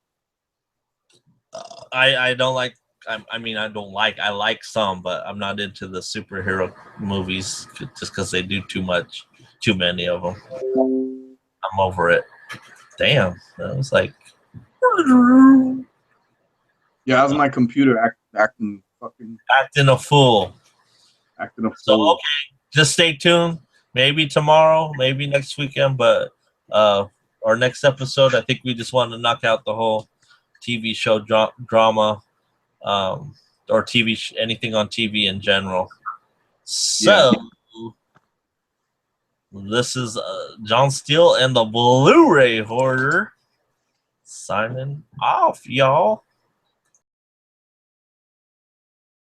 I don't like. I mean, I don't like. I like some, but I'm not into the superhero movies just because they do too much, too many of them. I'm over it. Damn, that was like. Yeah, that was my computer acting a fool. Acting a fool. So okay, just stay tuned. Maybe tomorrow, maybe next weekend, but our next episode. I think we just want to knock out the whole TV show drama, or anything on TV in general. So this is John Steele and the Blu-ray Hoarder signing off, y'all.